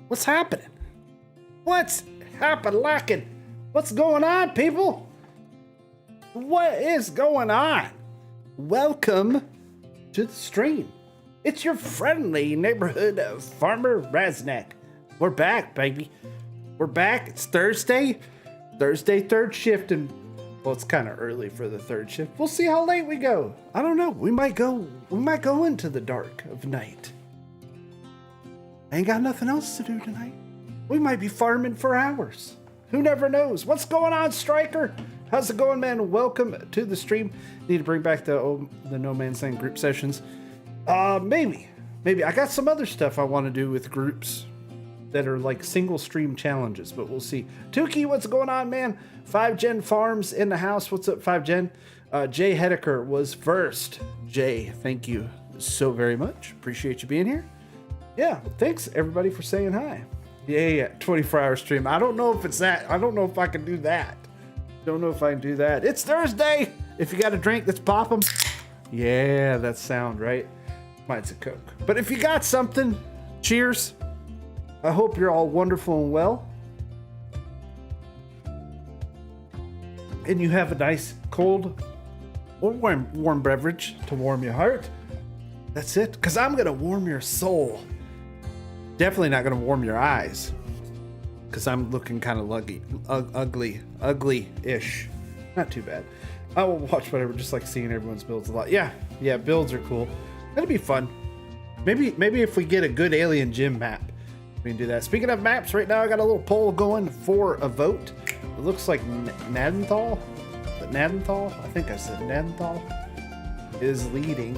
What's happening? What's happening? What's going on, people? What is going on? Welcome to the stream. It's your friendly neighborhood farmer Raznac. We're back, baby. We're back. It's Thursday. Third shift, and well, it's kind of early for the third shift. We'll see how late we go. I don't know. We might go into the dark of night. I ain't got nothing else to do tonight. We might be farming for hours. Who never knows? What's going on, Striker? How's it going, man? Welcome to the stream. Need to bring back the No Man's Land group sessions. Maybe. I got some other stuff I want to do with groups that are like single stream challenges, but we'll see. Tukey, what's going on, man? 5Gen Farms in the house. What's up, 5Gen? Jay Hedeker was first. Jay, thank you so very much. Appreciate you being here. Yeah, thanks everybody for saying hi. Yeah, 24-hour stream. I don't know if it's that. I don't know if I can do that. Don't know if I can do that. It's Thursday. If you got a drink, let's pop them. Yeah, that sound, right? Mine's a Coke. But if you got something, cheers. I hope you're all wonderful and well. And you have a nice cold or warm beverage to warm your heart. That's it, because I'm going to warm your soul. Definitely not going to warm your eyes, because I'm looking kind of ugly-ish. Not too bad. I will watch whatever, just like seeing everyone's builds a lot. Yeah, builds are cool. That'll be fun. Maybe if we get a good alien gym map, we can do that. Speaking of maps, right now I got a little poll going for a vote. It looks like Nadenthal, I think I said Nadenthal, is leading,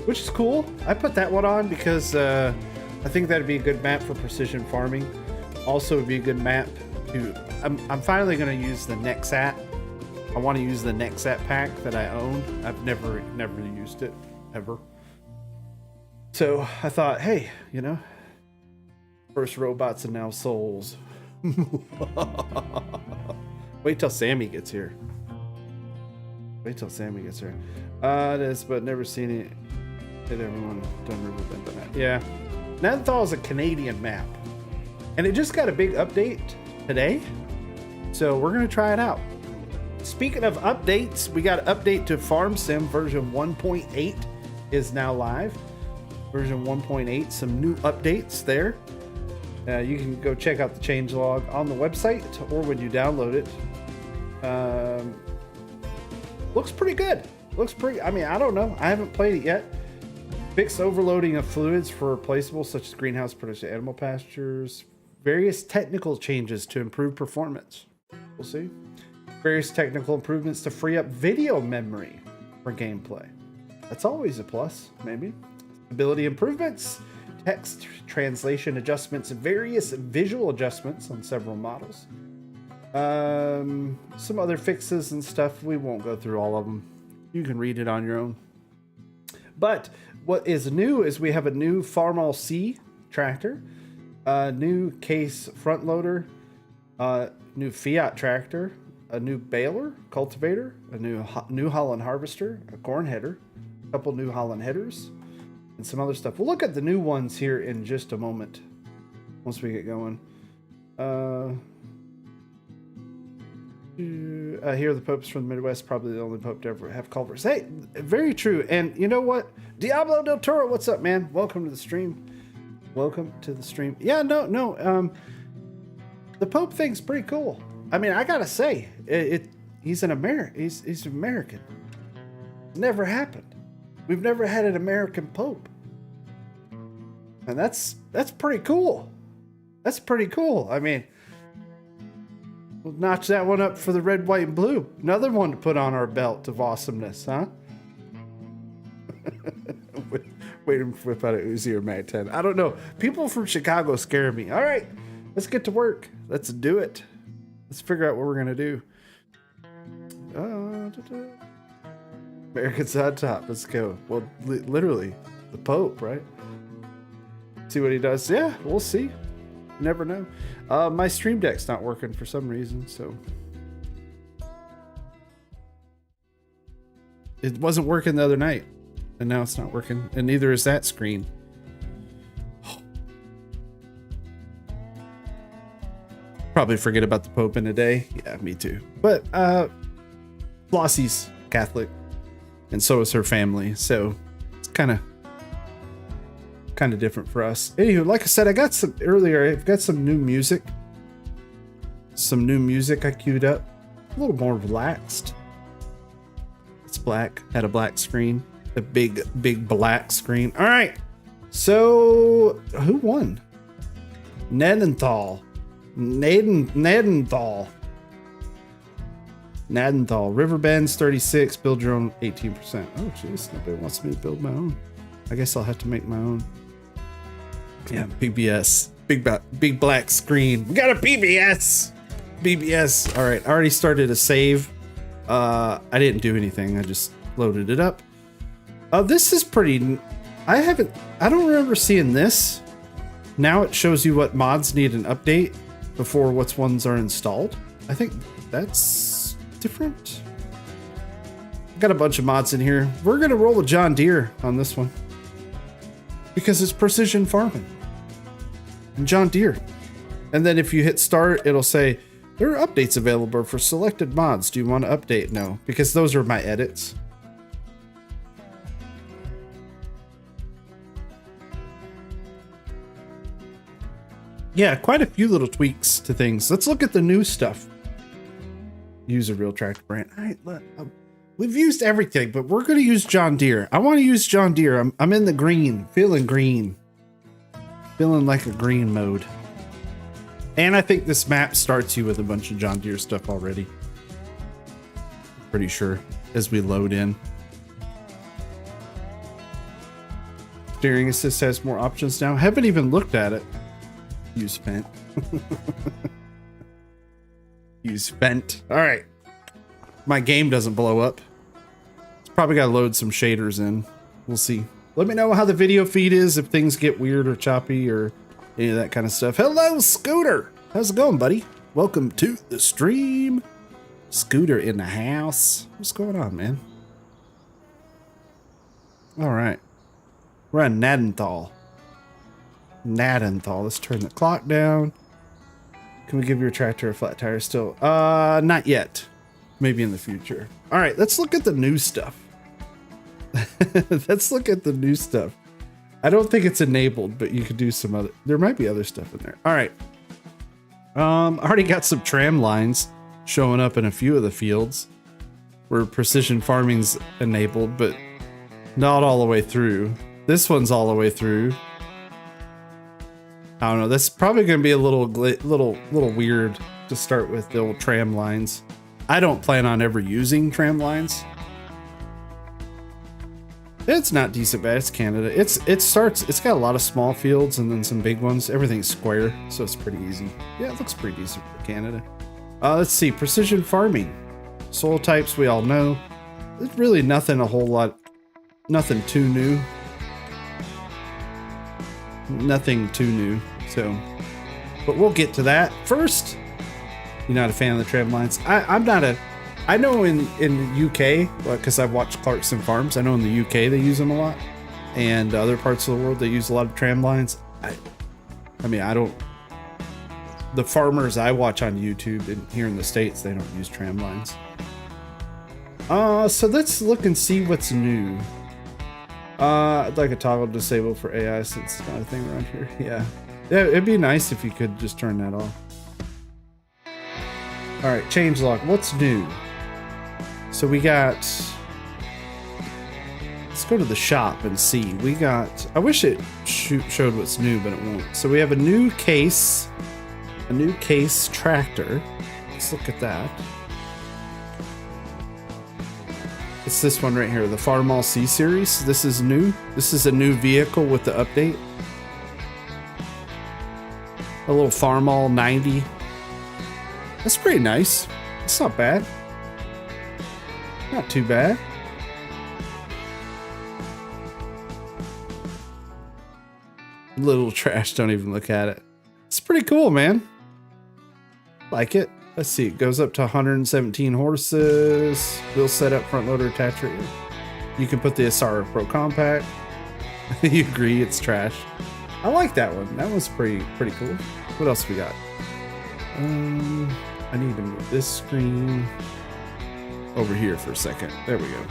which is cool. I put that one on because I think that'd be a good map for precision farming. Also, would be a good map to. I'm finally going to use the Nexat. I want to use the Nexat pack that I own. I've never used it ever. So I thought, hey, first robots and now souls. Wait till Sammy gets here. It is, but never seen it. Hit everyone done Riverbend on that. Yeah. Nadenthal is a Canadian map, and it just got a big update today, so we're going to try it out. Speaking of updates, we got an update to Farm Sim version 1.8 is now live. Version 1.8, some new updates there. You can go check out the changelog on the website or when you download it. Looks pretty good. I don't know. I haven't played it yet. Fix overloading of fluids for replaceables such as greenhouse produced animal pastures. Various technical changes to improve performance. We'll see. Various technical improvements to free up video memory for gameplay. That's always a plus, maybe. Ability improvements, text translation adjustments, and various visual adjustments on several models. Some other fixes and stuff. We won't go through all of them. You can read it on your own. But what is new is we have a new Farmall C tractor, a new Case front loader, new Fiat tractor, a new baler, cultivator, a new Holland harvester, a corn header, a couple new Holland headers, and some other stuff. We'll look at the new ones here in just a moment once we get going. Here the popes from the Midwest, probably the only pope to ever have culverts. Hey, very true. And you know what? Diablo del Toro, what's up, man? Welcome to the stream. Yeah, no. The Pope thing's pretty cool. I mean, I gotta say, he's an American. He's American. Never happened. We've never had an American Pope, and that's pretty cool. I mean, we'll notch that one up for the red, white, and blue. Another one to put on our belt of awesomeness, huh? Wait to whip out a Uzi or Mag 10. I don't know. People from Chicago scare me. All right, let's get to work. Let's do it. Let's figure out what we're gonna do. Americans on top. Let's go. Well, literally, the Pope, right? See what he does. Yeah, we'll see. You never know. My Stream Deck's not working for some reason, so it wasn't working the other night, and now it's not working, and neither is that screen. Probably forget about the Pope in a day. Yeah, me too. But Flossie's Catholic, and so is her family. So it's kind of different for us. Anywho, like I said, I got some earlier. I've got some new music. Some new music I queued up. A little more relaxed. It's black. Had a black screen. A big black screen. All right. So who won? Nedenthal. Riverbends 36. Build your own 18%. Oh jeez, nobody wants me to build my own. I guess I'll have to make my own. Yeah, PBS. Big black screen. We got a PBS. BBS. All right, I already started a save. I didn't do anything. I just loaded it up. This is pretty. I don't remember seeing this. Now it shows you what mods need an update before what ones are installed. I think that's different. Got a bunch of mods in here. We're gonna roll a John Deere on this one because it's precision farming and John Deere. And then if you hit start, it'll say there are updates available for selected mods. Do you want to update? No, because those are my edits. Yeah, quite a few little tweaks to things. Let's look at the new stuff. Use a real tractor brand. All right, look, we've used everything, but we're going to use John Deere. I want to use John Deere. I'm in the green, feeling like a green mode. And I think this map starts you with a bunch of John Deere stuff already. Pretty sure as we load in. Steering assist has more options now. Haven't even looked at it. Use Fent. Use Fent. All right. My game doesn't blow up. It's probably got to load some shaders in. We'll see. Let me know how the video feed is, if things get weird or choppy or any of that kind of stuff. Hello, Scooter. How's it going, buddy? Welcome to the stream. Scooter in the house. What's going on, man? All right. We're on Nadenthal. Let's turn the clock down. Can we give your tractor a flat tire still? Not yet. Maybe in the future. All right, let's look at the new stuff. Let's look at the new stuff. I don't think it's enabled, but you could do some other. There might be other stuff in there. All right. I already got some tram lines showing up in a few of the fields where precision farming's enabled, but not all the way through. This one's all the way through. I don't know. That's probably going to be a little weird to start with the old tram lines. I don't plan on ever using tram lines. It's not decent bad. It's Canada. It's got a lot of small fields and then some big ones. Everything's square, so it's pretty easy. Yeah, it looks pretty decent for Canada. Let's see. Precision farming. Soil types we all know. There's really nothing nothing too new. Nothing too new. So, but we'll get to that. First, you're not a fan of the tram lines. I'm not a. I know in the UK, because I've watched Clarkson Farms. I know in the UK they use them a lot, and other parts of the world they use a lot of tram lines. I mean, I don't. The farmers I watch on YouTube and here in the States, they don't use tram lines. So let's look and see what's new. I'd like a toggle disabled for AI since it's not a thing around here. Yeah, it'd be nice if you could just turn that off. All right, changelog. What's new? So we got. Let's go to the shop and see. We got. I wish it showed what's new, but it won't. So we have a new case tractor. Let's look at that. It's this one right here, the Farmall C series. This is new. This is a new vehicle with the update. A little Farmall 90. That's pretty nice. It's not bad. Not too bad. Little trash, don't even look at it. It's pretty cool, man. Like it. Let's see, it goes up to 117 horses. Wheel setup, front loader attach rate. You can put the Asara Pro Compact. You agree, it's trash. I like that one. That one's pretty cool. What else we got? I need to move this screen over here for a second. There we go.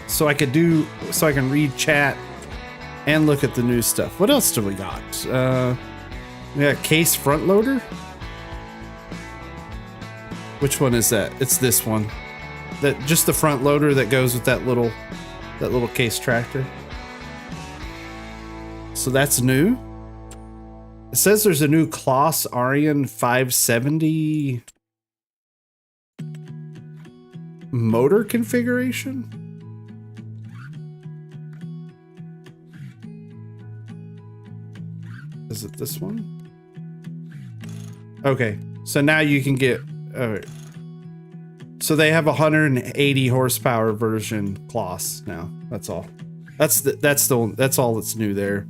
So I can read chat and look at the new stuff. What else do we got? We got case front loader. Which one is that? It's this one. That just the front loader that goes with that little case tractor. So that's new. It says there's a new Kloss Arian 570 motor configuration. Is it this one? Okay, so now you can get. So they have 180 horsepower version Kloss now. That's all. That's all that's new there.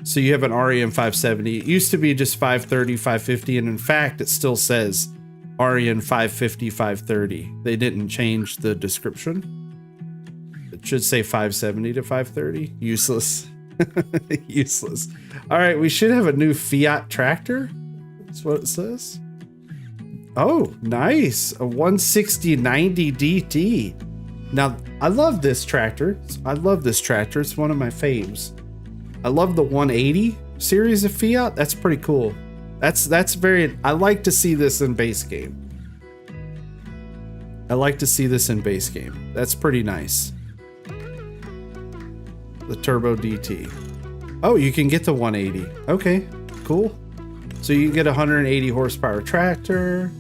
So you have an Arian 570. It used to be just 530, 550, and in fact, it still says Arian 550, 530. They didn't change the description. It should say 570 to 530. Useless. Useless. All right, we should have a new Fiat tractor. That's what it says. Oh, nice. A 160/90 DT. Now, I love this tractor. It's one of my faves. I love the 180 series of Fiat. That's pretty cool. That's very. I like to see this in base game. That's pretty nice. The turbo DT. Oh, you can get the 180. Okay, cool. So you can get a 180 horsepower tractor.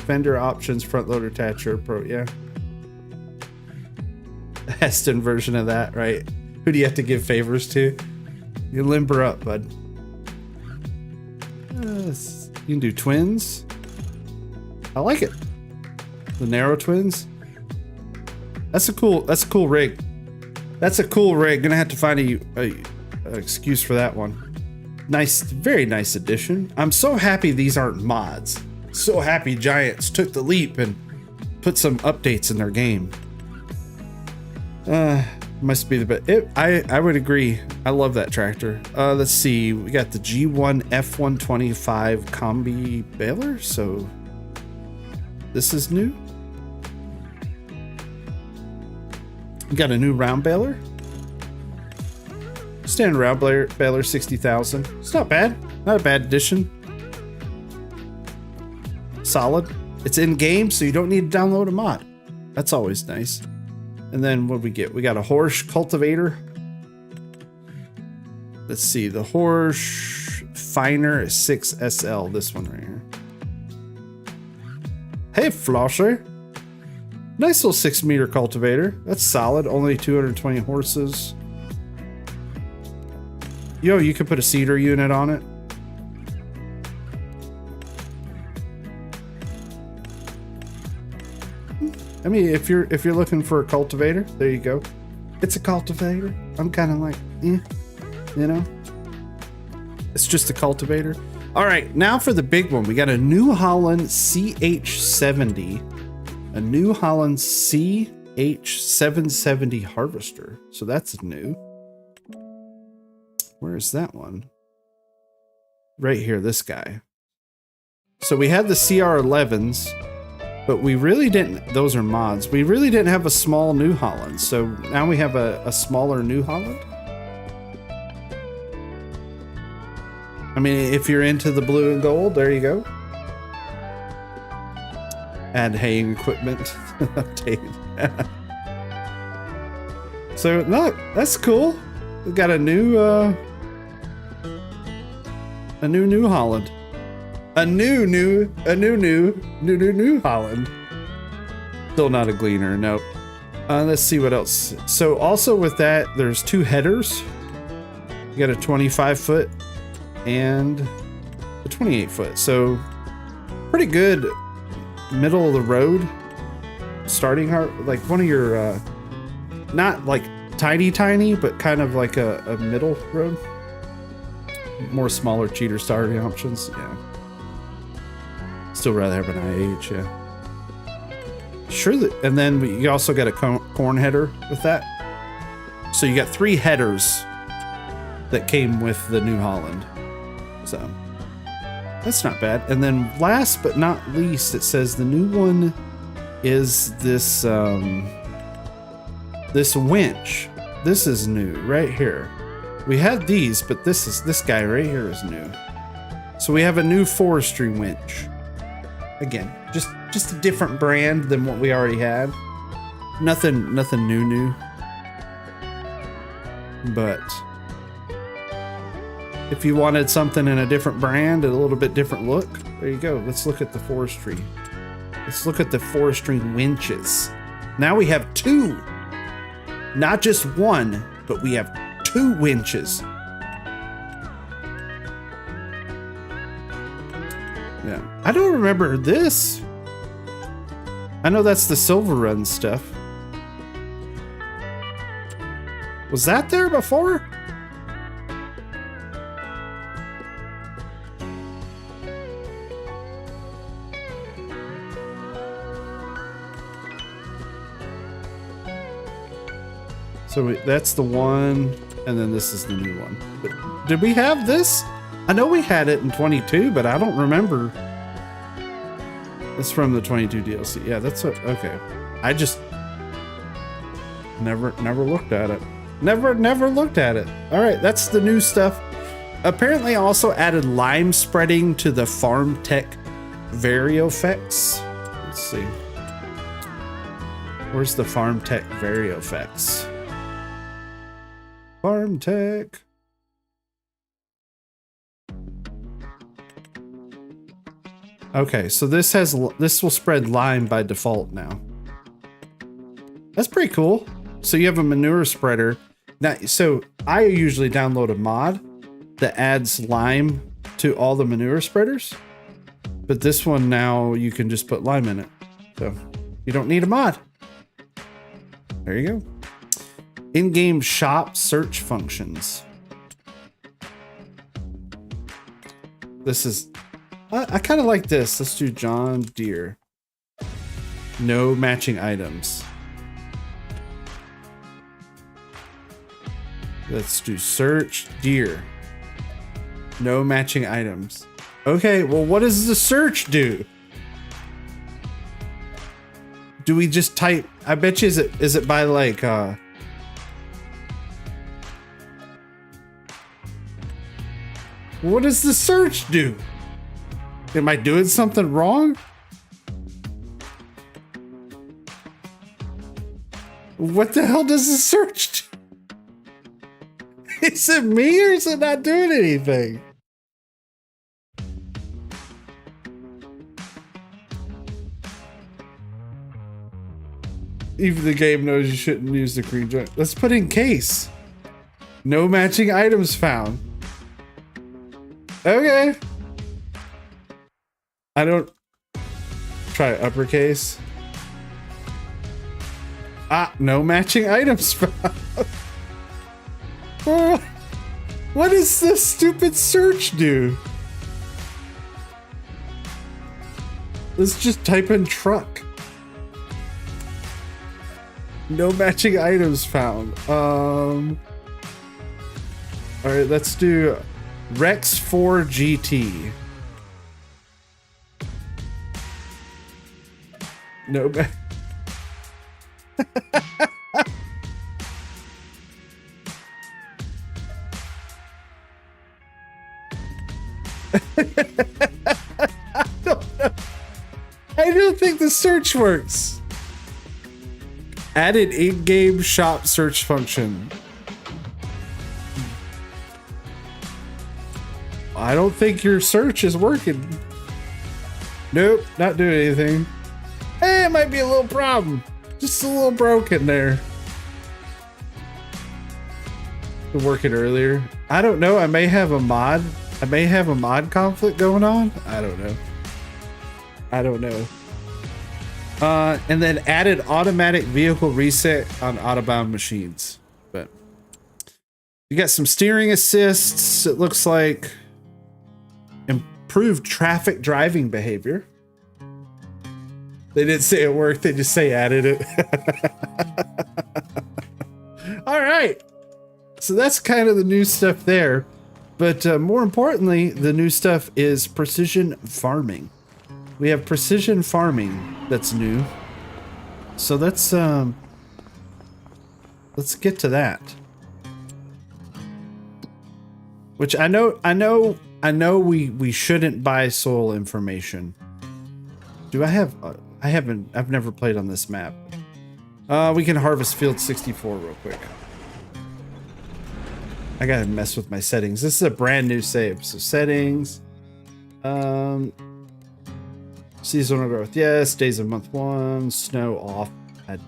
Fender options, front loader attacher, pro, yeah. Heston version of that, right? Who do you have to give favors to? You limber up, bud. You can do twins. I like it. The narrow twins. That's a cool rig. That's a cool rig. Gonna have to find a excuse for that one. Nice, very nice addition. I'm so happy these aren't mods. So happy Giants took the leap and put some updates in their game. Must be the best. I would agree. I love that tractor. Let's see. We got the G1 F125 combi baler. So this is new. We got a new round baler. Standard round baler 60,000. It's not bad. Not a bad addition. Solid. It's in game, so you don't need to download a mod. That's always nice. And then what we get? We got a Horsch cultivator. Let's see. The Horsch Finer 6SL. This one right here. Hey, Flosser. Nice little 6-meter cultivator. That's solid. Only 220 horses. Yo, you could put a cedar unit on it. I mean, if you're looking for a cultivator, there you go. It's a cultivator. I'm kind of like, you know, it's just a cultivator. All right, now for the big one. We got a New Holland CH70, a New Holland CH770 harvester. So that's new. Where's that one? Right here, this guy. So we had the CR11s. But we really didn't, those are mods. We really didn't have a small New Holland. So now we have a smaller New Holland. I mean, if you're into the blue and gold, there you go. Add haying equipment. Update. So, no, that's cool. We've got a new Holland. A new Holland. Still not a gleaner, nope. Let's see what else. So also with that, there's 2 headers. You got a 25 foot and a 28 foot. So pretty good middle of the road starting like one of your, not like tiny, but kind of like a middle road. More smaller cheater starting options, yeah. Still rather have an IH, yeah. Sure, and then you also got a corn header with that. So you got 3 headers that came with the New Holland. So that's not bad. And then last but not least, it says the new one is this this winch. This is new right here. We had these, but this guy right here is new. So we have a new forestry winch. Again, just a different brand than what we already had. Nothing new. But if you wanted something in a different brand, a little bit different look, there you go. Let's look at the forestry. Let's look at the forestry winches. Now we have two. Not just one, but we have two winches. Yeah, I don't remember this. I know that's the Silver Run stuff. Was that there before? So that's the one, and then this is the new one. But did we have this? I know we had it in 22, but I don't remember. It's from the 22 DLC. Yeah, that's okay. I just never looked at it. Never looked at it. All right, that's the new stuff. Apparently, also added lime spreading to the Farm Tech Vario effects. Let's see. Where's the Farm Tech Vario effects? Farm Tech. Okay, so this will spread lime by default now. That's pretty cool. So you have a manure spreader. Now, so I usually download a mod that adds lime to all the manure spreaders. But this one now you can just put lime in it. So you don't need a mod. There you go. In-game shop search functions. This is, I kind of like this. Let's do John Deere. No matching items. Let's do search Deere. No matching items. Okay, well, what does the search do? Do we just type? I bet you is it by like what does the search do? Am I doing something wrong? What the hell does the search do? Is it me or is it not doing anything? Even the game knows you shouldn't use the green joint. Let's put in case. No matching items found. Okay. I don't try uppercase. No matching items found. What does this stupid search do? Let's just type in truck. No matching items found. All right, let's do Rex 4 GT. No. I don't think the search works. Added in-game shop search function. I don't think your search is working. Nope, not doing anything. Hey, it might be a little problem. Just a little broken there. Working earlier. I don't know. I may have a mod. I may have a mod conflict going on. I don't know. And then added automatic vehicle reset on Autobahn machines. But you got some steering assists. It looks like improved traffic driving behavior. They didn't say it worked. They just say added it. All right. So that's kind of the new stuff there. But more importantly, the new stuff is precision farming. We have precision farming that's new. So let's get to that. Which I know we shouldn't buy soil information. Do I have I've never played on this map. We can harvest field 64 real quick. I gotta mess with my settings. This is a brand new save. So settings, seasonal growth, yes. Days of month 1, snow off. I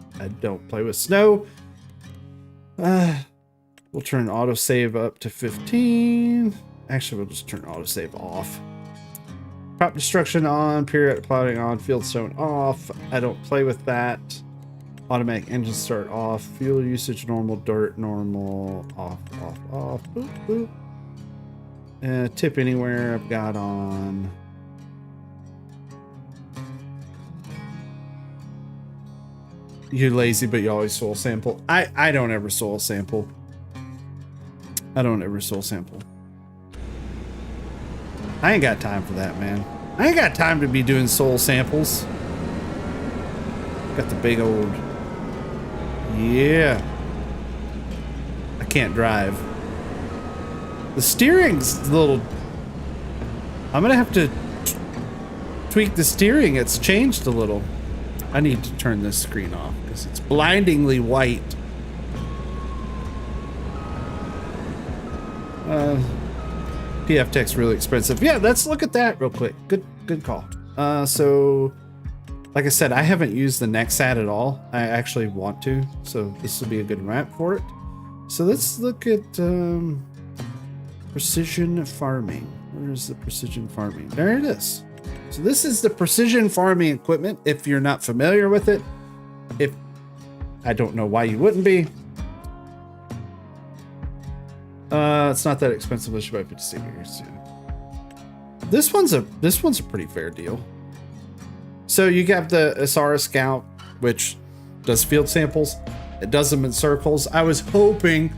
don't play with snow. We'll turn autosave up to 15. Actually, we'll just turn autosave off. Crop destruction on, periodic plotting on, field stone off. I don't play with that. Automatic engine start off, fuel usage normal, dirt normal, off, boop, boop. Tip anywhere I've got on. You're lazy, but you always soil sample. I don't ever soil sample. I ain't got time for that, man. I ain't got time to be doing soil samples. Got the big old... Yeah. I can't drive. The steering's a little... I'm gonna have to tweak the steering. It's changed a little. I need to turn this screen off because it's blindingly white. PF Tech's really expensive. Yeah, let's look at that real quick. Good call. So like I said, I haven't used the Nexat at all. I actually want to, so this will be a good map for it. So let's look at precision farming. Where's the precision farming? There it is. So this is the precision farming equipment. If you're not familiar with it, I don't know why you wouldn't be. It's not that expensive. Let's buy 56 years. This one's a pretty fair deal. So you got the Asara Scout, which does field samples. It does them in circles. I was hoping.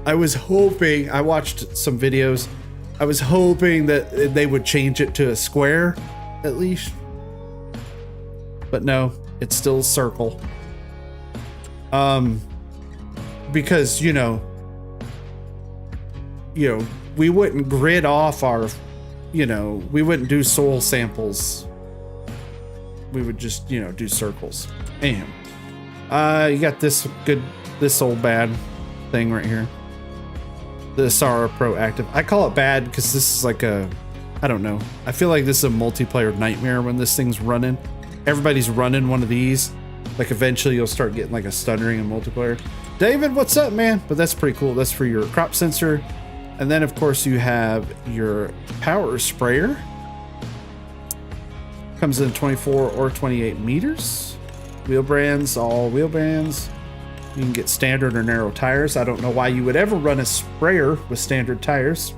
I watched some videos. I was hoping that they would change it to a square, at least. But no, it's still a circle. Because you know, we wouldn't grid off our, we wouldn't do soil samples. We would just, do circles. Anyhow, you got this old bad thing right here. The Asara Proactive. I call it bad because this is like I don't know. I feel like this is a multiplayer nightmare when this thing's running. Everybody's running one of these. Like eventually you'll start getting like a stuttering in multiplayer. David, what's up, man? But that's pretty cool. That's for your crop sensor. And then of course you have your power sprayer. Comes in 24 or 28 meters. Wheel brands, all wheel brands. You can get standard or narrow tires. I don't know why you would ever run a sprayer with standard tires.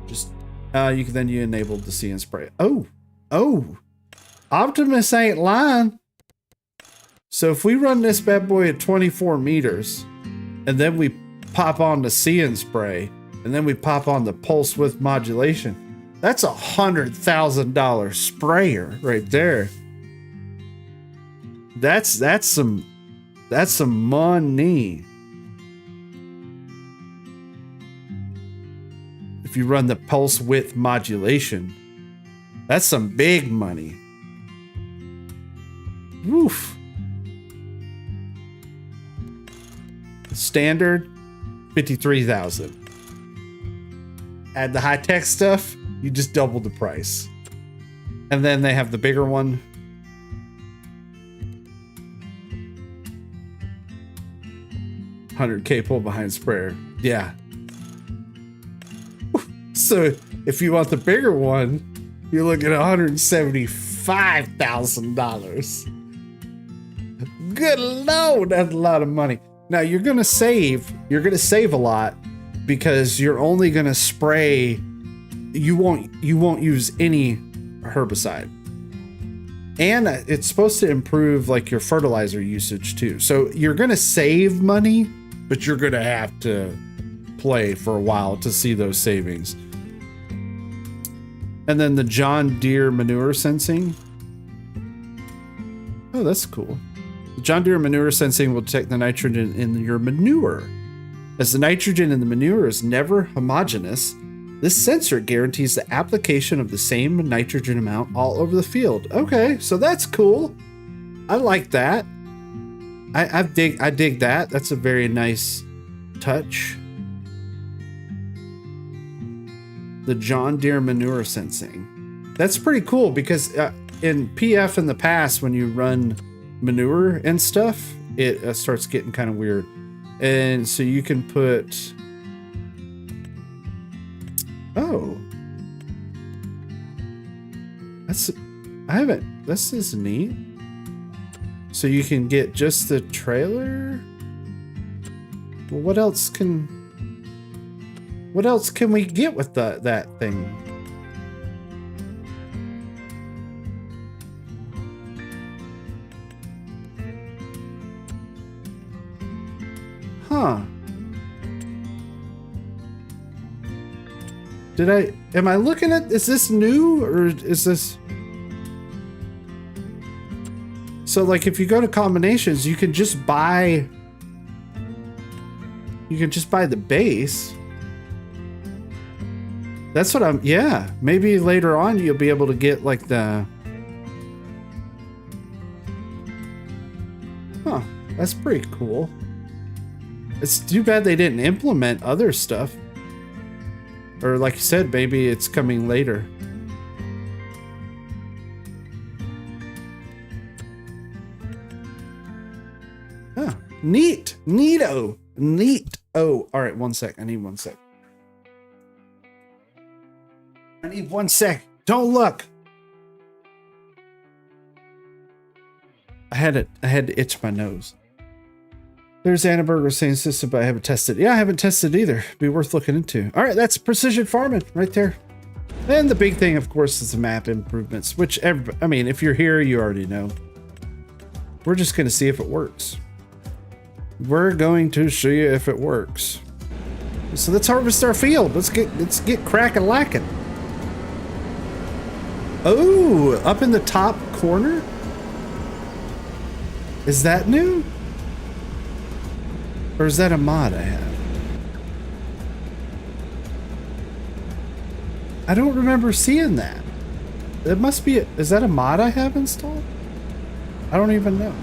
Just you enabled the see and spray. Oh, Optimus ain't lying. So if we run this bad boy at 24 meters, and then we pop on the see and spray, and then we pop on the pulse width modulation, that's $100,000 sprayer right there. That's some money. If you run the pulse width modulation, that's some big money. Woof. Standard, 53,000. Add the high tech stuff, you just double the price. And then they have the bigger one. $100K pull behind sprayer. Yeah. So if you want the bigger one, you're looking at $175,000. Good Lord, that's a lot of money. Now you're gonna save a lot because you're only gonna spray. You won't use any herbicide, and it's supposed to improve like your fertilizer usage too. So you're gonna save money, but you're gonna have to play for a while to see those savings. And then the John Deere manure sensing. Oh, that's cool. The John Deere manure sensing will detect the nitrogen in your manure. As the nitrogen in the manure is never homogeneous, this sensor guarantees the application of the same nitrogen amount all over the field. Okay, so that's cool. I like that. I dig that. That's a very nice touch. The John Deere manure sensing. That's pretty cool because in PF in the past, when you run manure and stuff, it starts getting kind of weird. And so you can put... Oh. This is neat. So you can get just the trailer? Well, what else can we get with that thing? Huh. Am I looking at, is this new or is this? So like if you go to combinations, you can just buy the base. That's what yeah, maybe later on you'll be able to get like the, huh, that's pretty cool. It's too bad they didn't implement other stuff. Or like you said, maybe it's coming later. Huh. Neat. Neato. Neat. Oh, all right. 1 sec. I need 1 sec. I need 1 sec. Don't look. I had to itch my nose. There's Annenberger saying system, but I haven't tested. Yeah, I haven't tested either. Be worth looking into. All right, that's precision farming right there. And the big thing, of course, is the map improvements, which I mean, if you're here, you already know. We're just going to see if it works. We're going to show you if it works. So let's harvest our field. Let's get cracking lacking. Oh, up in the top corner? Is that new? Or is that a mod I have? I don't remember seeing that. It must be, is that a mod I have installed? I don't even know.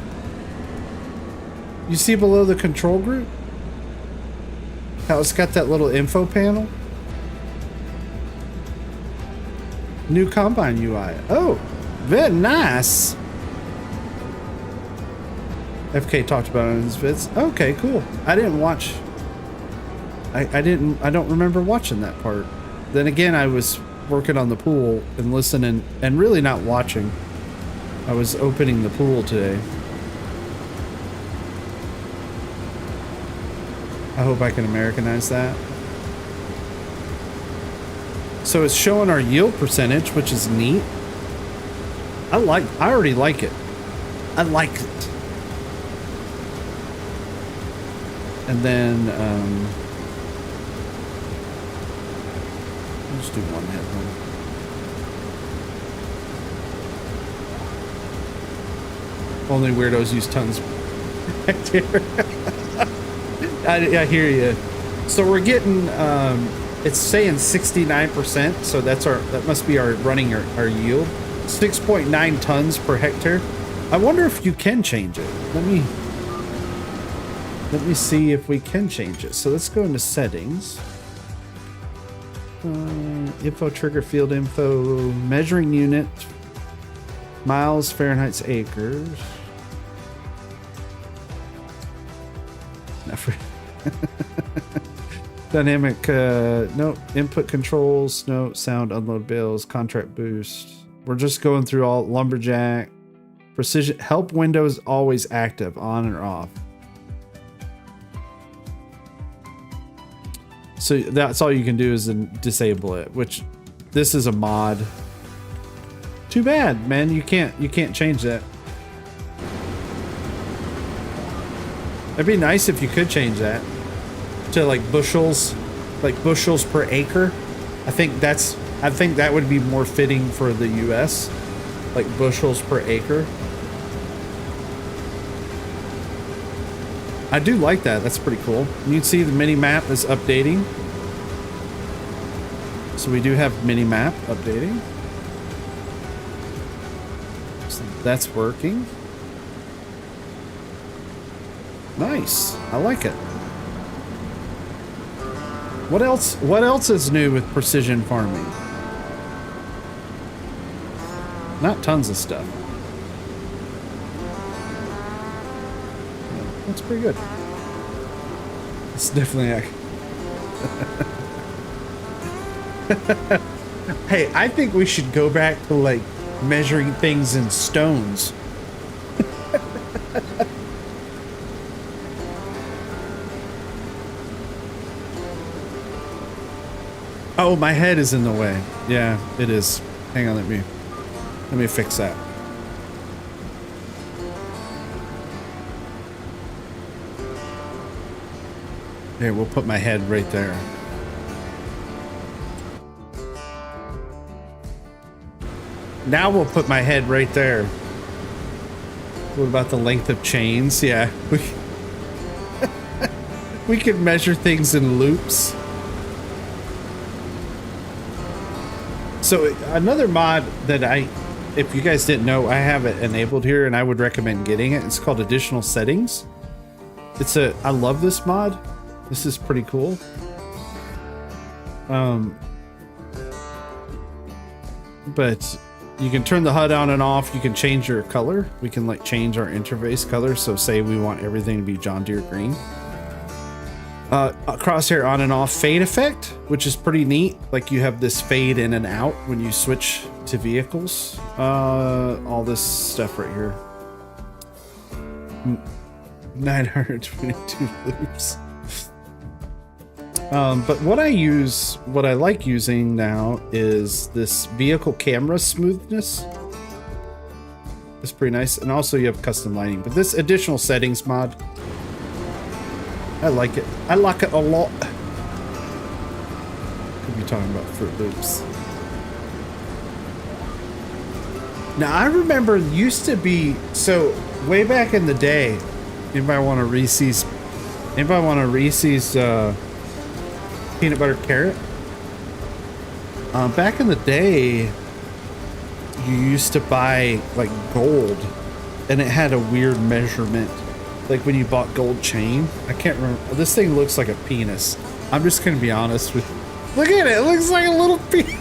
You see below the control group? How it's got that little info panel? New combine UI. Oh, very nice. FK talked about it in his vids. Okay, cool. I didn't watch. I don't remember watching that part. Then again, I was working on the pool and listening and really not watching. I was opening the pool today. I hope I can Americanize that. So it's showing our yield percentage, which is neat. I already like it. I like it. And then, let's do one headline. Only weirdos use tons right there. I hear you. So we're getting, it's saying 69%. So that must be our running our yield. 6.9 tons per hectare. I wonder if you can change it. Let me see if we can change it. So let's go into settings. Info trigger field info, measuring unit, miles, Fahrenheit, acres. Dynamic, no, input controls, no, sound, unload bills, contract boost. We're just going through all lumberjack, precision, help windows always active, on or off. So that's all you can do is disable it, which this is a mod. Too bad, man. You can't change that. It'd be nice if you could change that to like bushels like bushels per acre. I think that would be more fitting for the US, like bushels per acre. I do like that. That's pretty cool. You can see the mini map is updating. So we do have mini map updating. So that's working. Nice. I like it. What else is new with precision farming? Not tons of stuff. That's pretty good. It's definitely Hey, I think we should go back to like measuring things in stones. Oh, my head is in the way. Yeah, it is. Hang on, let me fix that. Here, we'll put my head right there. Now we'll put my head right there. What about the length of chains? Yeah, we could measure things in loops. So another mod that if you guys didn't know, I have it enabled here and I would recommend getting it. It's called Additional Settings. I love this mod. This is pretty cool. But you can turn the HUD on and off. You can change your color. We can like change our interface color. So say we want everything to be John Deere green. Crosshair on and off fade effect, which is pretty neat. Like you have this fade in and out when you switch to vehicles. All this stuff right here. 922 loops. But what I like using now is this vehicle camera smoothness. It's pretty nice. And also you have custom lighting, but this additional settings mod, I like it. I like it a lot. Could be talking about Fruit Loops. Now I remember used to be, so way back in the day, anybody want a Reese's peanut butter carrot? Back in the day, you used to buy like gold and it had a weird measurement. Like when you bought gold chain, I can't remember. This thing looks like a penis. I'm just gonna be honest with you. Look at it. It looks like a little penis.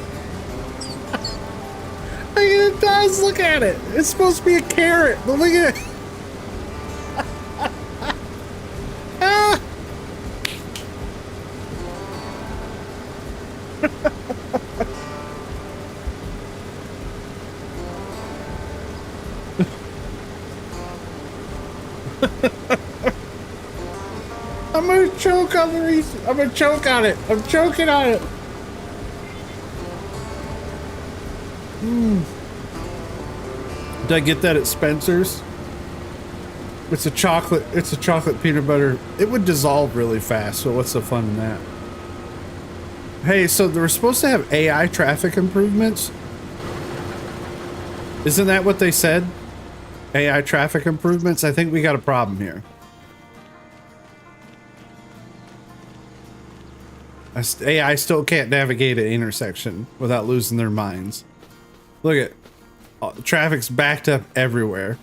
It does. Look at it. It's supposed to be a carrot, but look at it. Ah. I'm gonna choke on the Reese. I'm gonna choke on it. I'm choking on it. Did I get that at Spencer's? It's a chocolate peanut butter. It would dissolve really fast, so what's the fun in that? Hey, so they were supposed to have AI traffic improvements. Isn't that what they said? AI traffic improvements? I think we got a problem here. AI still can't navigate an intersection without losing their minds. Look at traffic's backed up everywhere.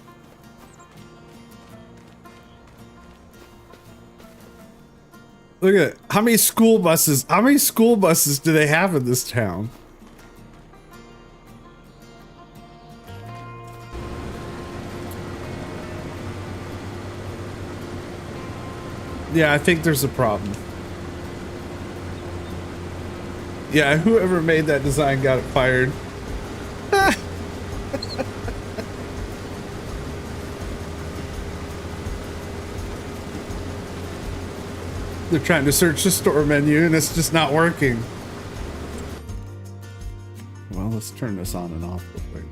Look at it. How many school buses do they have in this town? Yeah, I think there's a problem. Yeah, whoever made that design got it fired. They're trying to search the store menu and it's just not working. Well, let's turn this on and off real quick.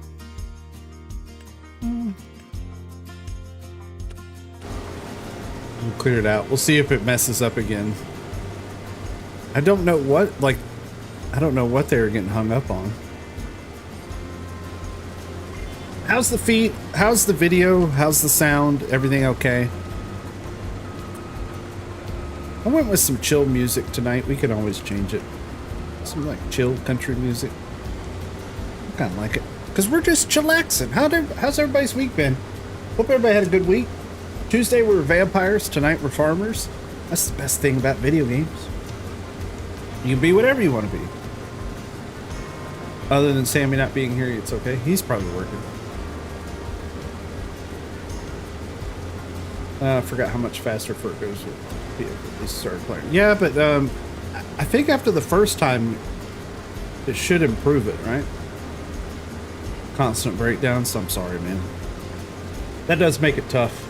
We'll clear it out. We'll see if it messes up again. I don't know what, like, I don't know what they were getting hung up on. How's the feed? How's the video? How's the sound? Everything okay? I went with some chill music tonight. We can always change it. Some like chill country music. I kind of like it. Because we're just chillaxing. How's everybody's week been? Hope everybody had a good week. Tuesday we're vampires. Tonight we're farmers. That's the best thing about video games. You can be whatever you want to be. Other than Sammy not being here, it's okay. He's probably working. I forgot how much faster it goes with we started playing. Yeah, but I think after the first time, it should improve it, right? Constant breakdowns. I'm sorry, man. That does make it tough.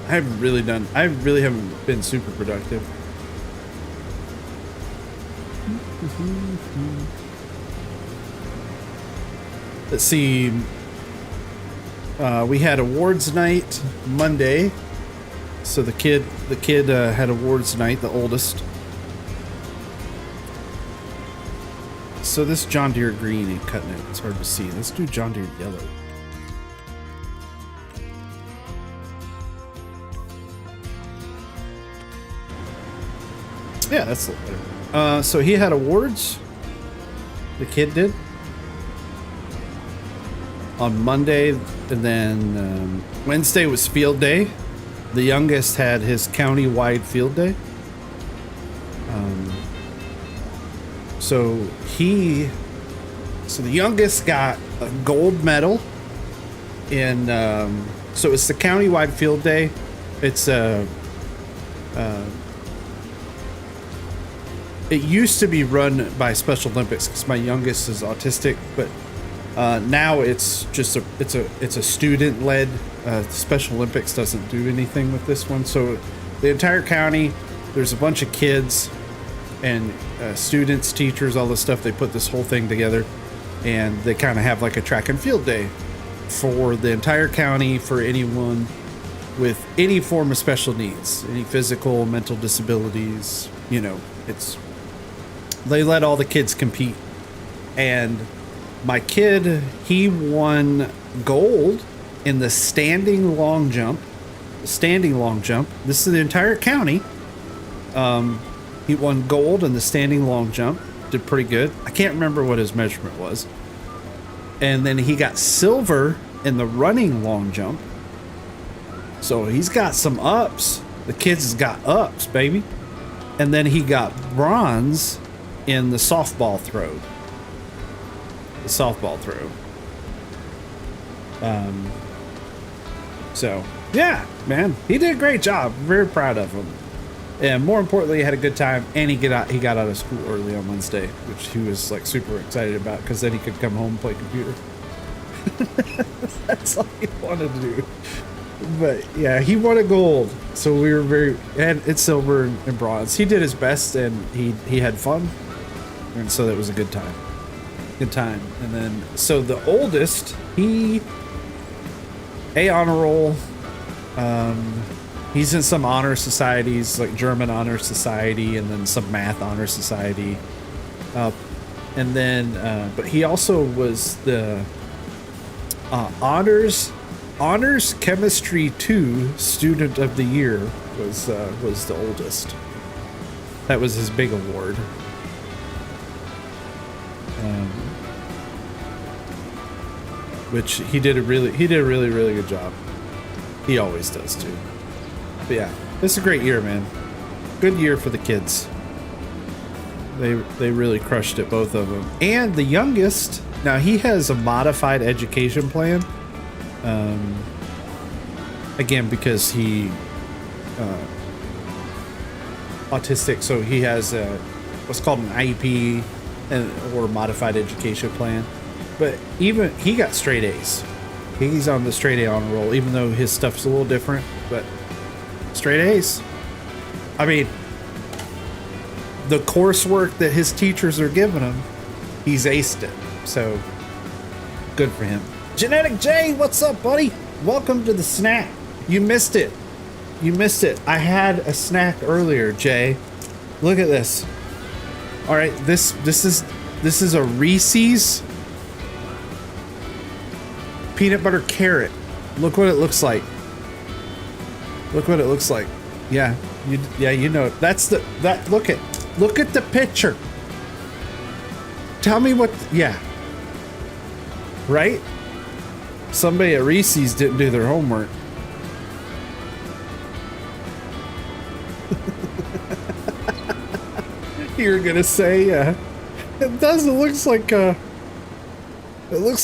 I really haven't been super productive. Let's see. We had awards night Monday, so the kid had awards night, the oldest. So this John Deere green ain't cutting it. It's hard to see. Let's do John Deere yellow. Yeah, that's a little better. So he had awards. The kid did. On Monday, and then Wednesday was field day. The youngest had his county-wide field day. So the youngest got a gold medal in, so it's the county-wide field day. It's it used to be run by Special Olympics because my youngest is autistic, but now it's just a student-led. Special Olympics doesn't do anything with this one. So the entire county, there's a bunch of kids and students, teachers, all this stuff. They put this whole thing together, and they kind of have like a track and field day for the entire county for anyone with any form of special needs, any physical, mental disabilities. You know, they let all the kids compete, and my kid, he won gold in the standing long jump. This is the entire county. He won gold in the standing long jump. Did pretty good. I can't remember what his measurement was. And then he got silver in the running long jump. So he's got some ups. The kids has got ups, baby. And then he got bronze in the softball throw. So yeah, man, he did a great job. Very proud of him. And more importantly, he had a good time, and he got out of school early on Wednesday, which he was like super excited about, because then he could come home and play computer. That's all he wanted to do. But yeah, he won a gold, so we were and it's silver and bronze. He did his best, and he had fun, and so that was a good time. And then so the oldest, he honor roll. He's in some honor societies, like German honor society, and then some math honor society. And then, but he also was the honors chemistry 2 student of the year. Was the oldest. That was his big award. Which he did a really good job. He always does too. But yeah, it's a great year, man. Good year for the kids. They really crushed it, both of them. And the youngest, now he has a modified education plan. Again, because he autistic, so he has what's called an IEP or modified education plan. But even he got straight A's. He's on the straight A honor roll, even though his stuff's a little different, but straight A's. I mean, the coursework that his teachers are giving him, he's aced it. So good for him. Genetic J, what's up, buddy? Welcome to the snack. You missed it. I had a snack earlier, Jay. Look at this. All right, this is a Reese's peanut butter carrot. Look what it looks like. Look what it looks like. Yeah, you know that's that. Look at the picture. Tell me what. Yeah. Right? Somebody at Reese's didn't do their homework. You're gonna say, it does. It looks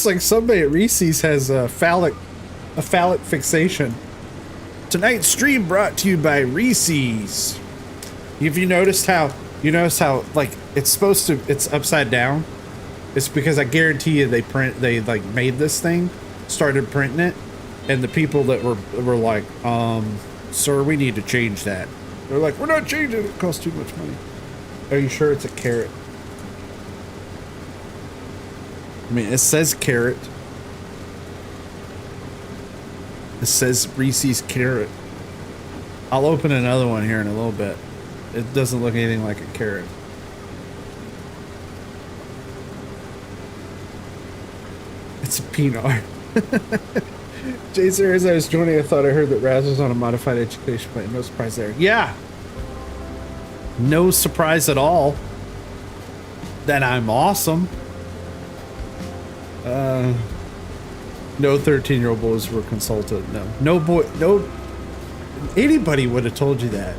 like somebody at Reese's has a phallic fixation. Tonight's stream brought to you by Reese's. Have you noticed how like it's upside down? It's because I guarantee you they like made this thing, started printing it, and the people that were like, sir, we need to change that. They're like, we're not changing it. It costs too much money. Are you sure it's a carrot? I mean, it says carrot. It says Reese's carrot. I'll open another one here in a little bit. It doesn't look anything like a carrot. It's a peanut. Jason, as I was joining, I thought I heard that Raz was on a modified education plan. No surprise there. Yeah. No surprise at all that I'm awesome. No 13-year-old boys were consulted. No, anybody would have told you that.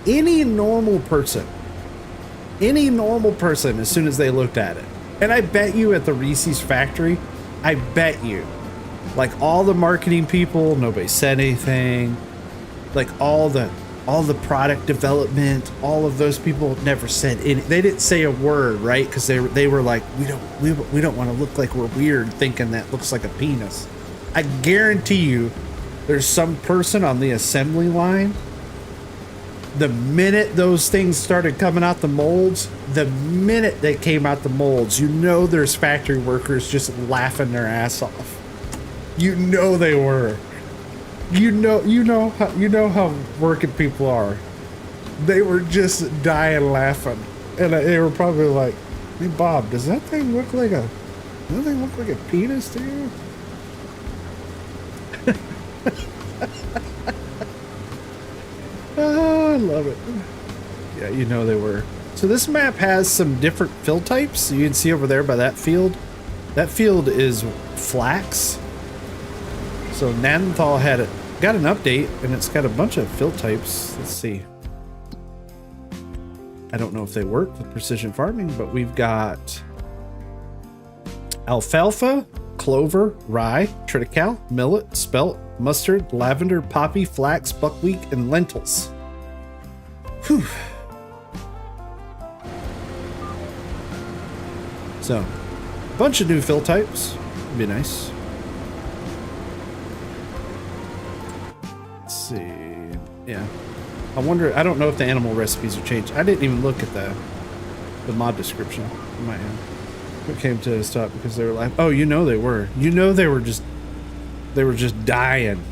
Any normal person, as soon as they looked at it. And I bet you at the Reese's factory, I bet you, like all the marketing people, nobody said anything. Like all the product development, all of those people never said any. They didn't say a word, right? Because they were like, we don't want to look like we're weird, thinking that looks like a penis. I guarantee you, there's some person on the assembly line. The minute those things started coming out the molds, the minute they came out the molds, you know there's factory workers just laughing their ass off. You know they were. You know how working people are. They were just dying laughing, and they were probably like, "Hey Bob, does that thing look like a penis to you?" Oh, I love it. Yeah, you know they were. So this map has some different fill types. You can see over there by that field. That field is flax. So Nadenthal got an update, and it's got a bunch of fill types. Let's see. I don't know if they work with precision farming, but we've got alfalfa, clover, rye, triticale, millet, spelt, mustard, lavender, poppy, flax, buckwheat, and lentils. Whew. So, a bunch of new fill types. Would be nice. Let's see. Yeah. I wonder, I don't know if the animal recipes are changed. I didn't even look at the mod description. I might have. It came to a stop because they were like, oh, you know they were. You know they were just dying.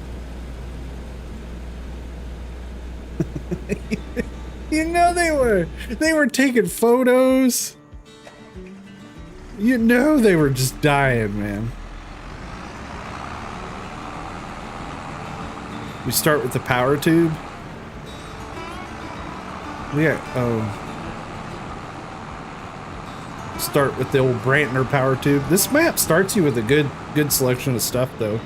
You know they were. They were taking photos. You know they were just dying, man. We start with the power tube. Yeah, start with the old Brantner power tube. This map starts you with a good selection of stuff, though.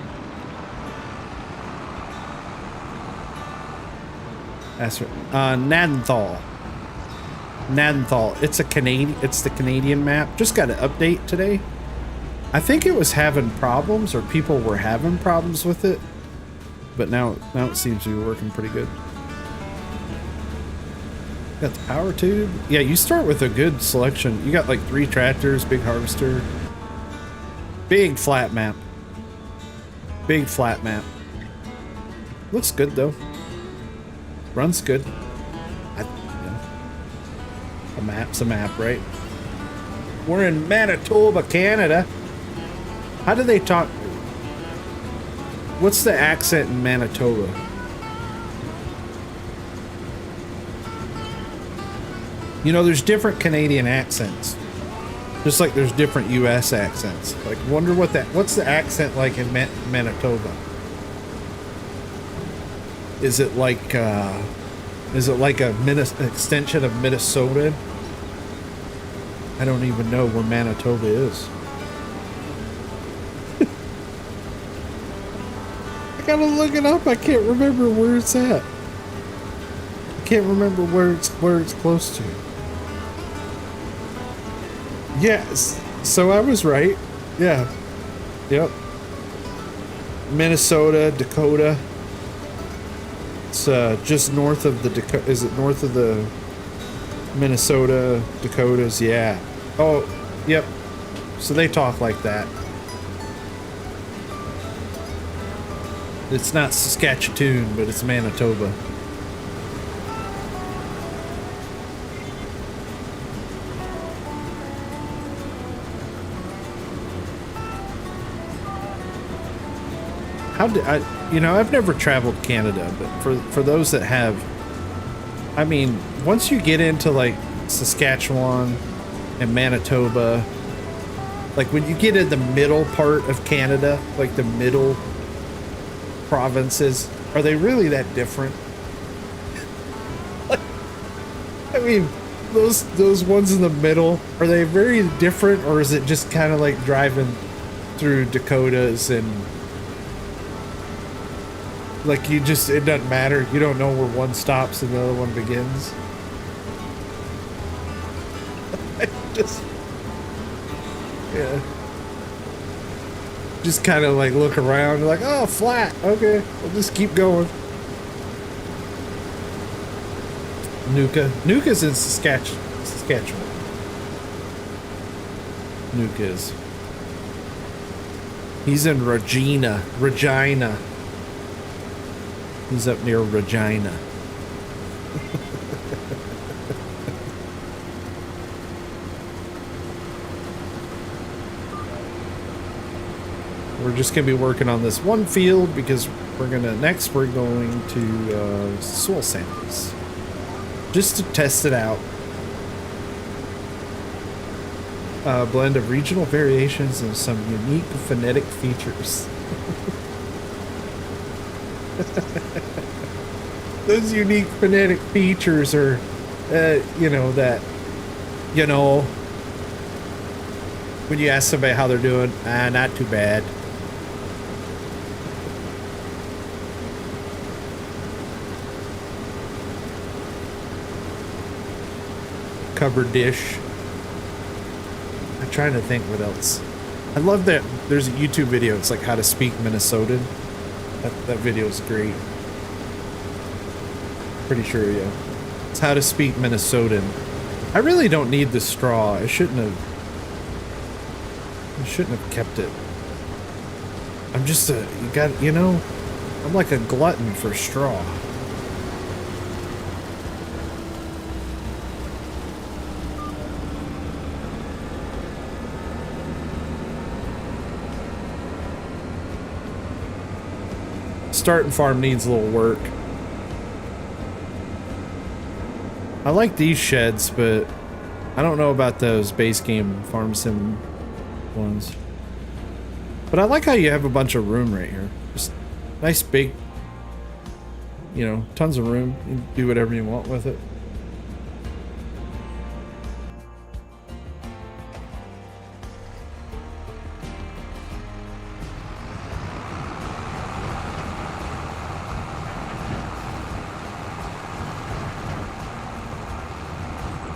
That's right. Nadenthal. It's the Canadian map. Just got an update today. I think it was having problems, or people were having problems with it, but now it seems to be working pretty good. Got the power tube. Yeah, you start with a good selection. You got like 3 tractors, big harvester. Big flat map. Big flat map. Looks good though. Runs good. A map's a map, right? We're in Manitoba, Canada. How do they talk? What's the accent in Manitoba? You know, there's different Canadian accents. Just like there's different US accents. Like, wonder what's the accent like in Manitoba? Is it like a extension of Minnesota? I don't even know where Manitoba is. I gotta look it up. I can't remember where it's at. I can't remember where it's close to. Yes. So I was right. Yeah. Yep. Minnesota, Dakota. It's just north of the Dakota. Is it north of the Minnesota, Dakotas? Yeah. Oh, yep. So they talk like that. It's not Saskatchewan, but it's Manitoba. How did I, you know, I've never traveled Canada, but for those that have, I mean, once you get into like Saskatchewan and Manitoba, like when you get in the middle part of Canada, like the middle provinces, are they really that different? Like, I mean, those ones in the middle, are they very different, or is it just kind of like driving through Dakotas and like it doesn't matter. You don't know where one stops and the other one begins. Just kind of like look around, like, oh, flat. Okay, we'll just keep going. Nuka's in Saskatchewan. Nuka is. He's in Regina. He's up near Regina. We're just gonna be working on this one field because we're going to soil samples just to test it out. A blend of regional variations and some unique phonetic features. Those unique phonetic features are, when you ask somebody how they're doing, not too bad. Covered dish. I'm trying to think what else. I love that there's a YouTube video. It's like how to speak Minnesotan. That video is great. Pretty sure, yeah. It's how to speak Minnesotan. I really don't need the straw. I shouldn't have kept it. I'm just I'm like a glutton for straw. Starting farm needs a little work. I like these sheds, but I don't know about those base game farm sim ones. But I like how you have a bunch of room right here. Just nice big, tons of room. You can do whatever you want with it.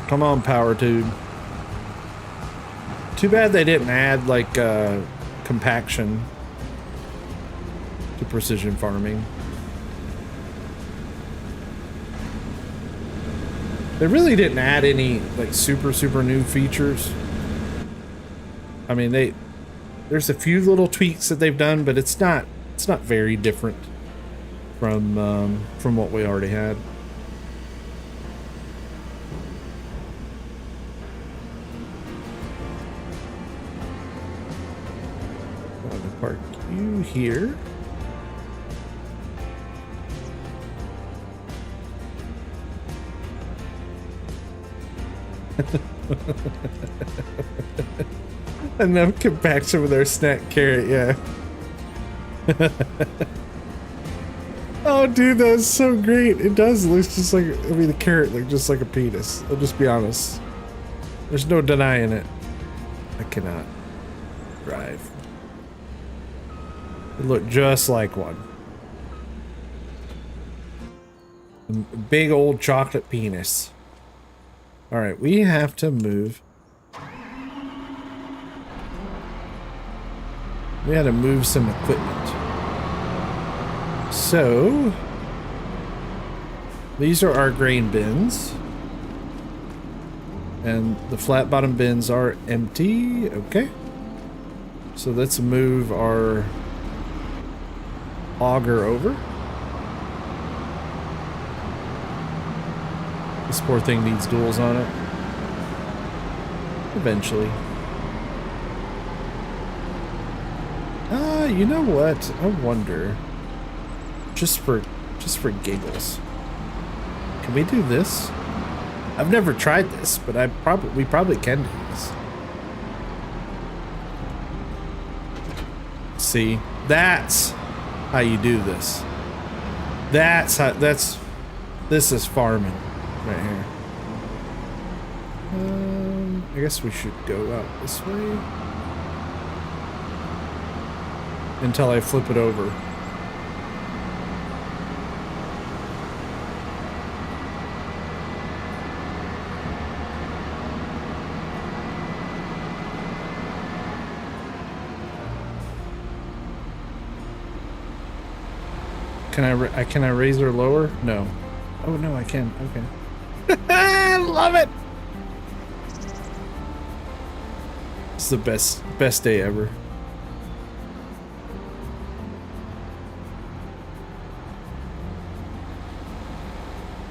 Come on, power tube. Too bad they didn't add like compaction to precision farming. They really didn't add any like super new features. I mean, there's a few little tweaks that they've done, but it's not very different from what we already had. Park you here. Enough compaction with our snack carrot, yeah. Oh, dude, that's so great. It does look just like, I mean, the carrot looked just like a penis. I'll just be honest. There's no denying it. I cannot drive. It looked just like one. A big old chocolate penis. All right, we have to move. We had to move some equipment. So, these are our grain bins. And the flat bottom bins are empty. Okay. So let's move our auger over. This poor thing needs duals on it. Eventually. You know what? I wonder. Just for giggles. Can we do this? I've never tried this, but we probably can do this. See, that's how you do this. This is farming right here. I guess we should go out this way until I flip it over. Can I raise or lower? No. Oh no, I can. Okay. I love it. It's the best day ever.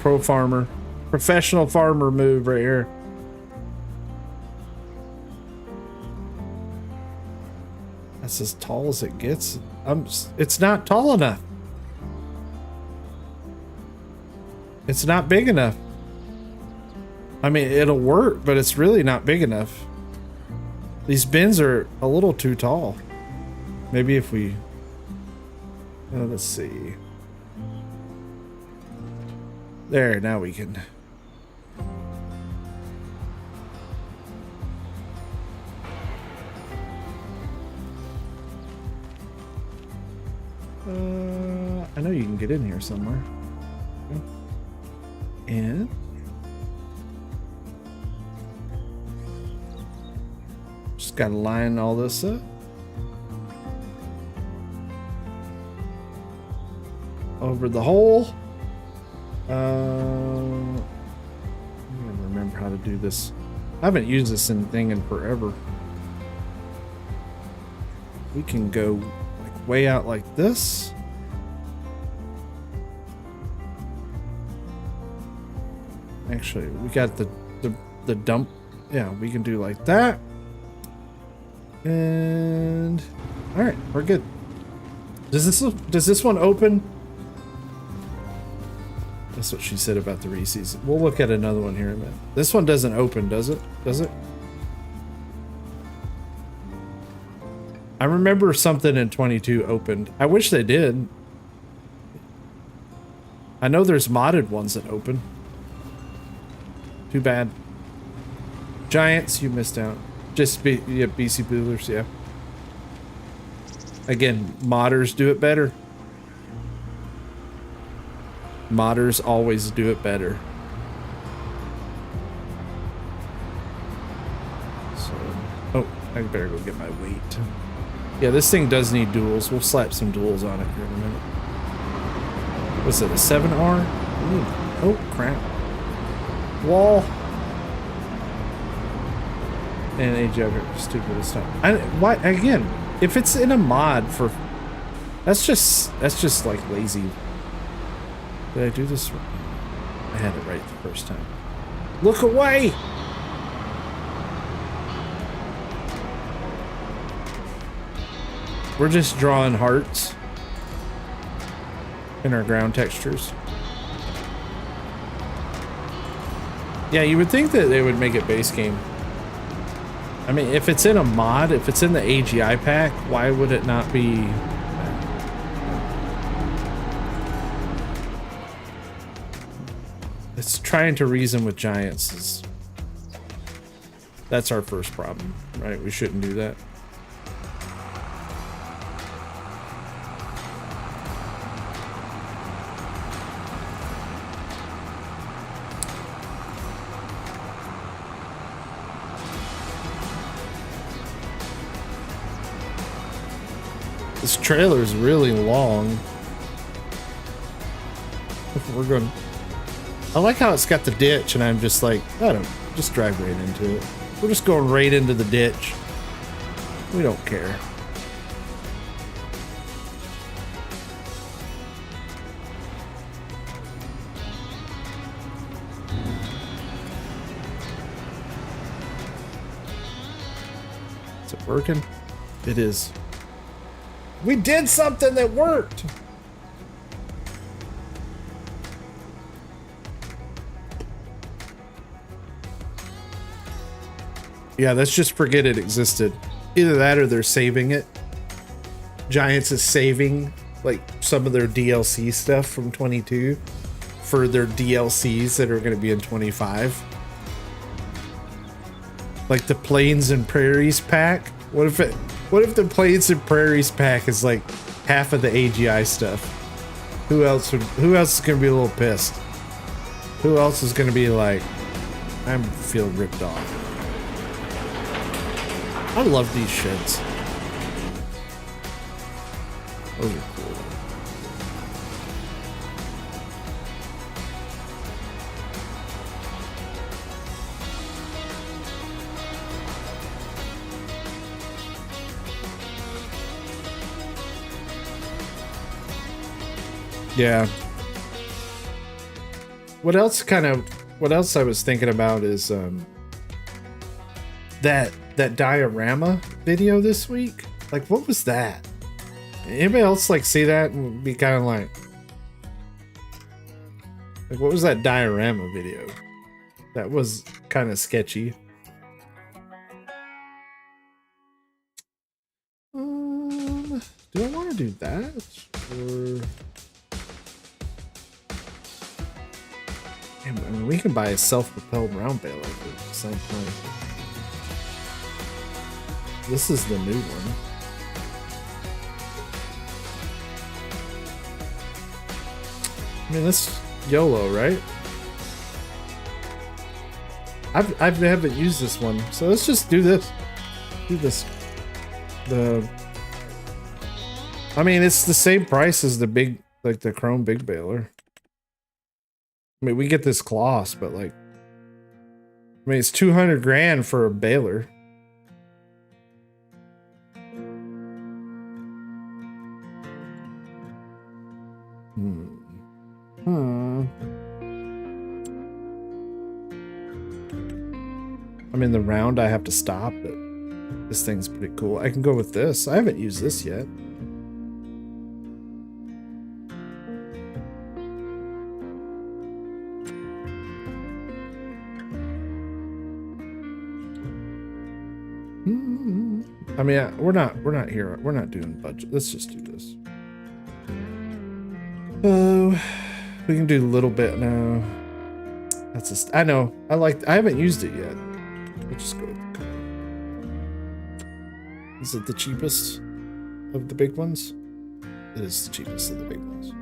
Pro farmer, professional farmer move right here. That's as tall as it gets. It's not tall enough. It's not big enough. I mean, it'll work, but it's really not big enough. These bins are a little too tall. Maybe if we... let's see. There, now we can... I know you can get in here somewhere. And just gotta line all this up. Over the hole. I don't remember how to do this. I haven't used this thing in forever. We can go like way out like this. Actually, we got the dump. Yeah, we can do like that. And all right, we're good. Does this one open? That's what she said about the Reese's. We'll look at another one here in a minute. This one doesn't open, does it? Does it? I remember something in 22 opened. I wish they did. I know there's modded ones that open. Too bad. Giants, you missed out. Just BC Boolers, yeah. Again, modders do it better. Modders always do it better. So, oh, I better go get my weight. Yeah, this thing does need duals. We'll slap some duals on it here in a minute. What's it, a 7R? Ooh. Oh, crap. Wall. And a jugger. Stupid as stuff. Why, again, if it's in a mod for... That's just like lazy. Did I do this right? I had it right the first time. Look away! We're just drawing hearts in our ground textures. Yeah, you would think that they would make it base game. I mean, if it's in a mod, if it's in the AGI pack, why would it not be? It's trying to reason with Giants. That's our first problem, right? We shouldn't do that. This trailer is really long. We're going. I like how it's got the ditch, and I'm just like, I don't just drive right into it. We're just going right into the ditch. We don't care. Is it working? It is. We did something that worked. Yeah, let's just forget it existed. Either that or they're saving it. Giants is saving like some of their DLC stuff from 22 for their DLCs that are going to be in 25. Like the Plains and Prairies pack. What if the Plains and Prairies pack is like half of the AGI stuff? Who else is going to be a little pissed? Who else is going to be like, I feel ripped off? I love these sheds. Those are cool. Yeah. What else I was thinking about is that diorama video this week. Like, what was that? Anybody else like see that and be kind of like what was that diorama video? That was kind of sketchy. Do I want to do that? Or I mean, we can buy a self-propelled round baler for the same price. This is the new one. I mean, this YOLO, right? I haven't used this one, so let's just do this. Do this. I mean, it's the same price as the big, like the chrome big baler. I mean, we get this Kloss, but like, I mean, it's 200 grand for a baler. I mean, the round I have to stop, but this thing's pretty cool. I can go with this. I haven't used this yet. I mean, we're not here. We're not doing budget. Let's just do this. Oh, we can do a little bit now. That's just, I know. I haven't used it yet. We'll just go with the color. Is it the cheapest of the big ones? It is the cheapest of the big ones.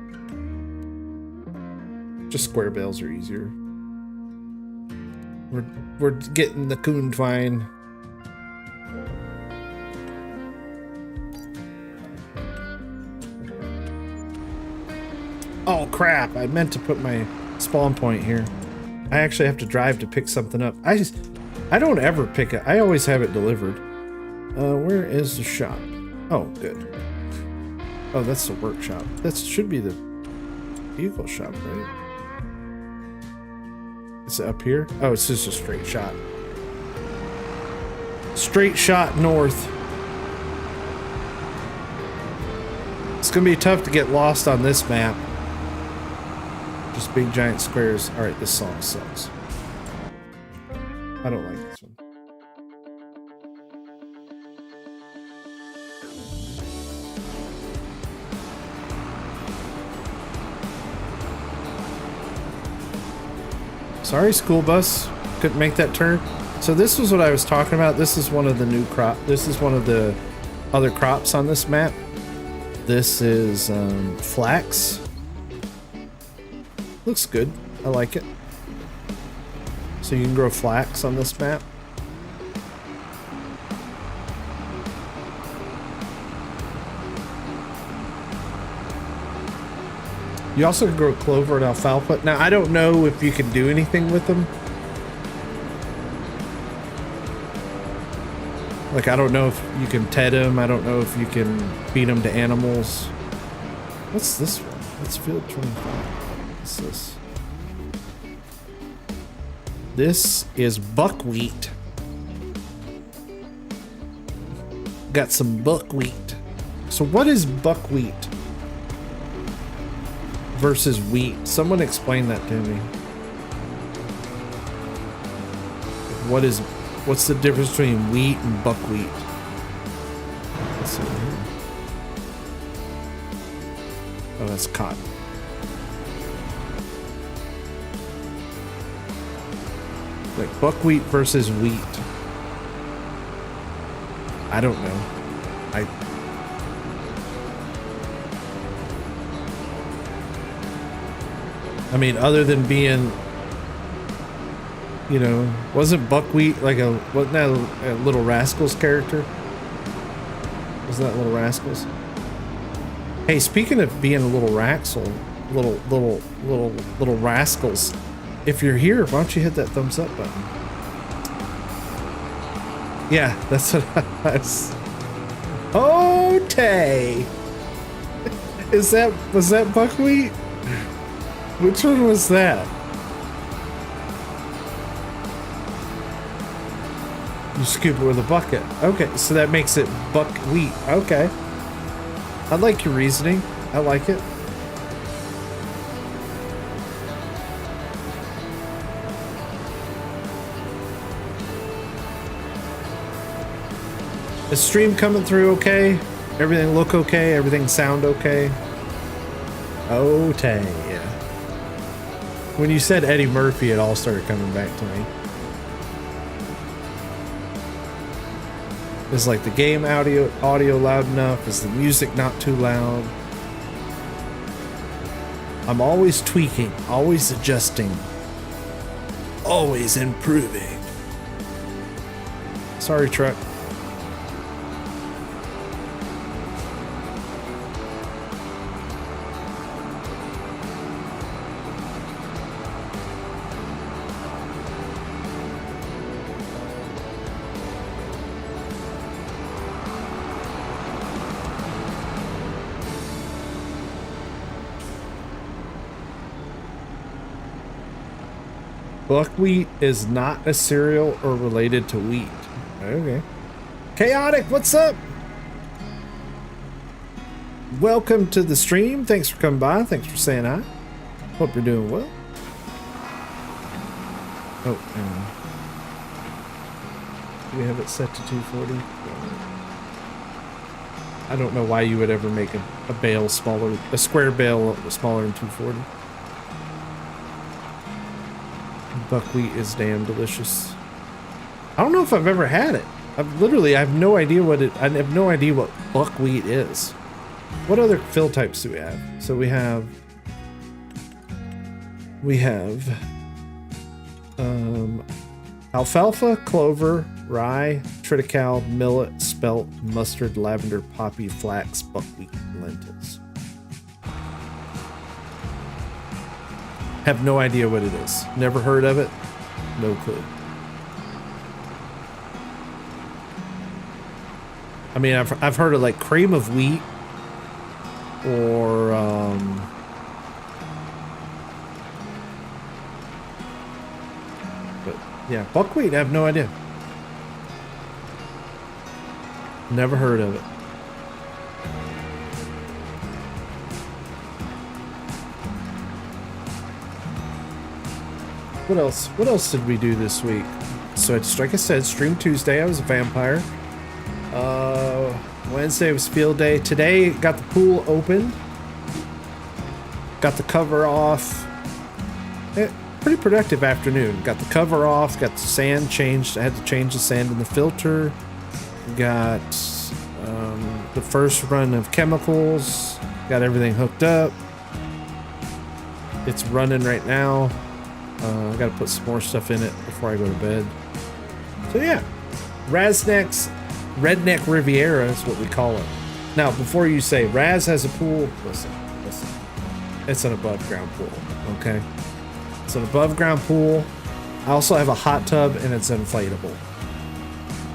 Just square bales are easier. We're getting the coon twine. Oh crap, I meant to put my spawn point here. I actually have to drive to pick something up. I don't ever pick it. I always have it delivered. Where is the shop? Oh, good. Oh, that's the workshop. That should be the vehicle shop, right? Is it up here? Oh, it's just a straight shot. Straight shot north. It's gonna be tough to get lost on this map. Just big giant squares. Alright, this song sucks. I don't like this one. Sorry, school bus. Couldn't make that turn. So this was what I was talking about. This is one of the new crop. This is one of the other crops on this map. This is flax. Looks good. I like it. So you can grow flax on this map. You also can grow clover and alfalfa. Now, I don't know if you can do anything with them. Like, I don't know if you can ted them. I don't know if you can feed them to animals. What's this one? What's field 25? What's this? This is buckwheat. Got some buckwheat. So what is buckwheat versus wheat? Someone explain that to me. What's the difference between wheat and buckwheat? Let's see here. Oh, that's cotton. Like buckwheat versus wheat. I don't know. I mean, other than being, you know, wasn't buckwheat like wasn't that a Little Rascals character? Wasn't that Little Rascals? Hey, speaking of being a little little rascals, if you're here, why don't you hit that thumbs up button? Yeah, that's what I was. Oh, Tay! Was that buckwheat? Which one was that? You scoop it with a bucket. Okay, so that makes it buckwheat. Okay. I like your reasoning. I like it. Is stream coming through okay? Everything look okay? Everything sound okay? Okay, yeah. When you said Eddie Murphy, it all started coming back to me. Is like the game audio loud enough? Is the music not too loud? I'm always tweaking, always adjusting, always improving. Sorry, truck. Buckwheat is not a cereal or related to wheat. Okay. Chaotic, what's up? Welcome to the stream. Thanks for coming by. Thanks for saying hi. Hope you're doing well. Oh, do we have it set to 240? I don't know why you would ever make a bale smaller, a square bale smaller than 240. Buckwheat is damn delicious. I don't know if I've ever had it. I have no idea what buckwheat is. What other fill types do we have? So we have alfalfa, clover, rye, triticale, millet, spelt, mustard, lavender, poppy, flax, buckwheat, lentils. Have no idea what it is. Never heard of it. No clue. I mean, I've heard of like cream of wheat or but yeah, buckwheat. I have no idea. Never heard of it. What else did we do this week? So it's like I said, stream Tuesday. I was a vampire. Wednesday was field day. Today got the pool open. Got the cover off. Pretty productive afternoon. Got the cover off. Got the sand changed. I had to change the sand in the filter. Got the first run of chemicals. Got everything hooked up. It's running right now. I gotta put some more stuff in it before I go to bed. So yeah, Raznac's Redneck Riviera is what we call it. Now, before you say Raz has a pool, listen. It's an above ground pool, okay? It's an above ground pool. I also have a hot tub and it's inflatable.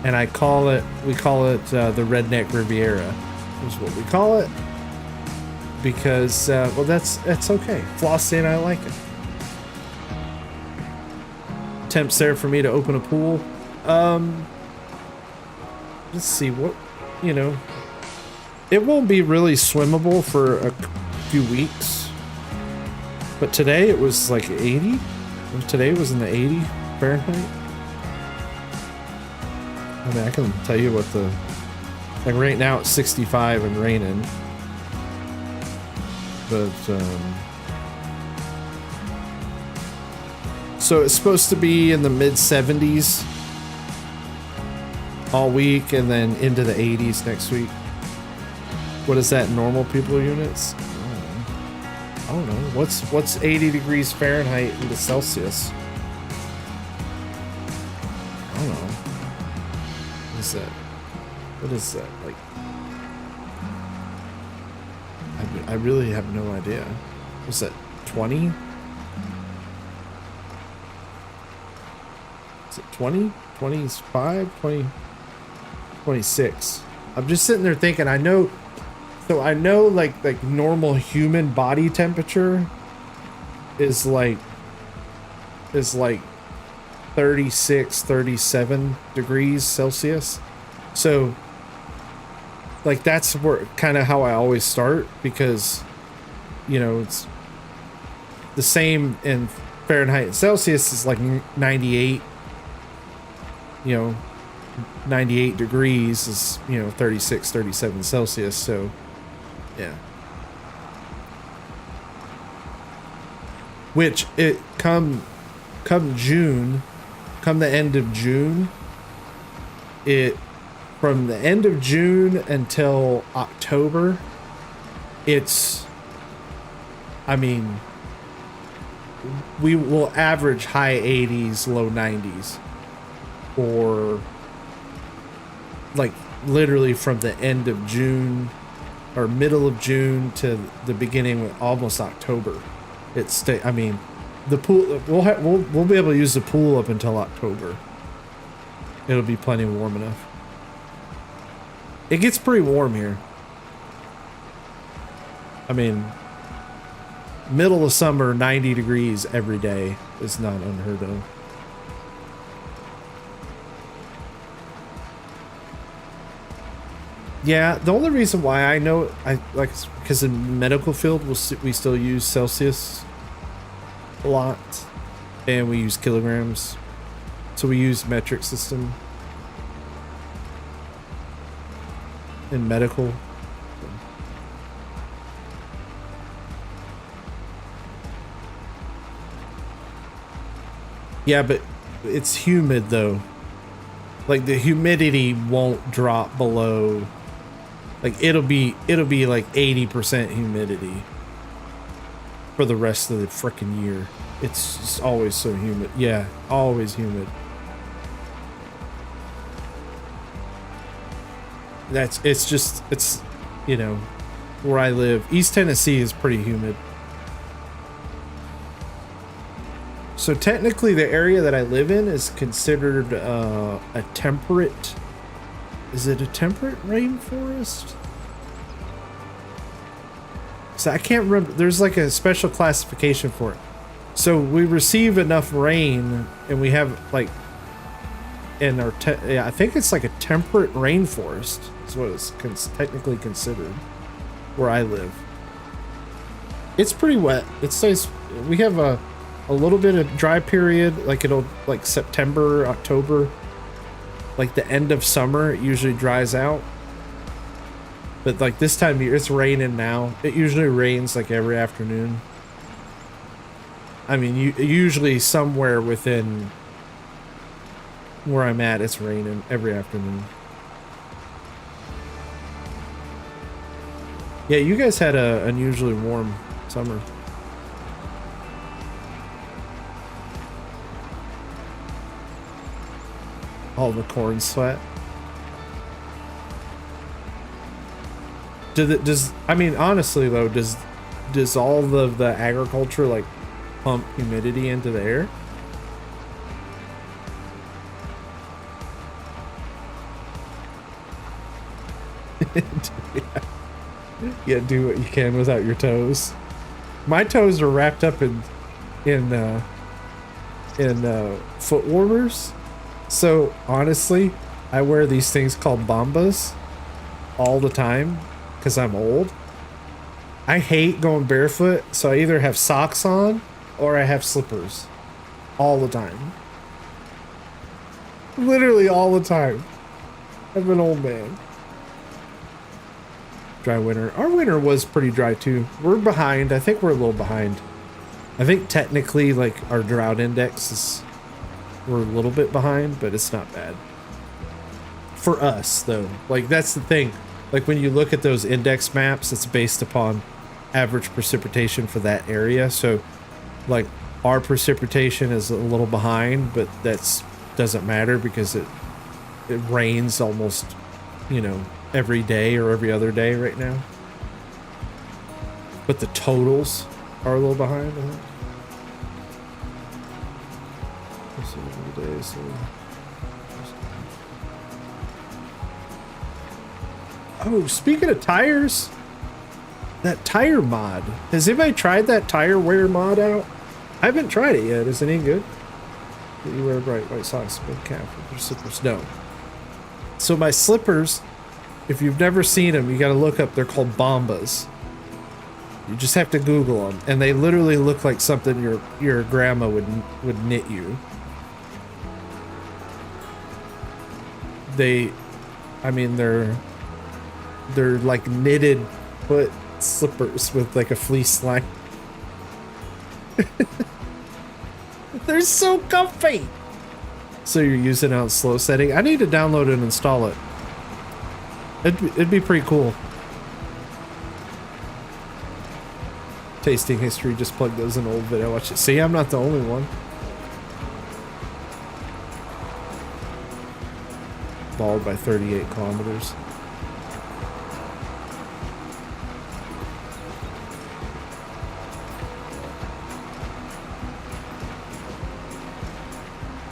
And we call it the Redneck Riviera is what we call it. Because, well, that's okay. Flossie and I like it. Attempts there for me to open a pool. Let's see what, it won't be really swimmable for a few weeks. But today it was like 80. Today was in the 80 Fahrenheit. I mean, I can tell you what like right now it's 65 and raining. But, so it's supposed to be in the mid 70s all week and then into the 80s next week. What is that, normal people units? I don't know. What's 80 degrees Fahrenheit into Celsius? I don't know. What is that? What is that? Like, I really have no idea. Was that 20? Is it 20? 25? 20? 26. I'm just sitting there thinking, I know like normal human body temperature is like 36, 37 degrees Celsius. So like that's where kind of how I always start, because it's the same in Fahrenheit and Celsius is like 98. 98 degrees is 36, 37 Celsius. So yeah, which it come June, come the end of June, from the end of June until October, we will average high 80s, low 90s, or like literally from the end of June or middle of June to the beginning of almost October. The pool, we'll be able to use the pool up until October. It'll be plenty warm enough. It gets pretty warm here. Middle of summer, 90 degrees every day is not unheard of. Yeah, the only reason why I know, because in medical field we still use Celsius a lot, and we use kilograms, so we use metric system in medical. Yeah, but it's humid though. Like the humidity won't drop below. Like it'll be like 80% humidity for the rest of the freaking year. It's just always so humid. Yeah, always humid. It's where I live. East Tennessee is pretty humid. So technically the area that I live in is considered a temperate. Is it a temperate rainforest? So I can't remember. There's like a special classification for it. So we receive enough rain, and we have like in our I think it's like a temperate rainforest is what it's technically considered where I live. It's pretty wet. It stays. We have a little bit of dry period, like it'll like September, October, like the end of summer, it usually dries out. But like this time of year, it's raining now. It usually rains like every afternoon. I mean, usually somewhere within where I'm at, it's raining every afternoon. Yeah, you guys had a unusually warm summer. All the corn sweat. I mean, honestly though, does all of the agriculture like pump humidity into the air? Yeah, do what you can without your toes. My toes are wrapped up in foot warmers. So honestly, I wear these things called bombas all the time because I'm old. I hate going barefoot, so I either have socks on or I have slippers all the time. Literally all the time. I'm an old man. Dry winter. Our winter was pretty dry too. We're behind. I think we're a little behind. I think technically like our drought index is, we're a little bit behind, but it's not bad. For us though, like that's the thing. Like when you look at those index maps, it's based upon average precipitation for that area. So like our precipitation is a little behind, but that's doesn't matter because it rains almost, you know, every day or every other day right now. But the totals are a little behind, I think. Oh, speaking of tires, that tire mod. Has anybody tried that tire wear mod out? I haven't tried it yet. Is it any good? You wear bright white socks, big cap with your slippers. No. So my slippers, if you've never seen them, you got to look up. They're called bombas. You just have to Google them, and they literally look like something your grandma would knit you. I mean, they're like knitted foot slippers with like a fleece line. They're so comfy. So you're using it on slow setting. I need to download and install it. It'd be pretty cool. Tasting history, just plug those in old video. Watch it. See, I'm not the only one. Bald by 38 kilometers.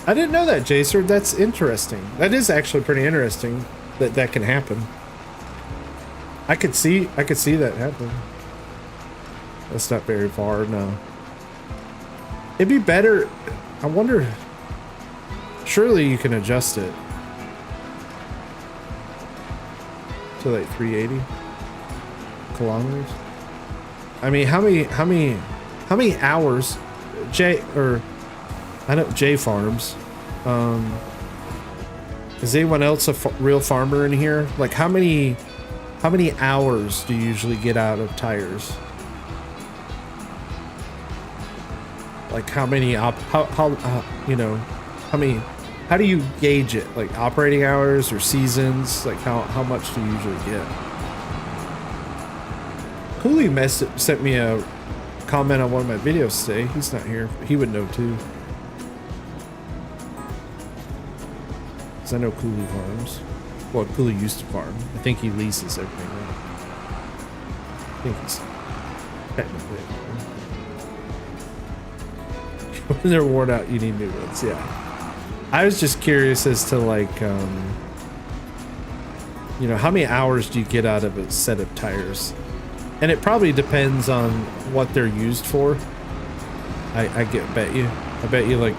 I didn't know that, Jacer. That's interesting. That is actually pretty interesting that that can happen. I could see that happen. That's not very far, no. It'd be better. I wonder. Surely you can adjust it to like 380 kilometers. I mean, how many hours? I know J Farms. Is anyone else a real farmer in here? Like, how many hours do you usually get out of tires? Like, how many you know, how do you gauge it? Like operating hours or seasons? Like how much do you usually get? Cooley sent me a comment on one of my videos today. He's not here. He would know too. Because I know Cooley farms. Well, Cooley used to farm. I think he leases everything now. I think he's technically a farm. When they're worn out, you need new ones. Yeah. I was just curious as to like, you know, how many hours do you get out of a set of tires? And it probably depends on what they're used for. I bet you like,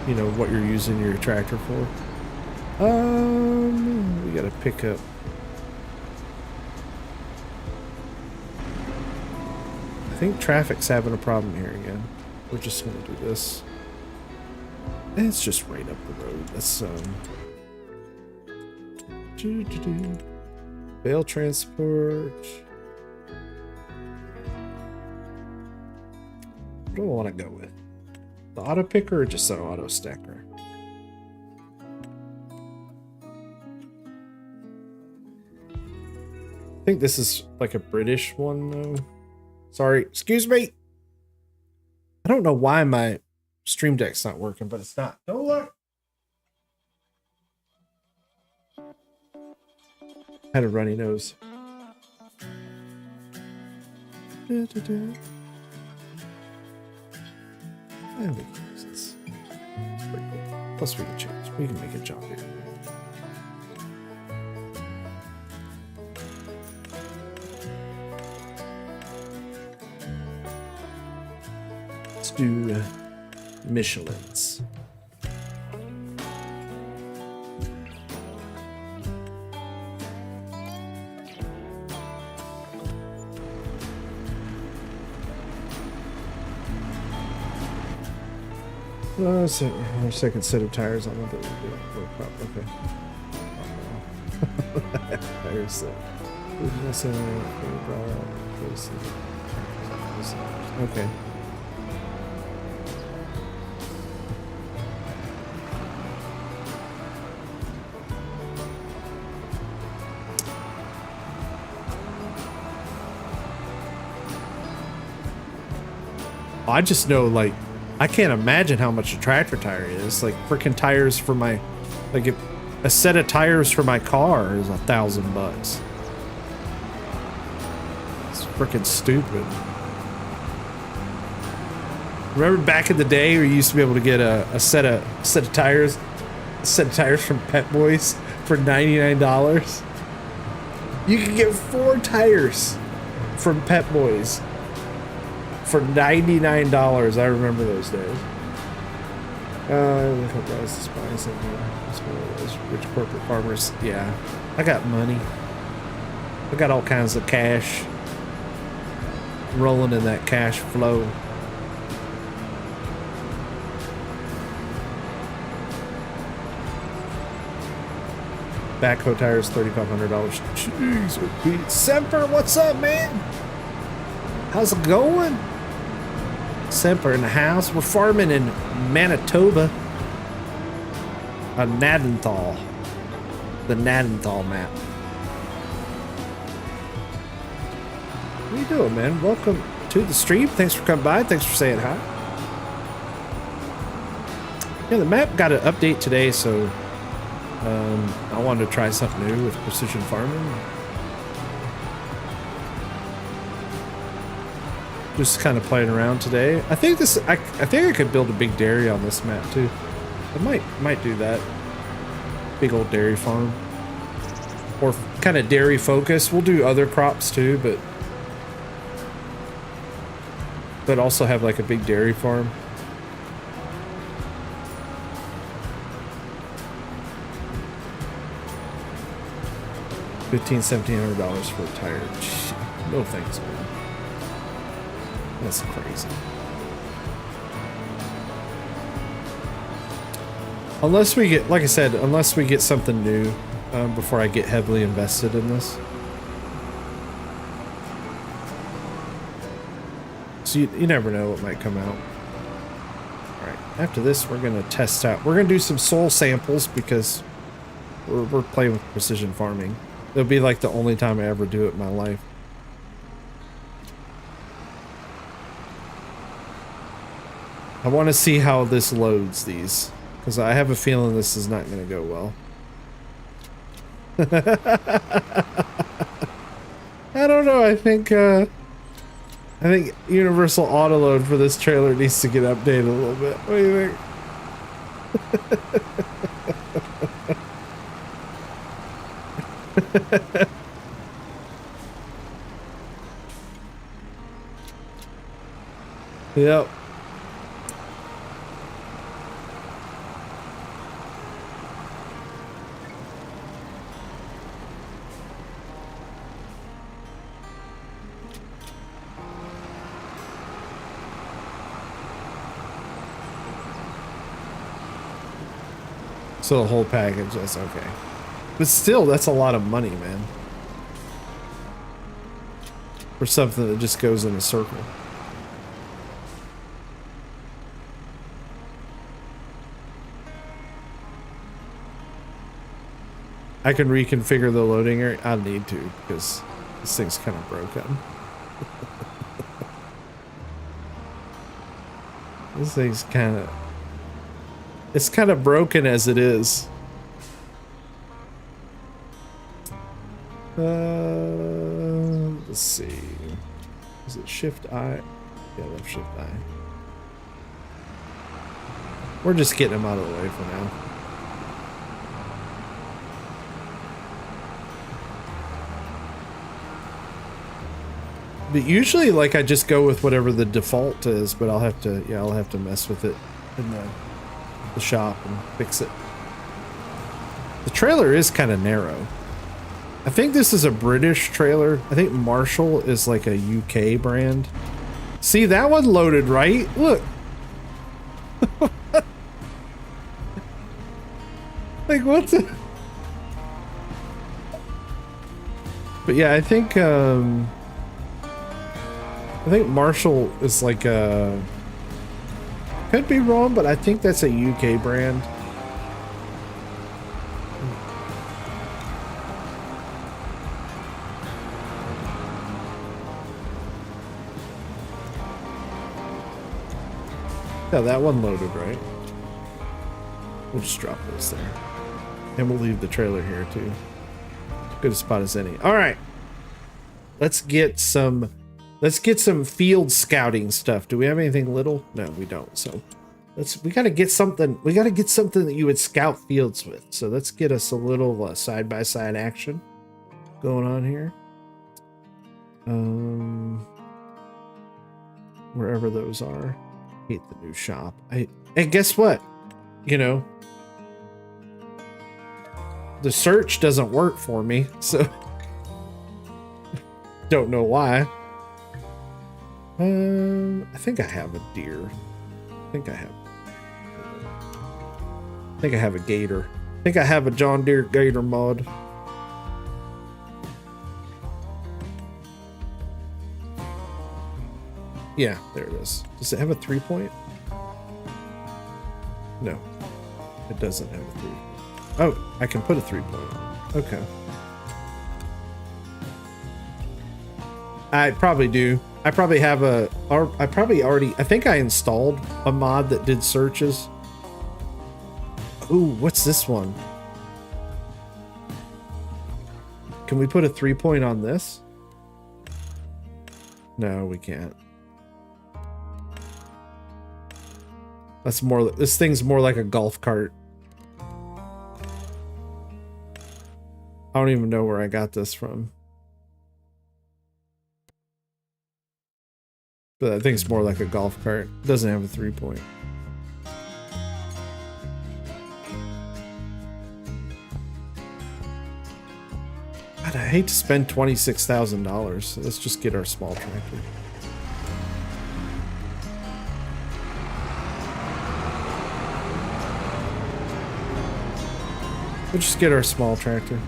you know, what you're using your tractor for. We gotta pick up. I think traffic's having a problem here again. we're just gonna do this. And it's just right up the road. That's bale transport. What do I want to go with? The auto picker or just an auto stacker? I think this is like a British one though. Sorry, excuse me. I don't know why my Stream Deck's not working, but it's not. Don't look. Had a runny nose. There we go. It's pretty cool. Plus we can change. We can make a jump here. Let's do Michelin's. So our second set of tires on it. Okay. Tire set. Okay. I just know, like, I can't imagine how much a tractor tire is. Like, freaking tires for my, like, if a set of tires for my car is $1,000. It's freaking stupid. Remember back in the day where you used to be able to get a set of tires from Pet Boys for $99? You could get 4 tires from Pet Boys for $99. I remember those days. Look how guys despise something. It's one of those rich corporate farmers. Yeah, I got money. I got all kinds of cash rolling in that cash flow. Backhoe tires, $3,500. Jeez, Pete. Semper, what's up, man? How's it going? Semper in the house. We're farming in Manitoba. Nadenthal. The Nadenthal map. What are you doing, man? Welcome to the stream. Thanks for coming by. Thanks for saying hi. Yeah, the map got an update today, so I wanted to try something new with precision farming. Just kind of playing around today. I think this. I think I could build a big dairy on this map too. I might do that. Big old dairy farm, or kind of dairy focus. We'll do other crops too, but also have like a big dairy farm. $1,700 for a tire. No thanks, man. That's crazy. Unless we get, like I said, unless we get something new before I get heavily invested in this. So you never know what might come out. Alright, after this we're going to test out. We're going to do some soil samples because we're playing with precision farming. It'll be like the only time I ever do it in my life. I want to see how this loads these, because I have a feeling this is not going to go well. I don't know. I think universal autoload for this trailer needs to get updated a little bit. What do you think? Yep. So the whole package, that's okay. But still, that's a lot of money, man. For something that just goes in a circle. I can reconfigure the loading area. I need to, because this thing's kind of broken. This thing's kind of... It's kind of broken as it is. Let's see. Is it Shift I? Yeah, left Shift I. We're just getting them out of the way for now. But usually, like, I just go with whatever the default is, but I'll have to mess with it in the shop and fix it. The trailer is kind of narrow. I think this is a British trailer. I think Marshall is like a UK brand. See, that one loaded, right? Look. Like, what's it? But yeah, I think Marshall is like a... Could be wrong, but I think that's a UK brand. Yeah, that one loaded, right? We'll just drop this there. And we'll leave the trailer here too. Good a spot as any. All right. Let's get some field scouting stuff. Do we have anything little? No, we don't. So we gotta get something. We gotta get something that you would scout fields with. So let's get us a little side-by-side action going on here. Wherever those are. Hate the new shop. And guess what? You know, the search doesn't work for me, so don't know why. I think I have a deer. I think I have a gator. I think I have a John Deere gator mod. Yeah, there it is. Does it have a 3-point? No, it doesn't have a 3. Oh, I can put a 3-point. Okay. I probably do. I probably have I think I installed a mod that did searches. Ooh, what's this one? Can we put a 3-point on this? No, we can't. That's more, this thing's more like a golf cart. I don't even know where I got this from. But I think it's more like a golf cart. It doesn't have a 3-point. God, I hate to spend $26,000. Let's just get our small tractor. We'll just get our small tractor.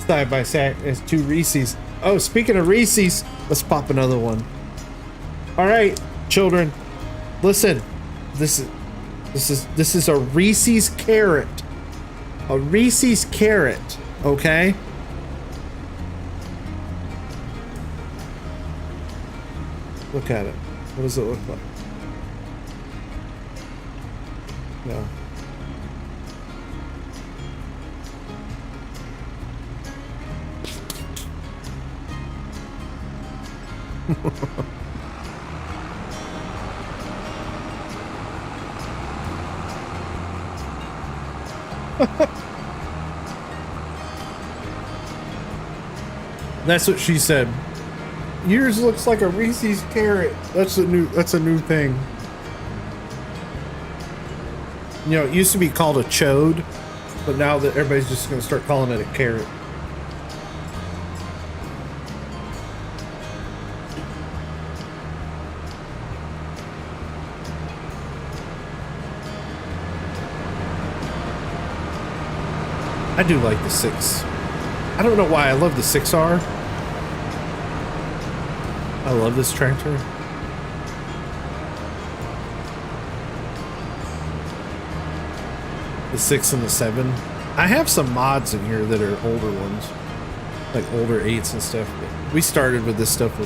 Side by side, it's 2 Reese's. Oh, speaking of Reese's, let's pop another one. All right, children, listen. This is a Reese's carrot. A Reese's carrot, okay? Look at it. What does it look like? No. That's what she said. Yours looks like a Reese's carrot. That's a new thing. You know, it used to be called a chode, but now that everybody's just gonna start calling it a carrot. I do like the 6. I don't know why I love the 6R. I love this tractor. The 6 and the 7. I have some mods in here that are older ones, like older 8s and stuff. But we started with this stuff.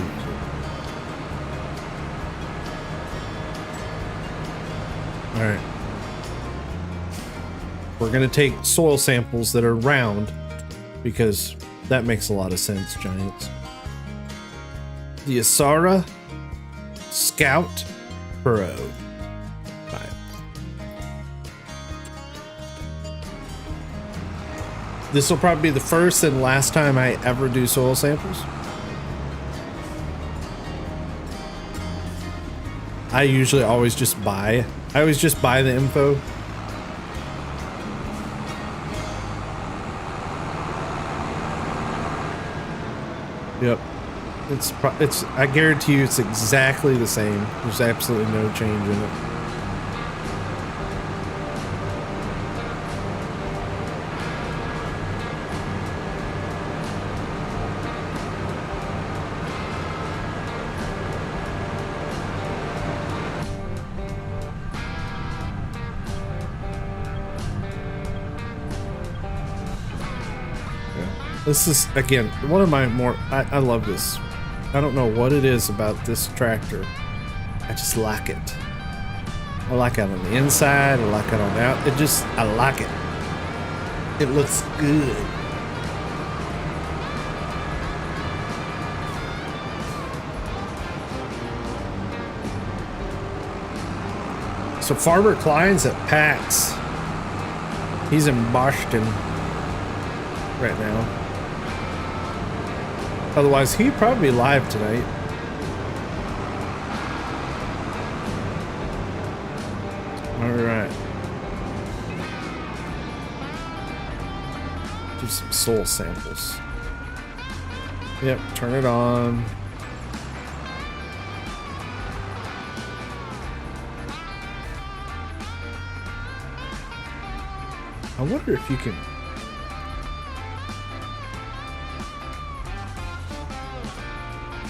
All right. We're gonna take soil samples that are round because that makes a lot of sense, Giants. The Asara Scout Pro. This will probably be the first and last time I ever do soil samples. I usually always just buy. I always just buy the info. Yep. It's I guarantee you it's exactly the same. There's absolutely no change in it. This is, again, one of my more... I love this. I don't know what it is about this tractor. I just like it. I like it on the inside. I like it on the out. I like it. It looks good. So Farmer Klein's at PAX. He's in Boston right now. Otherwise, he'd probably be live tonight. All right. Do some soil samples. Yep, turn it on. I wonder if you can...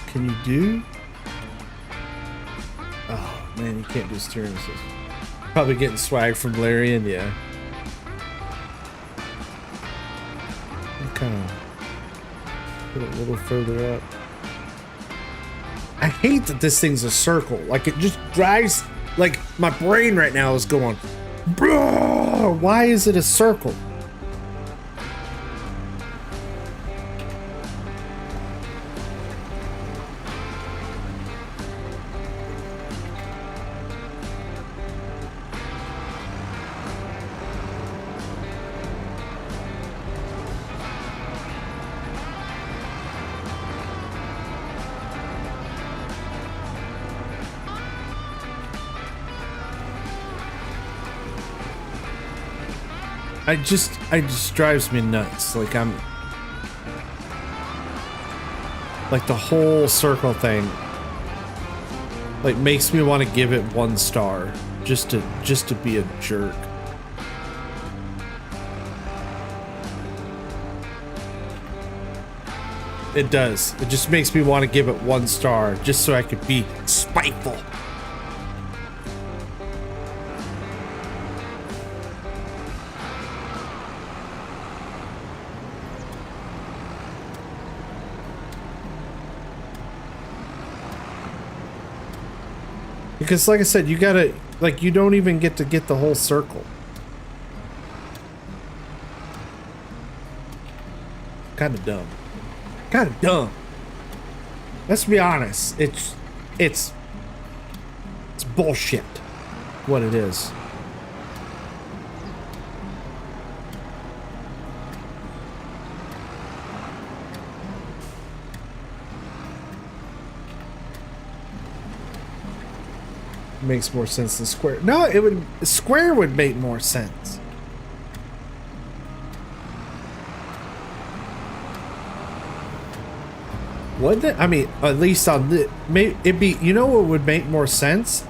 Can you do? Oh man, you can't do steering assist. Probably getting swag from Larry and yeah. Kind of put it a little further up. I hate that this thing's a circle. Like it just drives. Like my brain right now is going. Bro, why is it a circle? It just drives me nuts. Like like the whole circle thing like makes me want to give it 1 star just to be a jerk. It does. It just makes me want to give it 1 star just so I could be spiteful. Because like I said, you gotta, like, you don't even get to get the whole circle. Kinda dumb. Kinda dumb. Let's be honest. It's bullshit. What it is. Makes more sense than square. No, square would make more sense. Wouldn't it? I mean, at least on the it'd be, you know what would make more sense?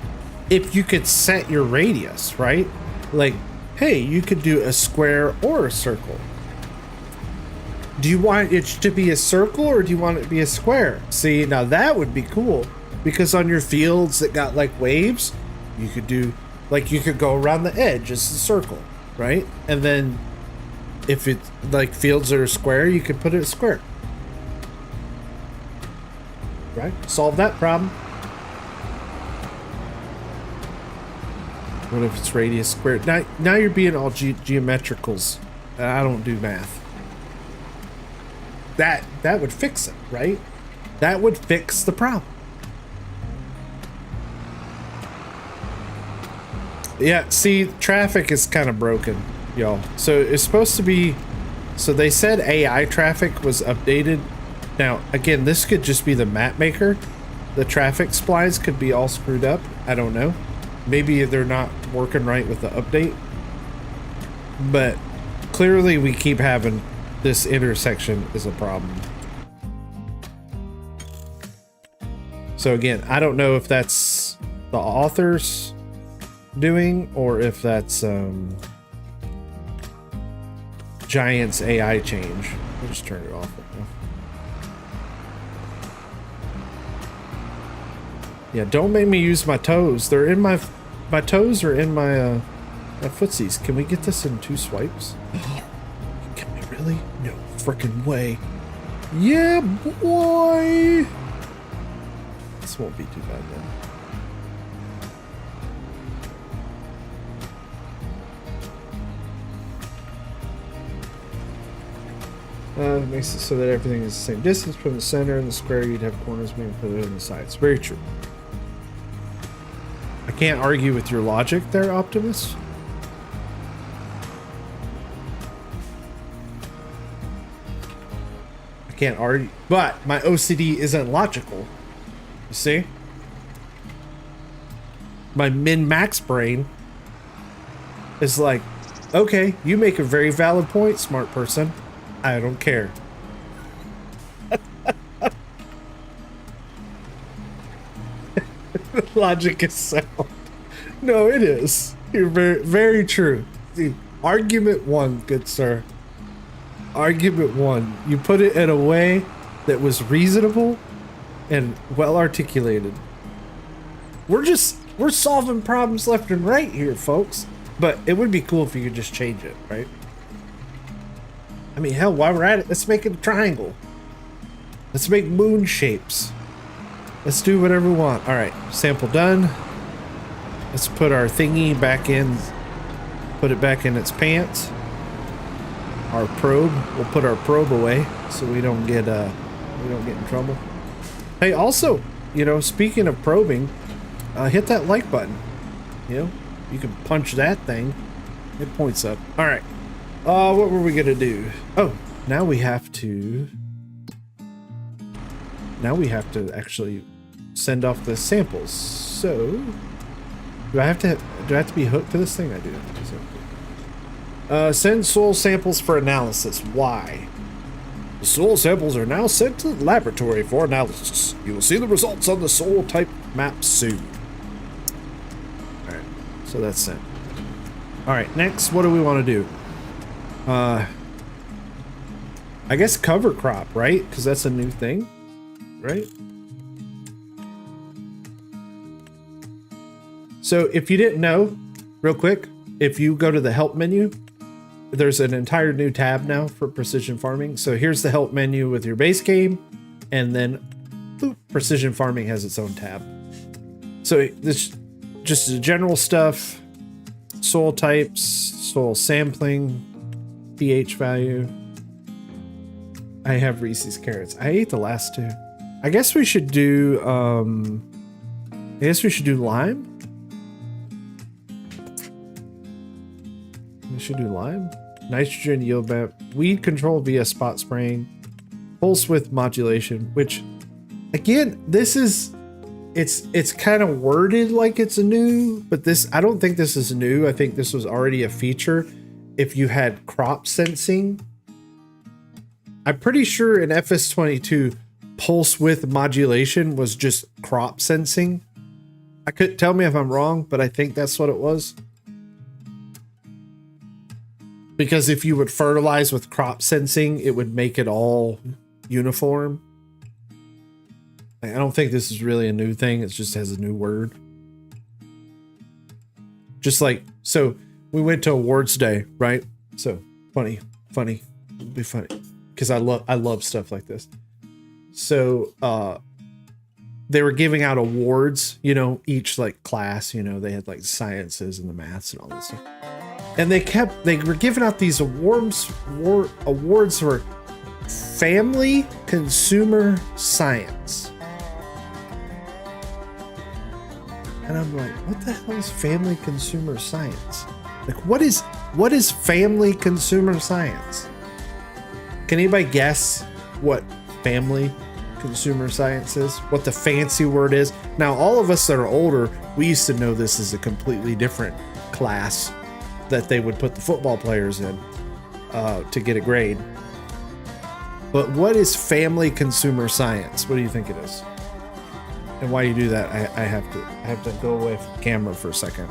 If you could set your radius, right? Like, hey, you could do a square or a circle. Do you want it to be a circle or do you want it to be a square? See, now that would be cool because on your fields that got like waves, you could do like you could go around the edge as a circle, right? And then if it's like fields that are square, you could put it square. Right? Solve that problem. What if it's radius squared? Now you're being all geometricals. I don't do math. That would fix it, right? That would fix the problem. Yeah, see, traffic is kind of broken, y'all. So it's supposed to be, so they said AI traffic was updated. Now, again, this could just be the map maker. The traffic splines could be all screwed up. I don't know. Maybe they're not working right with the update. But clearly we keep having this intersection is a problem. So again, I don't know if that's the author's doing or if that's Giants AI change. I'll just turn it off right now. Yeah, don't make me use my toes. They're in my toes are in my my footsies. Can we get this in 2 swipes? Can we really? No freaking way. Yeah, boy. This won't be too bad then. It makes it so that everything is the same distance from the center and the square. You'd have corners being further in the sides. Very true. I can't argue with your logic there, Optimus. I can't argue, but my OCD isn't logical. You see? My min-max brain is like, okay, you make a very valid point, smart person. I don't care. Logic is sound. No, it is. You're very, very true. See, argument 1, good sir. Argument 1. You put it in a way that was reasonable and well articulated. We're solving problems left and right here, folks. But it would be cool if you could just change it, right? I mean, hell, while we're at it, let's make it a triangle. Let's make moon shapes. Let's do whatever we want. All right, sample done. Let's put our thingy back in. Put it back in its pants. Our probe. We'll put our probe away so we don't get in trouble. Hey, also, you know, speaking of probing, hit that like button. You know, you can punch that thing. It points up. All right. What were we gonna do? Oh, now we have to actually send off the samples. So, do I have to be hooked to this thing? I do have to be hooked. Send soil samples for analysis. Why? The soil samples are now sent to the laboratory for analysis. You will see the results on the soil type map soon. All right, so that's sent. All right, next, what do we want to do? I guess cover crop, right? Because that's a new thing, right? So if you didn't know, real quick, if you go to the help menu, there's an entire new tab now for precision farming. So here's the help menu with your base game, and then boop, precision farming has its own tab. So this just the general stuff, soil types, soil sampling, pH value. I have Reese's carrots. I ate the last 2. I guess we should do lime. We should do lime. Nitrogen yield map, weed control via spot spraying, pulse width modulation, which again, this is it's kind of worded like it's new, but I don't think this is new. I think this was already a feature if you had crop sensing. I'm pretty sure in FS25 pulse width modulation was just crop sensing. I could tell me if I'm wrong, but I think that's what it was. Because if you would fertilize with crop sensing, it would make it all uniform. I don't think this is really a new thing. It just has a new word. Just like, so we went to awards day, right? So funny, it'd be funny. Because I love stuff like this. So they were giving out awards, you know, each like class, you know, they had like sciences and the maths and all this stuff. And they were giving out these awards for family consumer science. And I'm like, what the hell is family consumer science? Like, what is family consumer science? Can anybody guess what family consumer science is? What the fancy word is? Now, all of us that are older, we used to know this as a completely different class that they would put the football players in to get a grade. But what is family consumer science? What do you think it is? And why you do that? I have to go away from the camera for a second.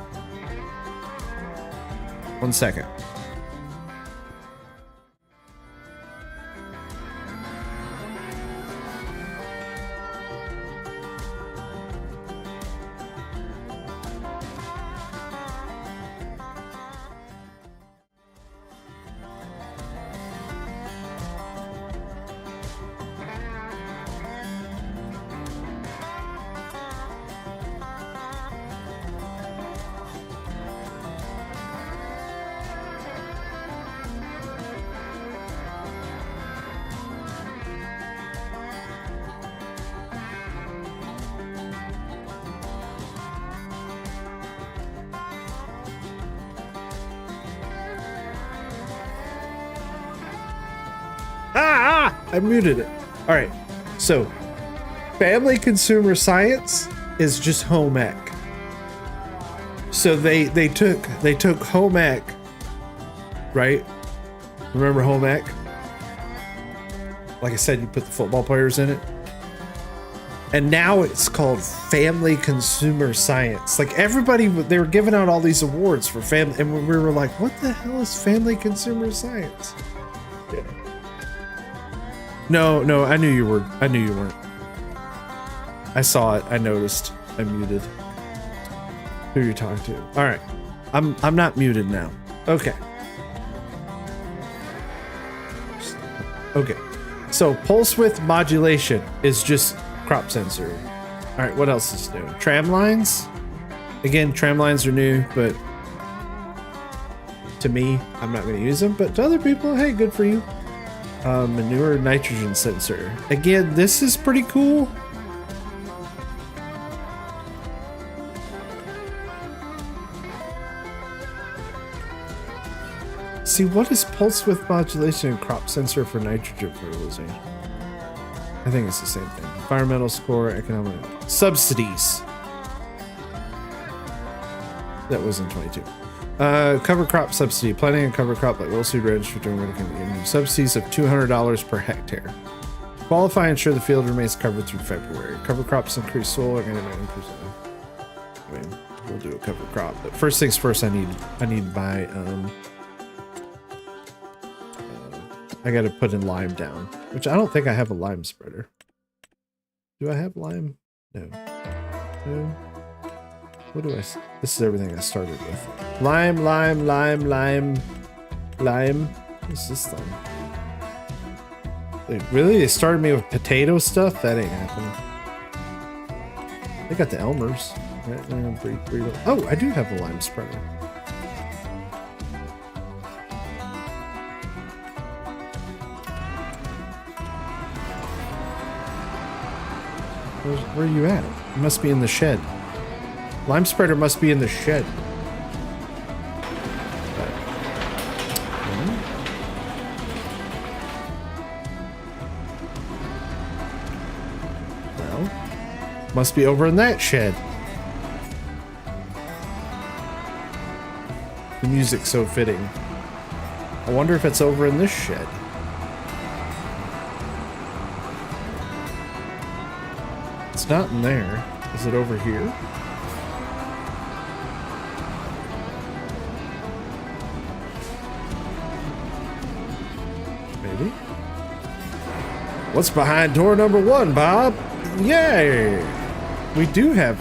1 second. I muted it. All right. So, family consumer science is just home ec. So they took home ec, right? Remember home ec? Like I said, you put the football players in it. And now it's called family consumer science. Like everybody, they were giving out all these awards for family, and we were like, what the hell is family consumer science? Yeah. No, I knew you were. I knew you weren't. I saw it. I noticed. I muted. Who you talking to? All right. I'm not muted now. Okay. Okay. So pulse width modulation is just crop sensor. All right. What else is new? Tram lines. Again, tram lines are new, but to me, I'm not going to use them. But to other people, hey, good for you. Manure nitrogen sensor. Again, this is pretty cool. See, what is pulse width modulation and crop sensor for nitrogen fertilization? I think it's the same thing. Environmental score, economic subsidies. That was in 22. Cover crop subsidy. Planting a cover crop like oilseed radish for doing what can be given subsidies of $200 per hectare. Qualify and ensure the field remains covered through February. Cover crops increase soil organic percent. I mean, we'll do a cover crop, but first things first, I need my I got to put in lime down, which I don't think I have a lime spreader. Do I have lime? No. No. What do I... This is everything I started with. Lime. What's this thing? Really? They started me with potato stuff? That ain't happening. They got the Elmers. Oh, I do have a lime spreader. Where are you at? You must be in the shed. Lime spreader must be in the shed. Well, must be over in that shed. The music's so fitting. I wonder if it's over in this shed. It's not in there. Is it over here? maybe. What's behind door number 1, Bob? Yay! We do have...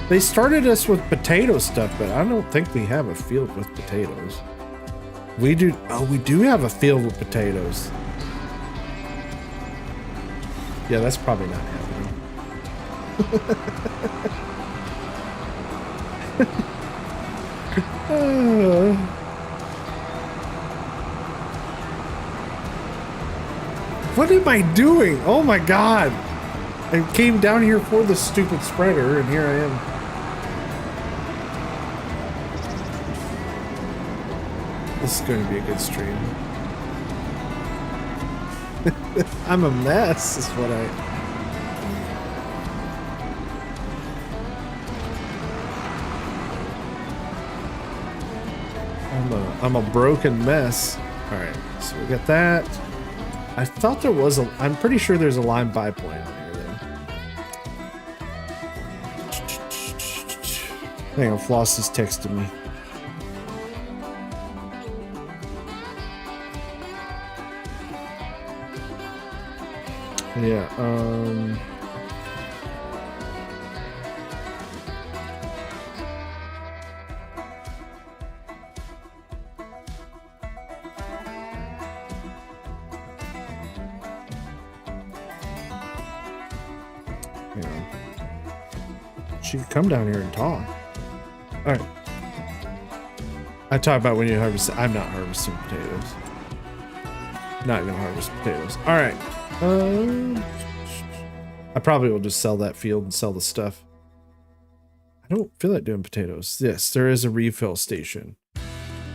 They started us with potato stuff, but I don't think we have a field with potatoes. We do... Oh, we do have a field with potatoes. Yeah, that's probably not happening. What am I doing? Oh my god! I came down here for the stupid spreader, and here I am. This is going to be a good stream. I'm a mess, is what I'm a broken mess. All right, so we got that. I thought there was a. I'm pretty sure there's a line by point on here then. Hang on, Floss is texting me. Yeah, she could come down here and talk. All right. I talk about when you harvest. I'm not harvesting potatoes. Not gonna harvest potatoes. All right. I probably will just sell that field and sell the stuff. I don't feel like doing potatoes. Yes, there is a refill station.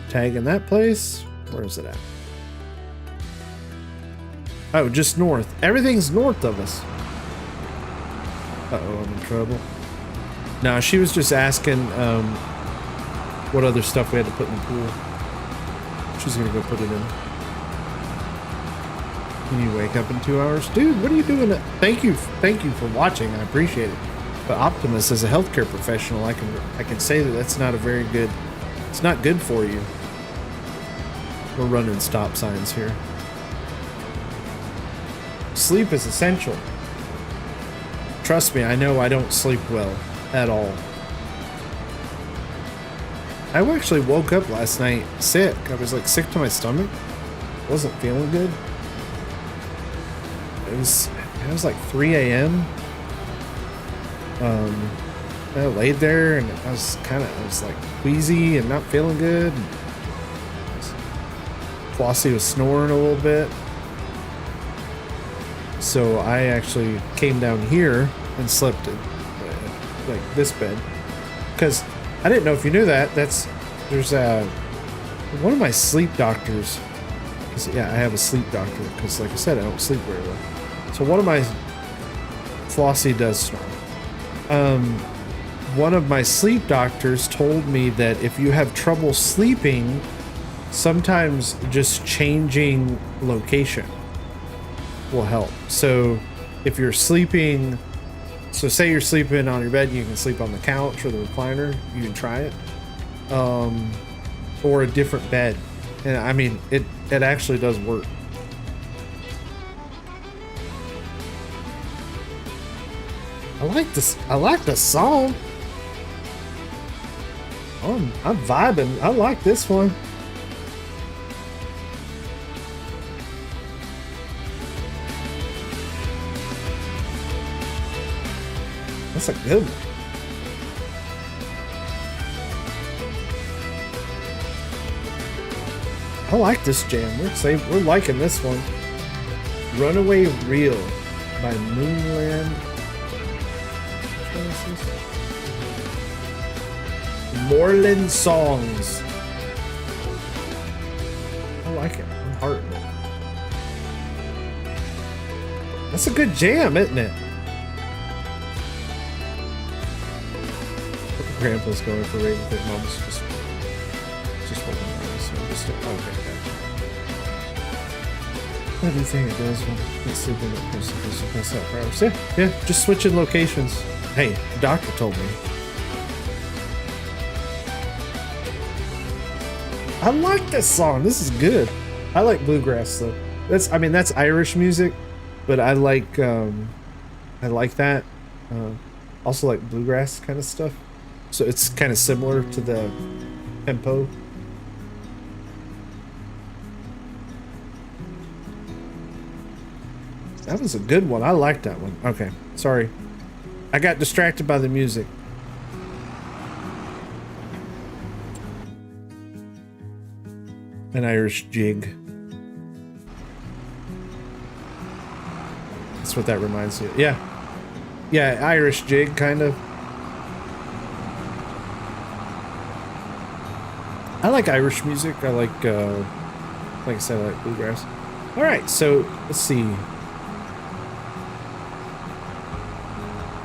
Tag in that place. Where is it at? Oh, just north. Everything's north of us. Uh-oh, I'm in trouble. No, she was just asking what other stuff we had to put in the pool. She's gonna go put it in. Can you wake up in 2 hours? Dude, what are you doing? Thank you for watching. I appreciate it. But Optimus, as a healthcare professional, I can say that that's not a very good. It's not good for you. We're running stop signs here. Sleep is essential. Trust me, I know I don't sleep well at all. I actually woke up last night sick. I was like sick to my stomach. Wasn't feeling good. It was like 3 a.m. I laid there and I was like queasy and not feeling good. Flossie was snoring a little bit. So I actually came down here and slept in like this bed. Because I didn't know if you knew that. There's one of my sleep doctors. Yeah, I have a sleep doctor because, like I said, I don't sleep very well. So one of my Flossie does snore. One of my sleep doctors told me that if you have trouble sleeping, sometimes just changing location will help. So if you're sleeping, so say you're sleeping on your bed, you can sleep on the couch or the recliner. You can try it, or a different bed. And I mean, it actually does work. I like this. I like the song. I'm vibing. I like this one. That's a good one. I like this jam. We're liking this one. Runaway Reel by Moonland. Moreland Songs. I like it. I'm hearting it. That's a good jam, isn't it? Grandpa's going for Raven. Mom's just holding on. So just okay. What do you think it does when it's sleeping at person pass out for hours? Yeah, just switching locations. Hey, the doctor told me. I like this song. This is good. I like bluegrass though. I mean, that's Irish music, but I like that. Also like bluegrass kind of stuff. So it's kind of similar to the tempo. That was a good one. I like that one. Okay, sorry. I got distracted by the music. An Irish jig. That's what that reminds you. Yeah. Yeah, Irish jig, kind of. I like Irish music. I like I said, I like bluegrass. All right, so let's see.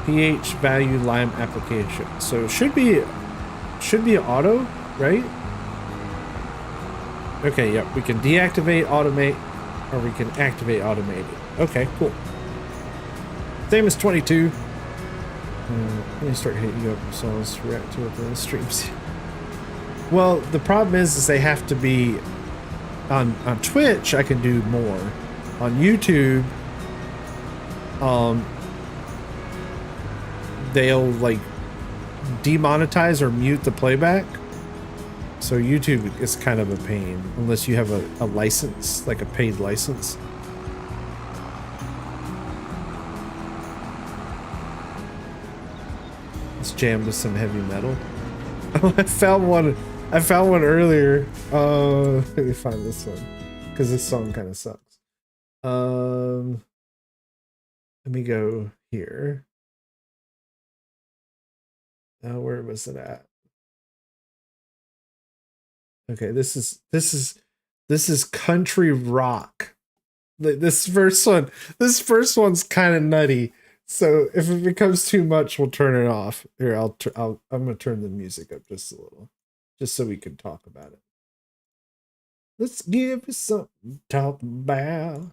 pH value lime application. So it should be auto, right? Okay, yep. We can deactivate automate, or we can activate automated. Okay, cool. Same as 22. Let me start hitting you up so let's react to it in the streams. Well, the problem is they have to be on Twitch. I can do more. On YouTube, they'll like demonetize or mute the playback. So YouTube is kind of a pain unless you have a license, like a paid license. Let's jam to some heavy metal. Oh, I found one earlier. Let me find this one because this song kind of sucks. Let me go here. Where was it at? Okay, this is country rock. This first one's kind of nutty. So if it becomes too much, we'll turn it off. Here, I'm gonna turn the music up just a little, just so we can talk about it. Let's give you something to talk about.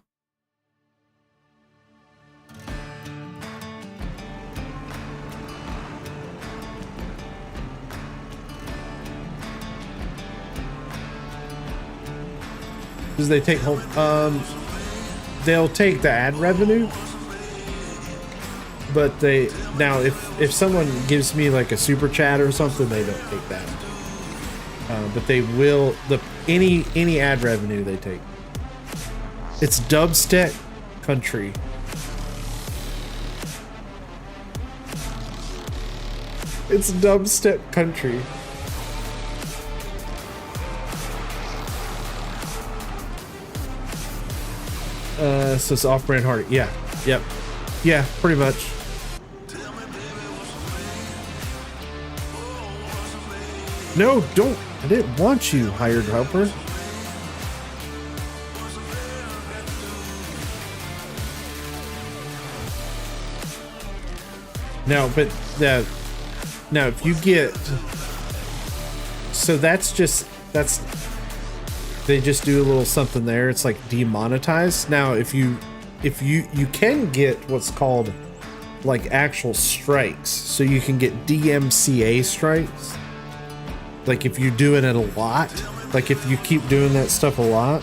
Does they take home? They'll take the ad revenue, but if someone gives me like a super chat or something, they don't take that. But they will any ad revenue they take. It's dubstep country. It's dubstep country. So it's off-brand hard. Yeah. Yep. Yeah, pretty much. No, don't. I didn't want you, hired helper. No, but now if you get, so they just do a little something there. It's like demonetized. Now, if you can get what's called like actual strikes, so you can get DMCA strikes. Like if you're doing it a lot, like if you keep doing that stuff a lot,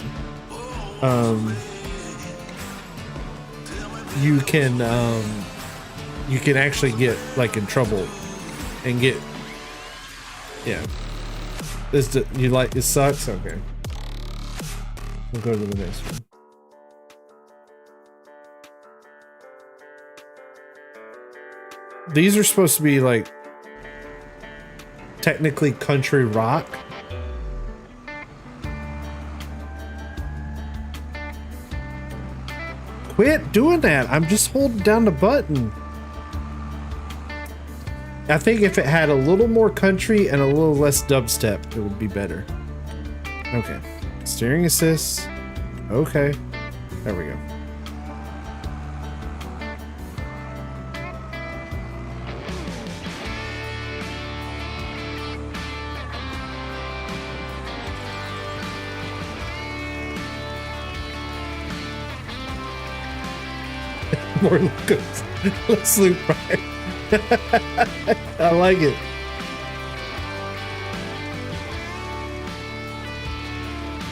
you can actually get like in trouble and get, yeah. You like it sucks? Okay. We'll go to the next one. These are supposed to be like technically country rock. Quit doing that. I'm just holding down the button. I think if it had a little more country and a little less dubstep, it would be better. Okay. Steering assist. Okay. There we go. More lookups. Let's loop right. I like it.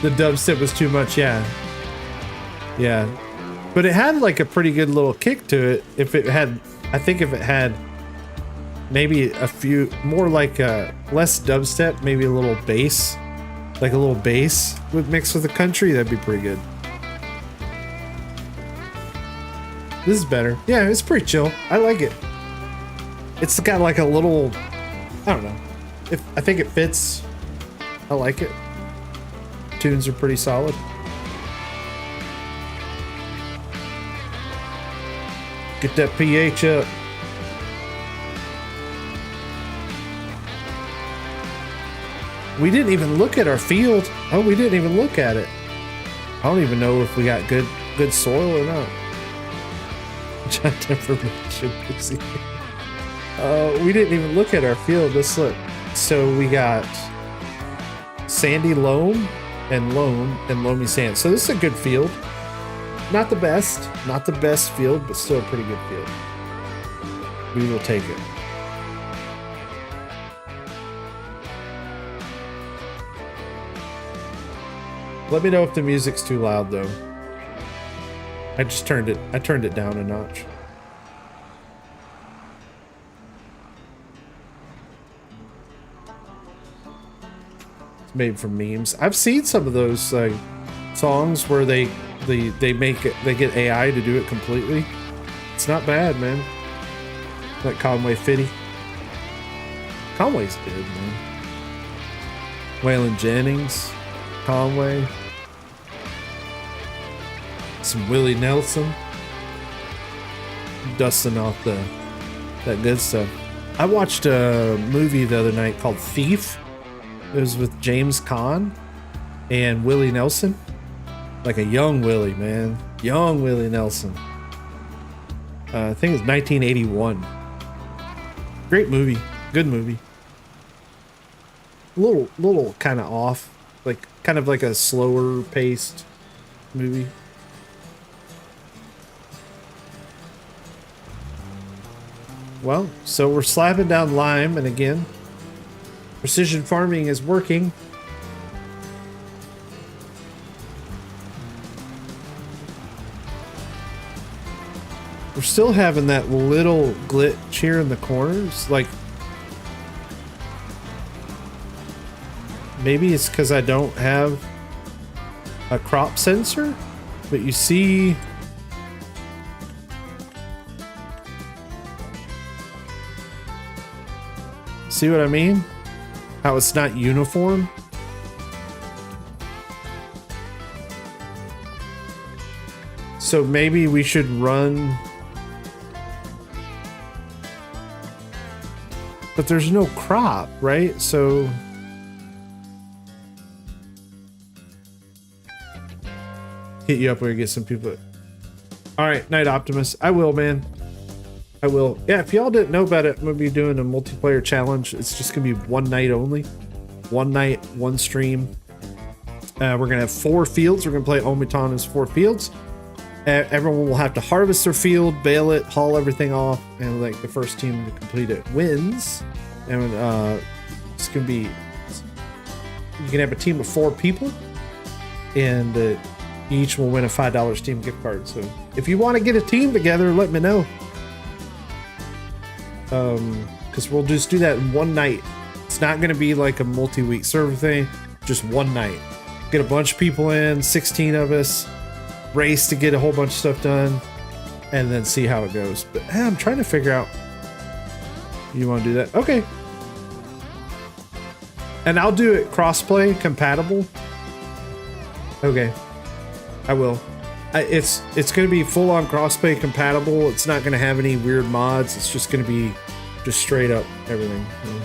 The dubstep was too much, yeah. Yeah. But it had like a pretty good little kick to it. If it had, I think if it had maybe a few, more like less dubstep, maybe a little bass, like a little bass would mix with the country, that'd be pretty good. This is better. Yeah, it's pretty chill. I like it. It's got like a little, I don't know. I think it fits. I like it. Tunes are pretty solid. Get that pH up. We didn't even look at our field. Oh, we didn't even look at it. I don't even know if we got good soil or not. We didn't even look at our field. Let's look. So we got sandy loam and loamy sand. So this is a good field. Not the best field, but still a pretty good field. We will take it. Let me know if the music's too loud though. I turned it down a notch. It's made from memes. I've seen some of those songs where they get AI to do it completely. It's not bad, man. Like Conway Fitty. Conway's good, man. Waylon Jennings, Conway. Some Willie Nelson. Dusting off that good stuff. I watched a movie the other night called Thief. It was with James Caan and Willie Nelson. Like a young Willie, man. Young Willie Nelson. I think it's 1981. Great movie. Good movie. Little kind of off. Like, kind of like a slower paced movie. Well, so we're slapping down lime, and again, precision farming is working. We're still having that little glitch here in the corners. Like, maybe it's because I don't have a crop sensor, but you see... See what I mean? How it's not uniform? So maybe we should run... But there's no crop, right? So... Hit you up when we get some people. Alright, Night Optimus. I will, man. I will. Yeah, if y'all didn't know about it, I'm going to be doing a multiplayer challenge. It's just going to be one night only. One night, one stream. We're going to have 4 fields. We're going to play Omiton as 4 fields. Everyone will have to harvest their field, bale it, haul everything off, and like the first team to complete it wins. And it's going to be... You can have a team of 4 people, and each will win a $5 Steam gift card. So if you want to get a team together, let me know. Because we'll just do that in one night. It's not going to be like a multi-week server thing, just one night. Get a bunch of people in, 16 of us, race to get a whole bunch of stuff done, and then see how it goes. But I'm trying to figure out. You want to do that? Okay. And I'll do it crossplay compatible. Okay. I will. It's going to be full on crossplay compatible. It's not going to have any weird mods. It's just going to be just straight up everything. Yeah.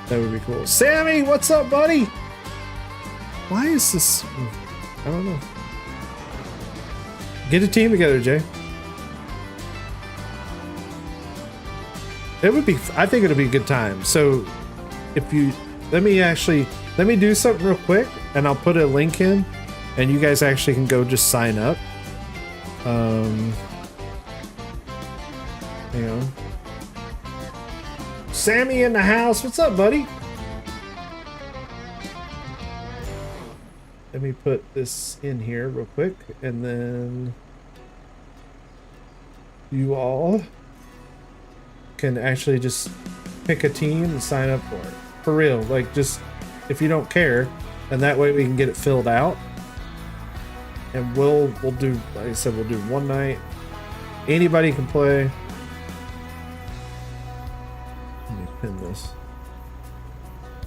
That would be cool. Sammy, what's up, buddy? Why is this? I don't know. Get a team together, Jay. It would be. I think it'll be a good time. So, if you let me do something real quick, and I'll put a link in, and you guys actually can go just sign up. Hang on. Sammy in the house. What's up, buddy? Let me put this in here real quick, and then you all can actually just pick a team and sign up for it. For real, like, just if you don't care, and that way we can get it filled out. And we'll do, like I said, we'll do one night. Anybody can play. Let me pin this.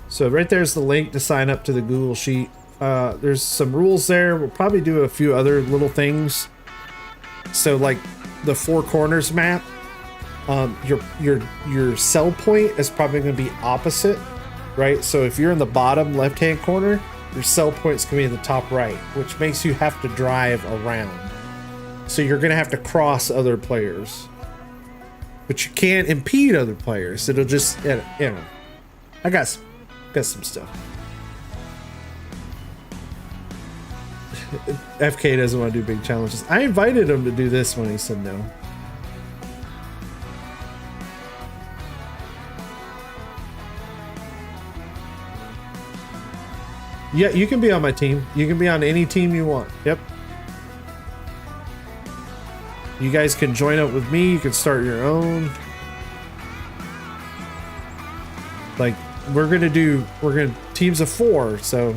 So right there's the link to sign up to the Google Sheet. There's some rules there. We'll probably do a few other little things. So like the four corners map, your sell point is probably going to be opposite, right? So if you're in the bottom left-hand corner, your sell point's going to be in the top right, which makes you have to drive around. So you're going to have to cross other players. But you can't impede other players. It'll just, you know. I got some stuff. FK doesn't want to do big challenges. I invited him to do this one. He said no. Yeah, you can be on my team. You can be on any team you want. Yep. You guys can join up with me. You can start your own. Like, we're gonna teams of 4, so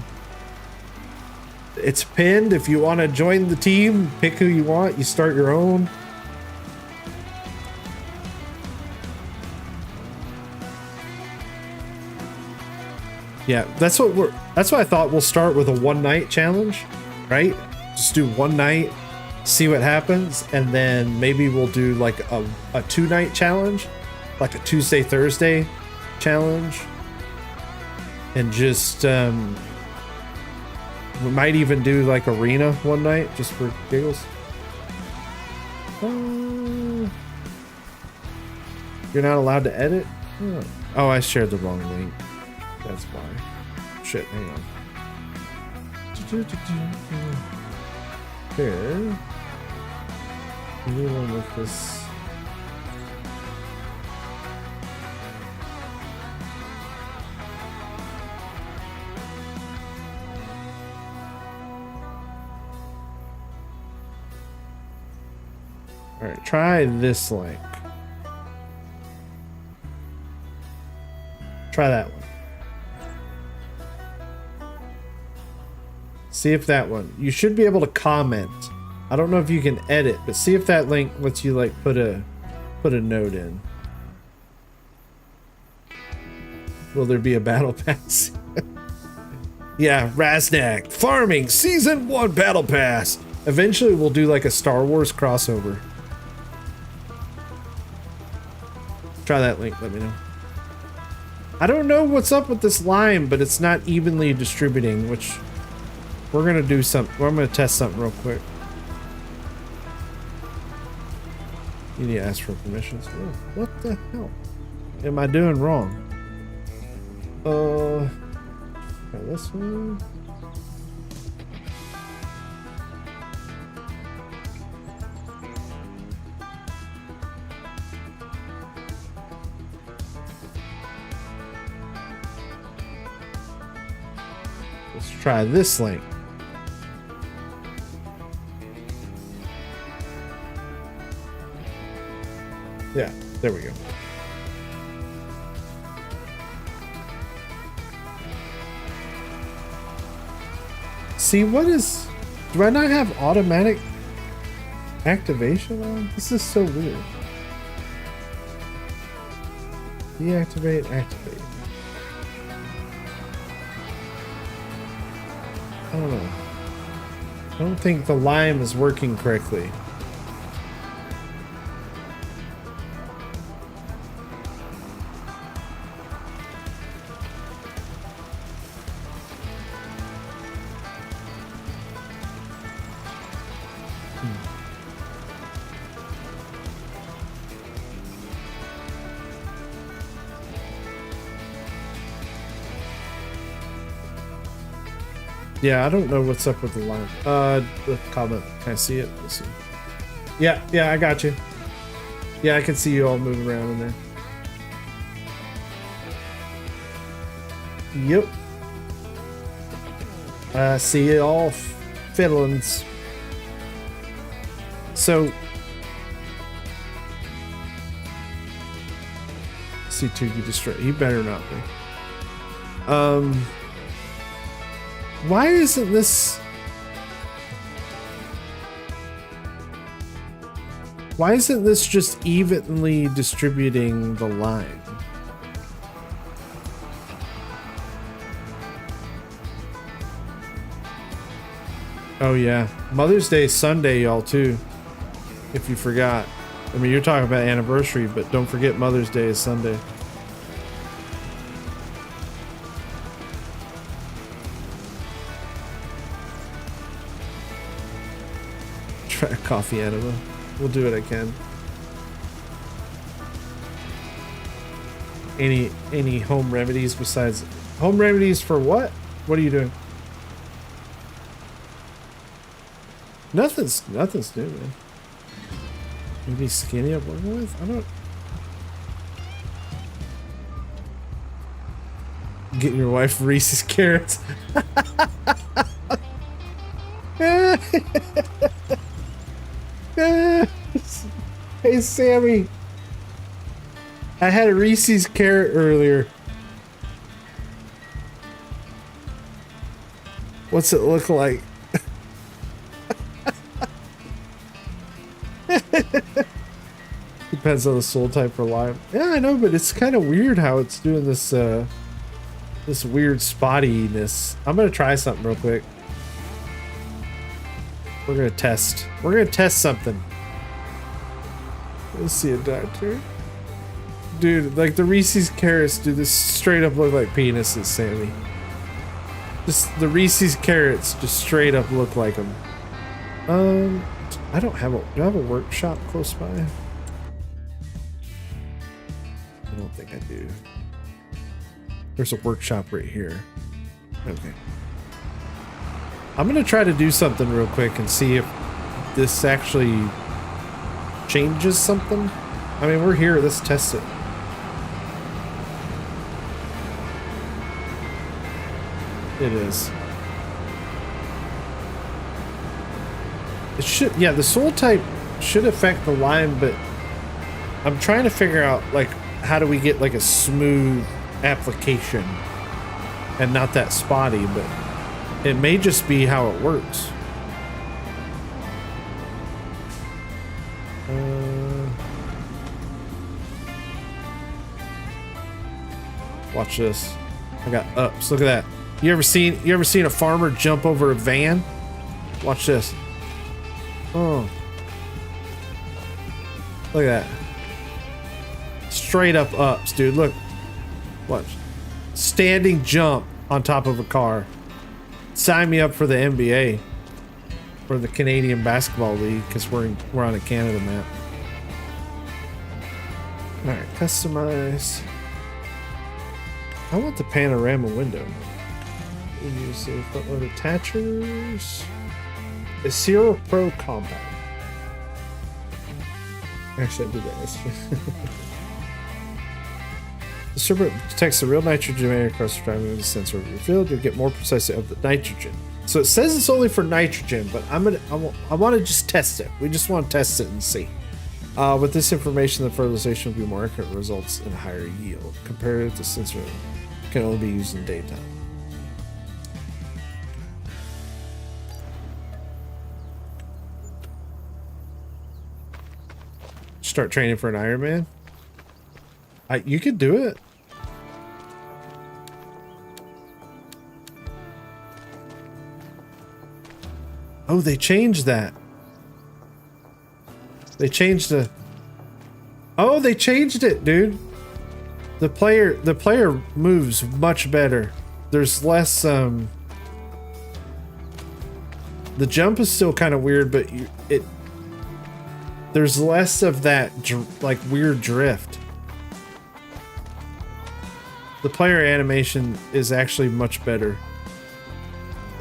it's pinned. If you want to join the team, pick who you want. You start your own. Yeah, that's what I thought. We'll start with a one night challenge, right? Just do one night, see what happens, and then maybe we'll do like a 2-night challenge, like a Tuesday, Thursday challenge. And just we might even do like arena one night just for giggles. You're not allowed to edit? Oh, I shared the wrong link. That's why. Shit, hang on. Here. Maybe we'll make this. Alright, try this link. Try that one. See if that one. You should be able to comment. I don't know if you can edit, but see if that link lets you like put a note in. Will there be a battle pass? Yeah, Raznac. Farming Season 1 battle pass. Eventually we'll do like a Star Wars crossover. Try that link, let me know. I don't know what's up with this lime, but it's not evenly distributing, which we're gonna do something. I'm gonna test something real quick. You need to ask for permissions. Oh, what the hell am I doing wrong? Try this one. Let's try this link. Yeah, there we go. See, what is... Do I not have automatic activation on? This is so weird. Deactivate, activate. I don't know. I don't think the lime is working correctly. Yeah, I don't know what's up with the line. The comment. Can I see it? Let's see. Yeah, I got you. Yeah, I can see you all moving around in there. Yep. See you all, fiddlins. So, C2 you destroy. You better not be. Why isn't this? Why isn't this just evenly distributing the line? Oh yeah, Mother's Day is Sunday, y'all, too. If you forgot. I mean, you're talking about anniversary, but don't forget Mother's Day is Sunday. Try a coffee enema. We'll do what I can. Any home remedies besides home remedies for what? What are you doing? Nothing's new, man. Maybe skinny I'm working with? I don't. Getting your wife Reese's carrots. Hey Sammy, I had a Reese's carrot earlier. What's it look like? Depends on the soul type for lime. Yeah, I know, but it's kind of weird how it's doing this this weird spottiness. I'm gonna try something real quick. We're gonna test. We're gonna test something. Let's see a doctor. Dude, like the Reese's carrots, dude, this straight up look like penises, Sammy. Just the Reese's carrots just straight up look like them. I don't have a. Do I have a workshop close by? I don't think I do. There's a workshop right here. Okay. I'm gonna try to do something real quick and see if this actually changes something. I mean, we're here. Let's test it. It is. It should, yeah, the soul type should affect the line, but I'm trying to figure out, like, how do we get, like, a smooth application and not that spotty, but it may just be how it works. Watch this. I got ups. Look at that. You ever seen a farmer jump over a van? Watch this. Oh. Look at that. Straight up ups, dude. Look. Watch. Standing jump on top of a car. Sign me up for the NBA. For the Canadian Basketball League, because we're on a Canada map. Alright, customize. I want the panorama window. We use the front load attachers. A Zero Pro Compact. Actually, I did that yesterday. The server detects the real nitrogen emanating across the driving with the sensor of your field. You'll get more precisely of the nitrogen. So it says it's only for nitrogen, but I want to just test it. We just want to test it and see. With this information, the fertilization will be more accurate, results in higher yield. Compared to sensor can only be used in daytime. Start training for an Ironman. You could do it. Oh, they changed that. They changed the. Oh, they changed it, dude. The player moves much better. There's less. The jump is still kind of weird, but there's less of that like weird drift. The player animation is actually much better.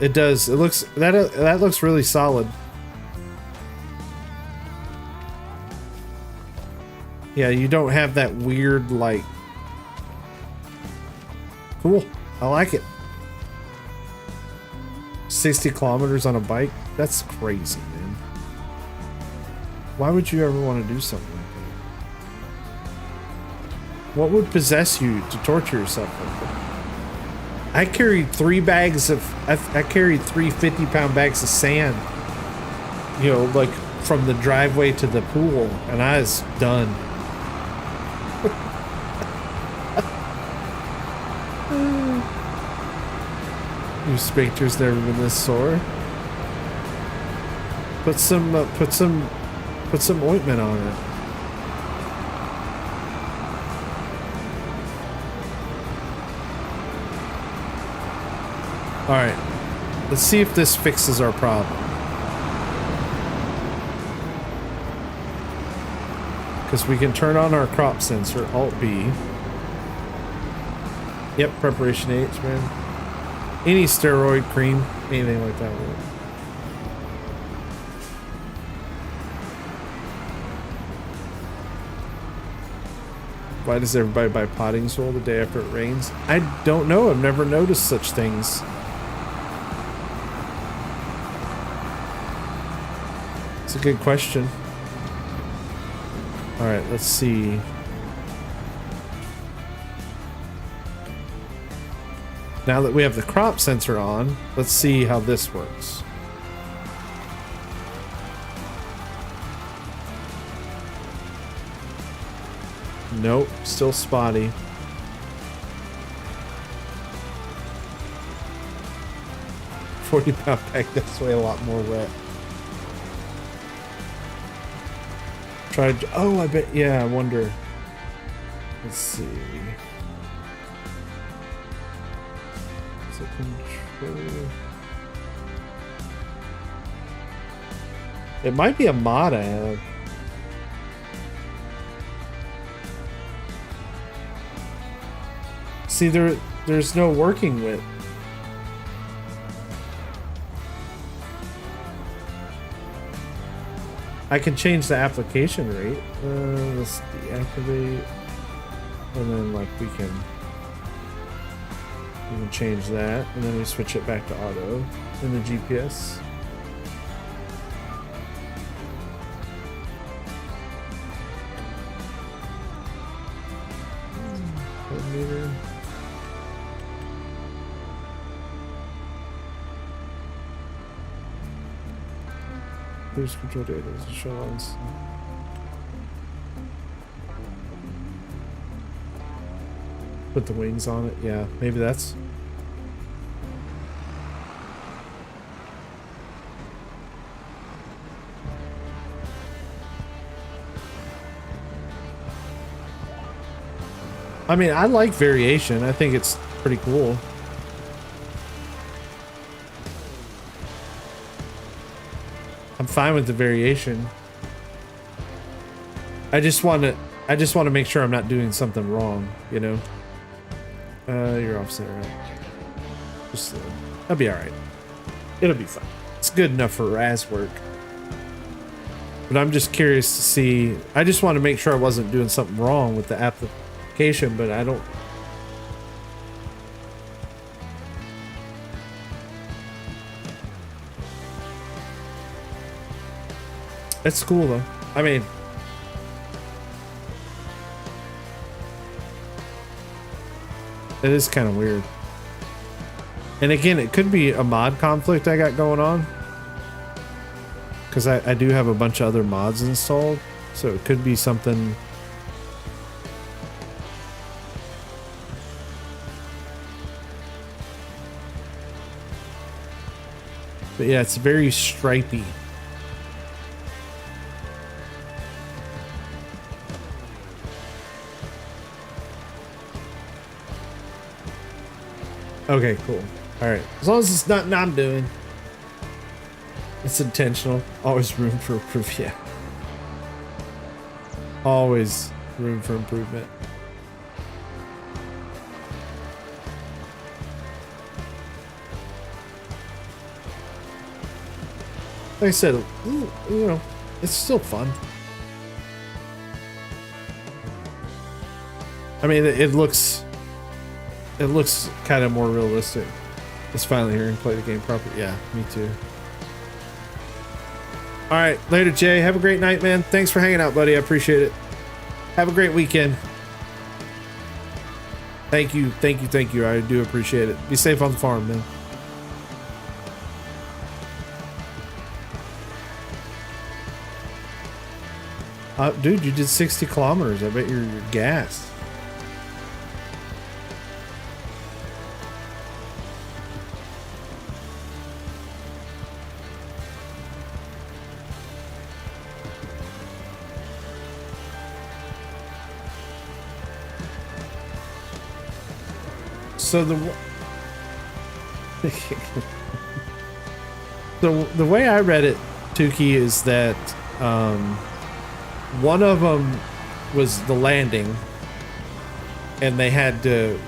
It does. It looks that looks really solid. Yeah, you don't have that weird like. Cool. I like it. 60 kilometers on a bike? That's crazy, man. Why would you ever want to do something like that? What would possess you to torture yourself like that? I carried 3 bags of... I carried 3 50-pound bags of sand. You know, like from the driveway to the pool, and I was done. Your sphincter's never been this sore. Put some ointment on it. All right, let's see if this fixes our problem. Because we can turn on our crop sensor, Alt B. Yep, preparation H, man. Any steroid cream, anything like that will. Why does everybody buy potting soil the day after it rains? I don't know. I've never noticed such things. It's a good question. All right, let's see. Now that we have the crop sensor on, let's see how this works. Nope, still spotty. £40 bag this way a lot more wet. Tried. Oh, I bet. Yeah, I wonder. Let's see. Is it control? It might be a mod I have. See, there's no working with. I can change the application rate. Let's deactivate, and then like we can change that, and then we switch it back to auto in the GPS. Meter. Cruise control data show lines. Put the wings on it. Yeah, maybe that's. I mean, I like variation. I think it's pretty cool. I'm fine with the variation. I just want to make sure I'm not doing something wrong, you know. You're offset, right? Just that'll be all right. It'll be fine. It's good enough for Raz work. But I'm just curious to see. I just want to make sure I wasn't doing something wrong with the application, but I don't. It's cool though. I mean, it is kind of weird. And again, it could be a mod conflict I got going on, because I do have a bunch of other mods installed, so it could be something. But yeah, it's very stripy. Okay, cool. All right. As long as it's nothing I'm doing. It's intentional. Always room for improvement. Yeah. Always room for improvement. Like I said, you know, it's still fun. I mean, it looks it looks kind of more realistic. Just finally hearing play the game properly. Yeah, me too. All right, later, Jay. Have a great night, man. Thanks for hanging out, buddy. I appreciate it. Have a great weekend. Thank you, thank you, thank you. I do appreciate it. Be safe on the farm, man. Dude, you did 60 kilometers. I bet you're gassed. So the way I read it, Tukey, is that one of them was the landing, and they had to.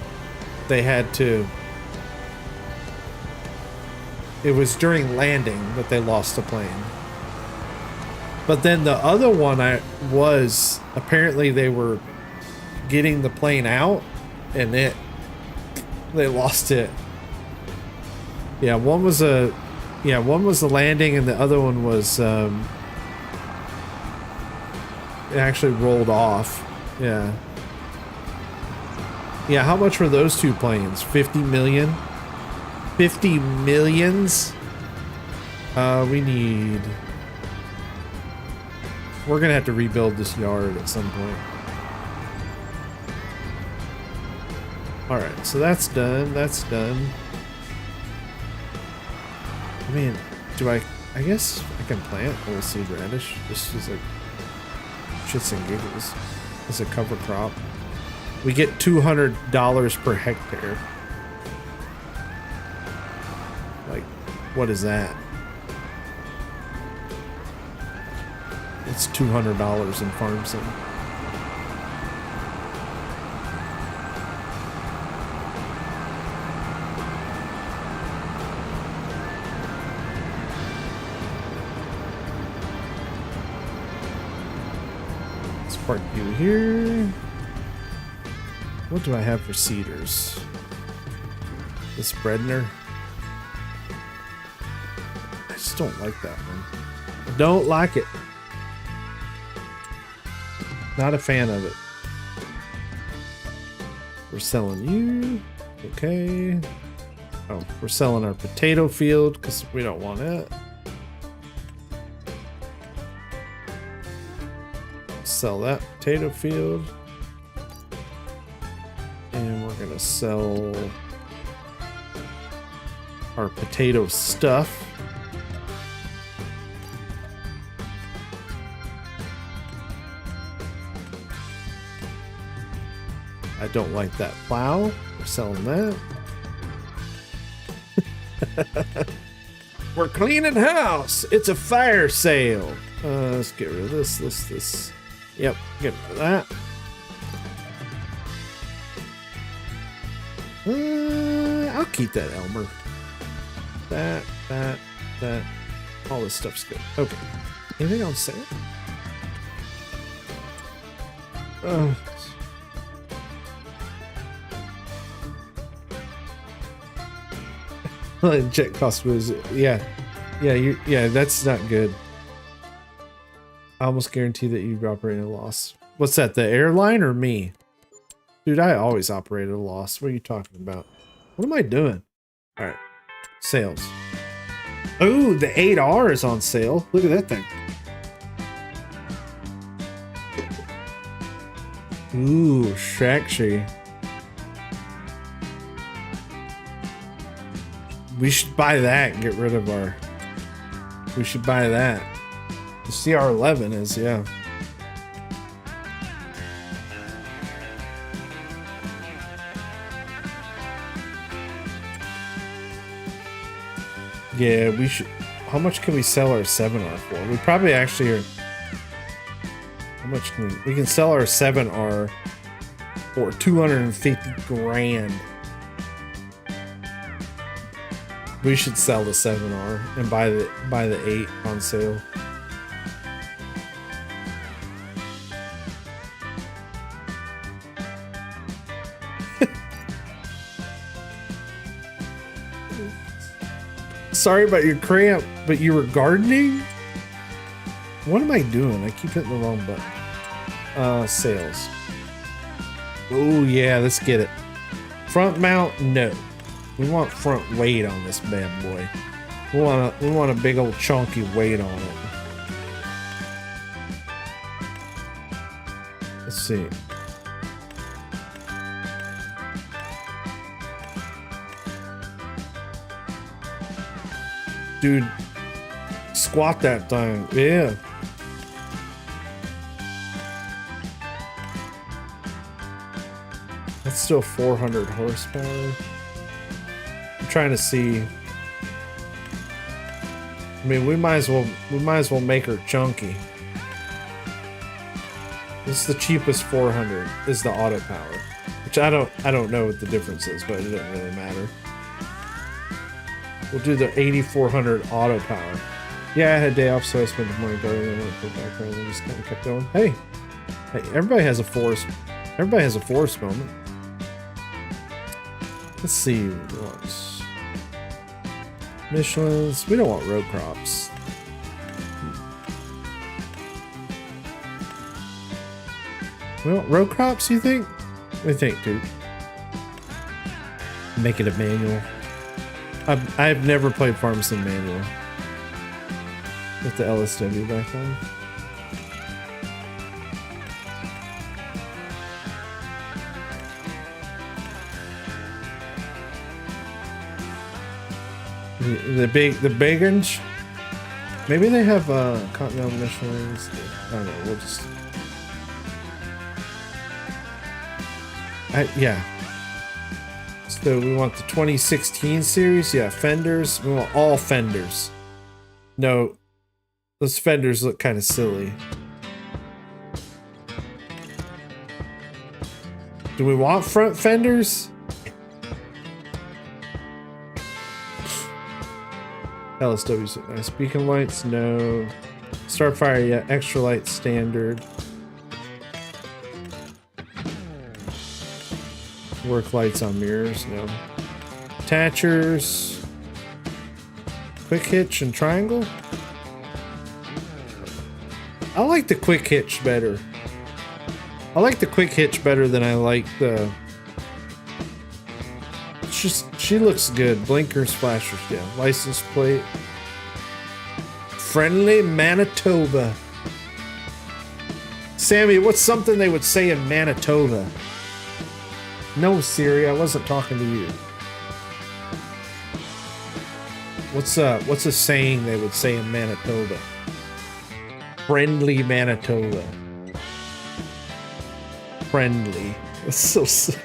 It was during landing that they lost the plane. But then the other one was apparently they were getting the plane out, and they lost it. Yeah, one was the landing, and the other one was it actually rolled off. Yeah. Yeah, how much were those two planes? 50 million? 50 millions? We're gonna have to rebuild this yard at some point. Alright, so that's done. That's done. I mean, I guess I can plant old seed radish. This is like shits and giggles. It's a cover crop. We get $200 per hectare. Like, what is that? It's $200 in farm sim. Let's park you here. What do I have for cedars? The Spreadner. I just don't like that one. I don't like it. Not a fan of it. We're selling you. Okay. Oh, we're selling our potato field because we don't want it. Sell that potato field. And we're gonna sell our potato stuff. I don't like that plow. We're selling that. We're cleaning house. It's a fire sale. Let's get rid of this. Yep, get rid of that. I'll keep that Elmer. That. All this stuff's good. Okay. Anything on sale? Jet cost was yeah, that's not good. I almost guarantee that you operate at a loss. What's that, the airline or me? Dude, I always operate at a loss. What are you talking about? What am I doing? All right, sales. Oh, the 8R is on sale. Look at that thing. Ooh, sexy. We should buy that and get rid of our... We should buy that. The CR11 is, yeah. Yeah, we should... How much can we sell our 7R for? We probably actually are... How much can we can sell our 7R for 250 grand. We should sell the 7R and buy the 8 on sale. Sorry about your cramp, but you were gardening? What am I doing? I keep hitting the wrong button. Sales. Oh yeah, let's get it. Front mount, no. We want front weight on this bad boy. We want a big old chunky weight on it. Let's see. Dude, squat that thing. Yeah. That's still 400 horsepower. I'm trying to see. I mean, we might as well make her chunky. This is the cheapest 400 is the auto power, which I don't know what the difference is, but it doesn't really matter. We'll do the 8400 auto power. Yeah, I had a day off, so I spent the morning gardening and went for background and just kind of kept going. Hey, everybody has a forest. Everybody has a forest moment. Let's see what Michelin's. We don't want row crops. We want row crops, you think? What do you think, dude? Make it a manual. I've never played Farmstead manual. With the LSW back on. The big ones. Maybe they have Continental Michelin's. I don't know. We'll just. Yeah. So we want the 2016 series. Yeah, fenders. We want all fenders. No, those fenders look kind of silly. Do we want front fenders? LSW's nice. Beacon lights, no. Starfire, yeah. Extra light, standard. Work lights on mirrors, no. Attachers. Quick hitch and triangle. I like the quick hitch better. I like the quick hitch better than I like the. It's just, she looks good. Blinkers, flashers, yeah. License plate. Friendly Manitoba. Sammy, what's something they would say in Manitoba? No, Siri, I wasn't talking to you. What's a saying they would say in Manitoba? Friendly Manitoba. Friendly. That's so sick.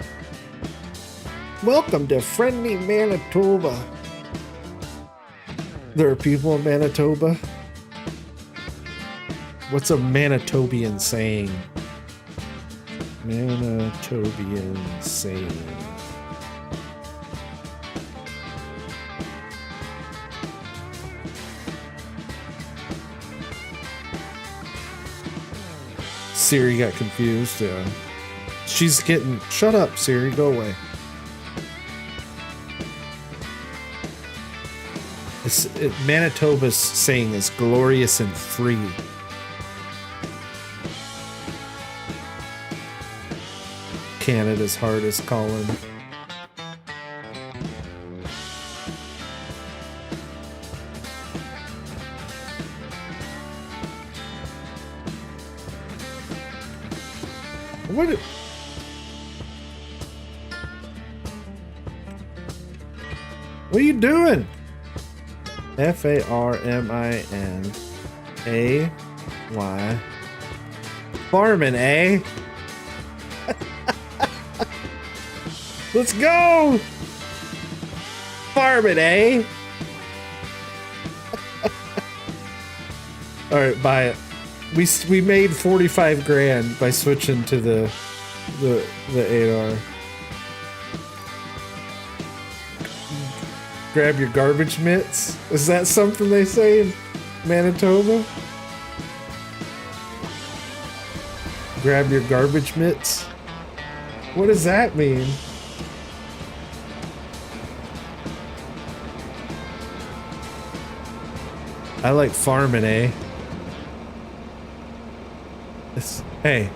Welcome to Friendly Manitoba. There are people in Manitoba. What's a Manitobian saying? Manitobian saying. Siri got confused. She's getting. Shut up, Siri. Go away. Manitoba's saying is glorious and free. Canada's hardest calling. What are you doing? Farminay. Farming, eh? Let's go! Farming, eh? Alright, buy it. We made 45 grand by switching to the 8R. Grab your garbage mitts? Is that something they say in Manitoba? Grab your garbage mitts? What does that mean? I like farming, eh? Hey.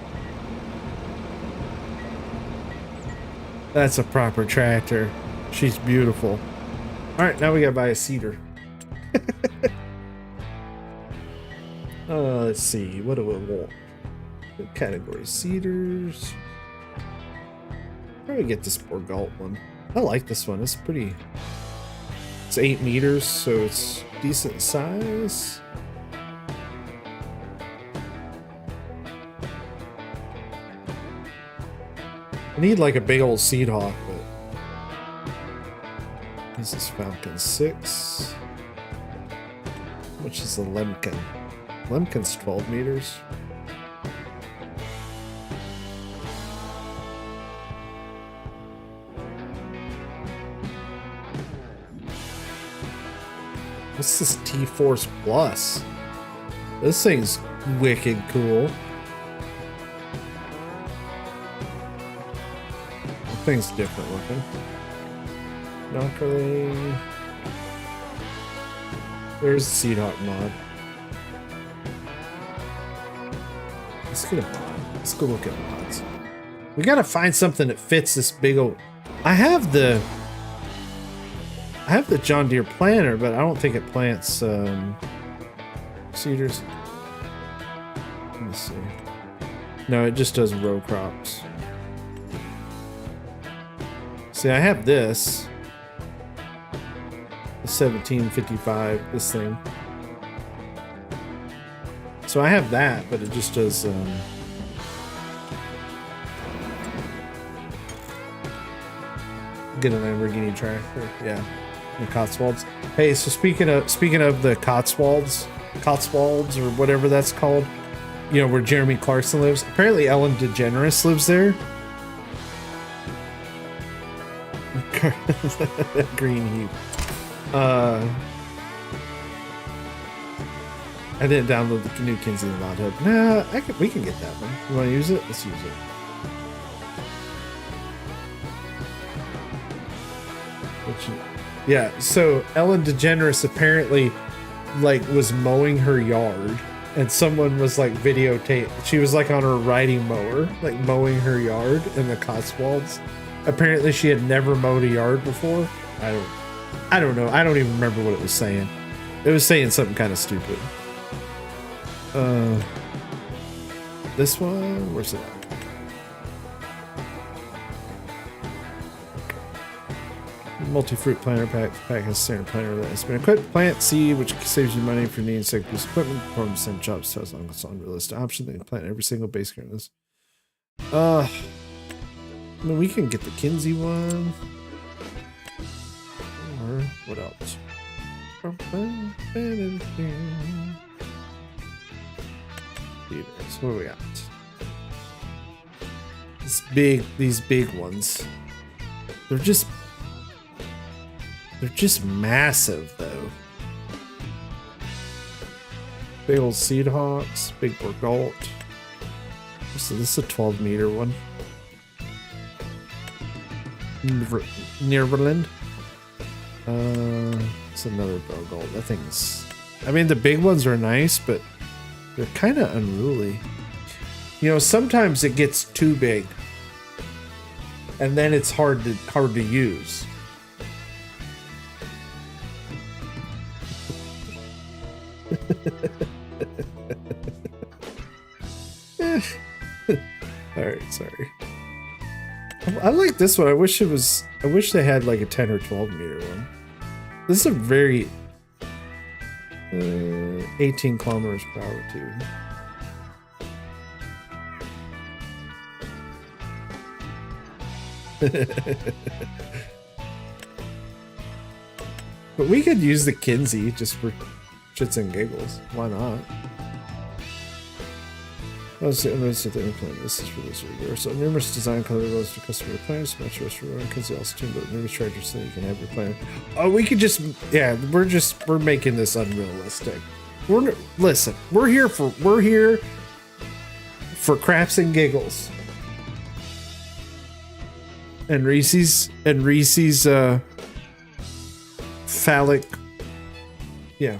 That's a proper tractor. She's beautiful. Alright, now we gotta buy a cedar. Let's see. What do we want? Good category. Cedars. Probably get this Borgalt one. I like this one. It's pretty... It's 8 meters, so it's decent size. I need like a big old seed hawk, but this is Falcon 6. Which is the Lemkin? Lemkin's 12 meters. What's this T-Force Plus? This thing's wicked cool. That thing's different looking. Knockerling. There's the Seed Hawk mod. Let's get a mod. Let's go look at mods. We gotta find something that fits this big old... I have the John Deere planter, but I don't think it plants cedars. Let me see. No, it just does row crops. See, I have this. The 1755, this thing. So I have that, but it just does get a Lamborghini tractor, yeah. The Cotswolds. Hey, so speaking of the Cotswolds or whatever that's called, you know, where Jeremy Clarkson lives. Apparently Ellen DeGeneres lives there. Green heap. I didn't download the new Kinsey mod hub. Nah, we can get that one. You want to use it? Let's use it. Yeah, so Ellen DeGeneres apparently like was mowing her yard and someone was like videotape. She was like on her riding mower, like mowing her yard in the Cotswolds. Apparently she had never mowed a yard before. I don't know. I don't even remember what it was saying. It was saying something kind of stupid. This one, where's it at? Multi-fruit planter pack has standard planter that has been equipped. Plant seed, which saves you money for needing second piece of equipment. Perform the same job, so as long as it's on realistic option, they can plant every single base care in this. I mean, we can get the Kinsey one. Or what else? What do we got? These big ones. They're just massive, though. Big old Seed Hawks, big Borgalt. So this is a 12-meter one. Neverland. It's another Borgalt. That thing's... I mean, the big ones are nice, but they're kind of unruly. You know, sometimes it gets too big, and then it's hard to use. Alright, sorry. I like this one. I wish they had like a 10 or 12 meter one. This is a very 18 kilometers per hour too. But we could use the Kinsey just for shits and giggles. Why not? This is for this review. So numerous design color goes to customer plans. Much rest for Kinsey also tuned, but numerous characters so you can have your plan. Oh, we could just we're making this unrealistic. Listen, we're here for craps and giggles. And Reese's phallic, yeah.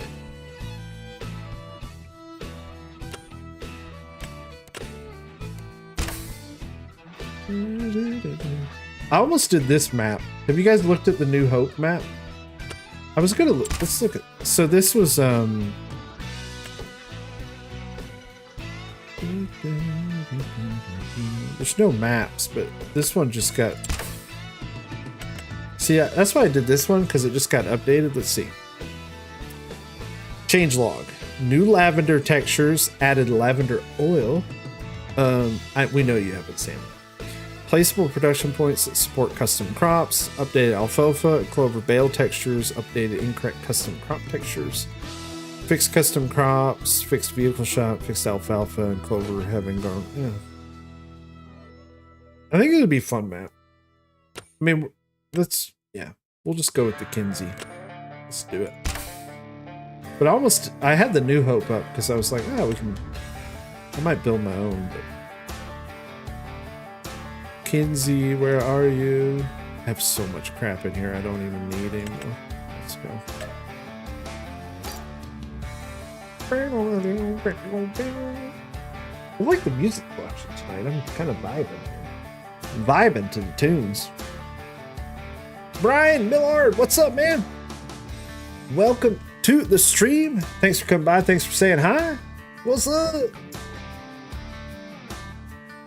I almost did this map. Have you guys looked at the New Hope map? I was gonna look. Let's look at. So this was there's no maps, but this one just got. See, that's why I did this one, because it just got updated. Let's see. Changelog. New lavender textures, added lavender oil. We know you haven't seen it. Placeable production points that support custom crops, updated alfalfa, clover bale textures, updated incorrect custom crop textures, fixed custom crops, fixed vehicle shop, fixed alfalfa, and clover having gone. Yeah. I think it'd be a fun map. I mean, we'll just go with the Kinsey. Let's do it. But I had the New Hope up because I was like, I might build my own, but. Kinsey, where are you? I have so much crap in here I don't even need anymore. Let's go. I like the music selection tonight. I'm kind of vibing here. Vibing to the tunes. Brian Millard, what's up, man? Welcome to the stream. Thanks for coming by. Thanks for saying hi. What's up?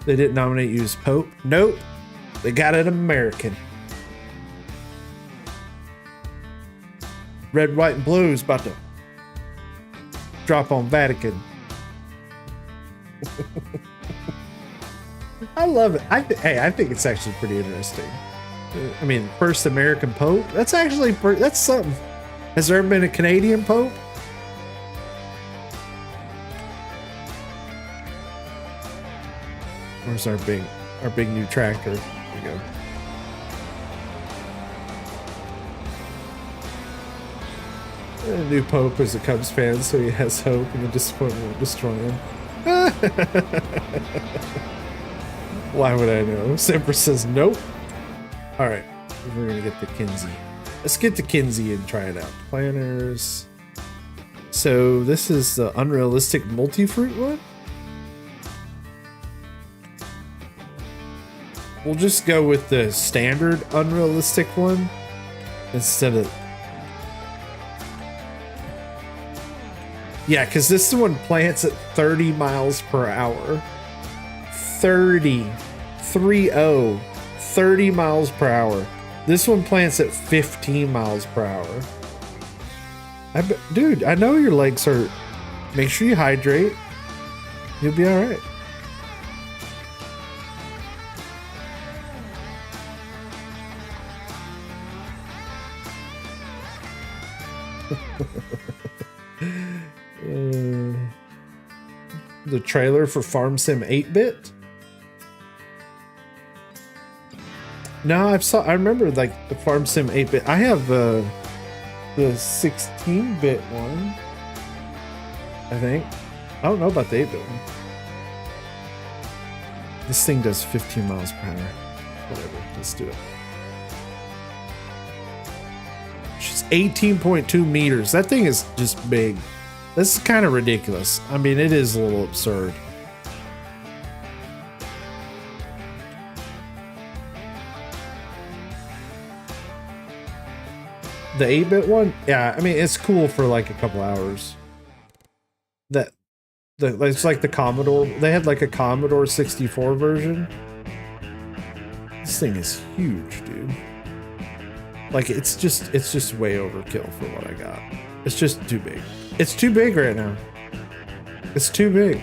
They didn't nominate you as Pope. Nope. They got an American. Red, white, and blue is about to drop on Vatican. I love it. I think it's actually pretty interesting. I mean, first American Pope. That's actually that's something. Has there ever been a Canadian Pope? Where's our big new tractor? There we go. A new Pope is a Cubs fan, so he has hope, and the disappointment will destroy him. Why would I know? Semper says nope. All right, we're gonna get the Kinsey. Let's get the Kinsey and try it out. Planners. So this is the unrealistic multi-fruit one. We'll just go with the standard unrealistic one instead of. Yeah, because this one plants at 30 miles per hour. 30 miles per hour. This one plants at 15 miles per hour. Dude, I know your legs hurt. Make sure you hydrate. You'll be all right. The trailer for Farm Sim 8-bit. No, I remember like the Farm Sim 8-bit. I have the 16-bit one. I think. I don't know about the 8-bit one. This thing does 15 miles per hour. Whatever. Let's do it. She's 18.2 meters. That thing is just big. This is kind of ridiculous. I mean, it is a little absurd. The 8-bit one? Yeah, I mean, it's cool for like a couple hours. It's like the Commodore. They had like a Commodore 64 version. This thing is huge, dude. Like, it's just way overkill for what I got. It's just too big. It's too big right now. It's too big.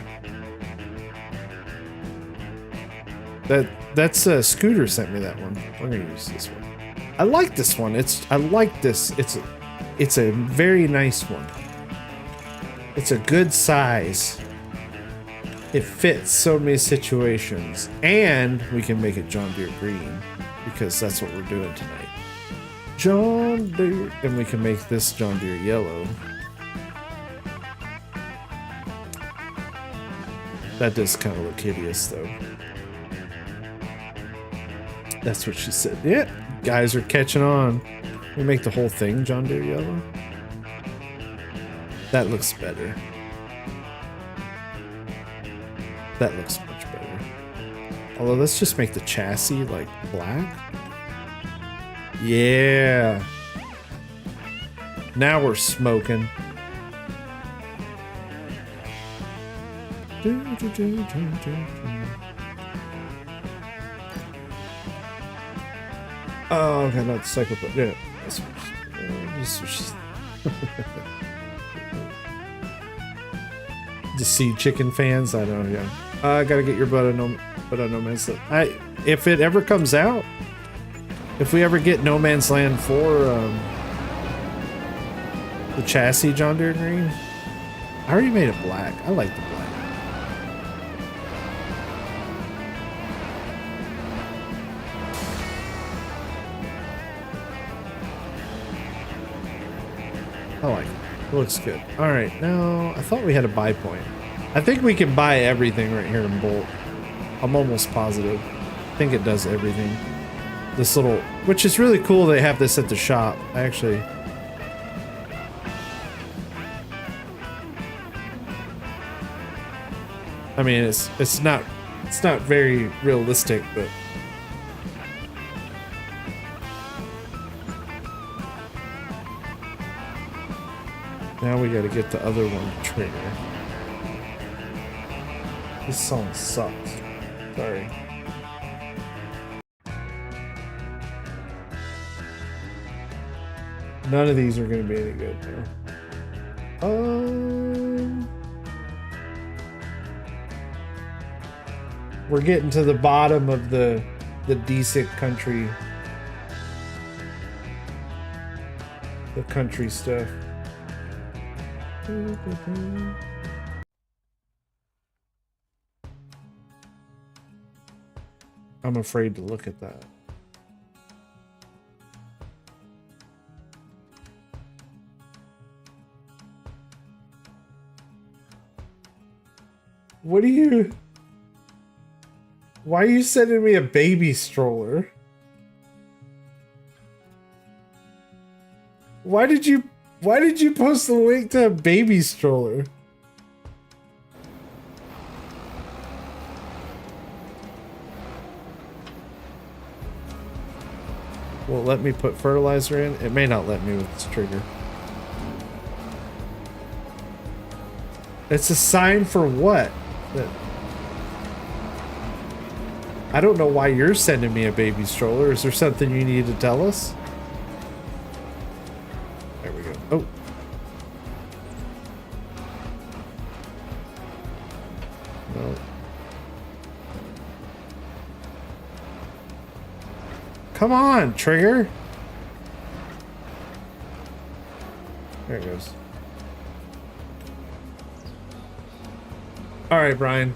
That's Scooter sent me that one. We're gonna use this one. I like this one. I like this. It's a very nice one. It's a good size. It fits so many situations, and we can make it John Deere green because that's what we're doing tonight. John Deere, and we can make this John Deere yellow. That does kind of look hideous, though. That's what she said. Yeah, guys are catching on. We make the whole thing John Deere yellow. That looks better. That looks much better. Although, let's just make the chassis like black. Yeah. Now we're smoking. Oh, okay, not the cycle, but yeah. Just see chicken fans. I know, yeah. I gotta get your butt on No Man's Land. If it ever comes out, if we ever get No Man's Land 4, the chassis John Deere green. I already made it black. I like the black. I like it. It looks good. All right, now I thought we had a buy point. I think we can buy everything right here in bulk. I'm almost positive. I think it does everything. This little, which is really cool. They have this at the shop. Actually. I mean, it's not very realistic, but. Now we gotta get the other one to trigger. This song sucks. Sorry. None of these are gonna be any good now. We're getting to the bottom of the decent country. The country stuff. I'm afraid to look at that. What are you... Why are you sending me a baby stroller? Why did you post the link to a baby stroller? Will it let me put fertilizer in? It may not let me with this trigger. It's a sign for what? That I don't know why you're sending me a baby stroller. Is there something you need to tell us? There we go. Oh. No. Come on, trigger. There it goes. All right, Brian.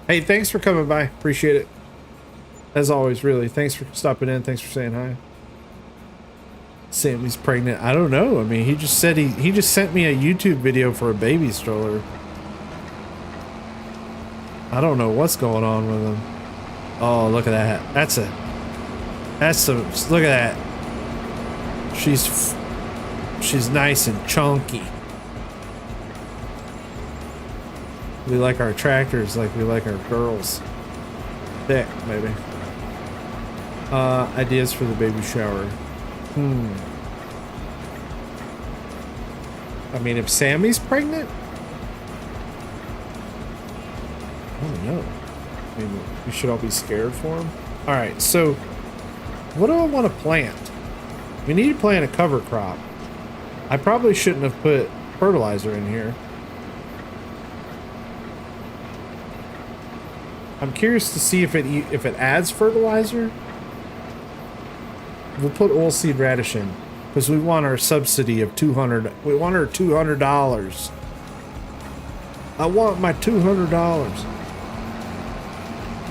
Hey, thanks for coming by. Appreciate it. As always, really. Thanks for stopping in. Thanks for saying hi. Sammy's pregnant. I don't know. I mean, he just said he just sent me a YouTube video for a baby stroller. I don't know what's going on with him. Oh, look at that. Look at that. She's nice and chunky. We like our tractors like we like our girls. Thick, baby. Ideas for the baby shower. I mean, if Sammy's pregnant? I don't know. I mean, we should all be scared for him. Alright, so what do I want to plant? We need to plant a cover crop. I probably shouldn't have put fertilizer in here. I'm curious to see if it adds fertilizer. We'll put oilseed radish in because we want our subsidy of $200. We want our $200. I want my $200.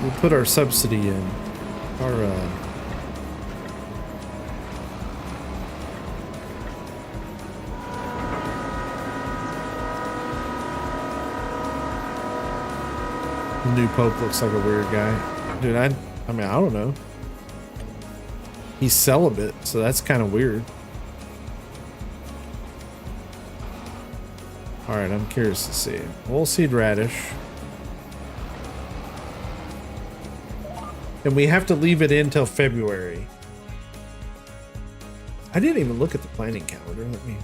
We'll put our subsidy in. Our the new Pope looks like a weird guy. Dude, I mean, I don't know. He's celibate, so that's kind of weird. Alright, I'm curious to see. Oilseed radish. And we have to leave it in till February. I didn't even look at the planning calendar. Let me.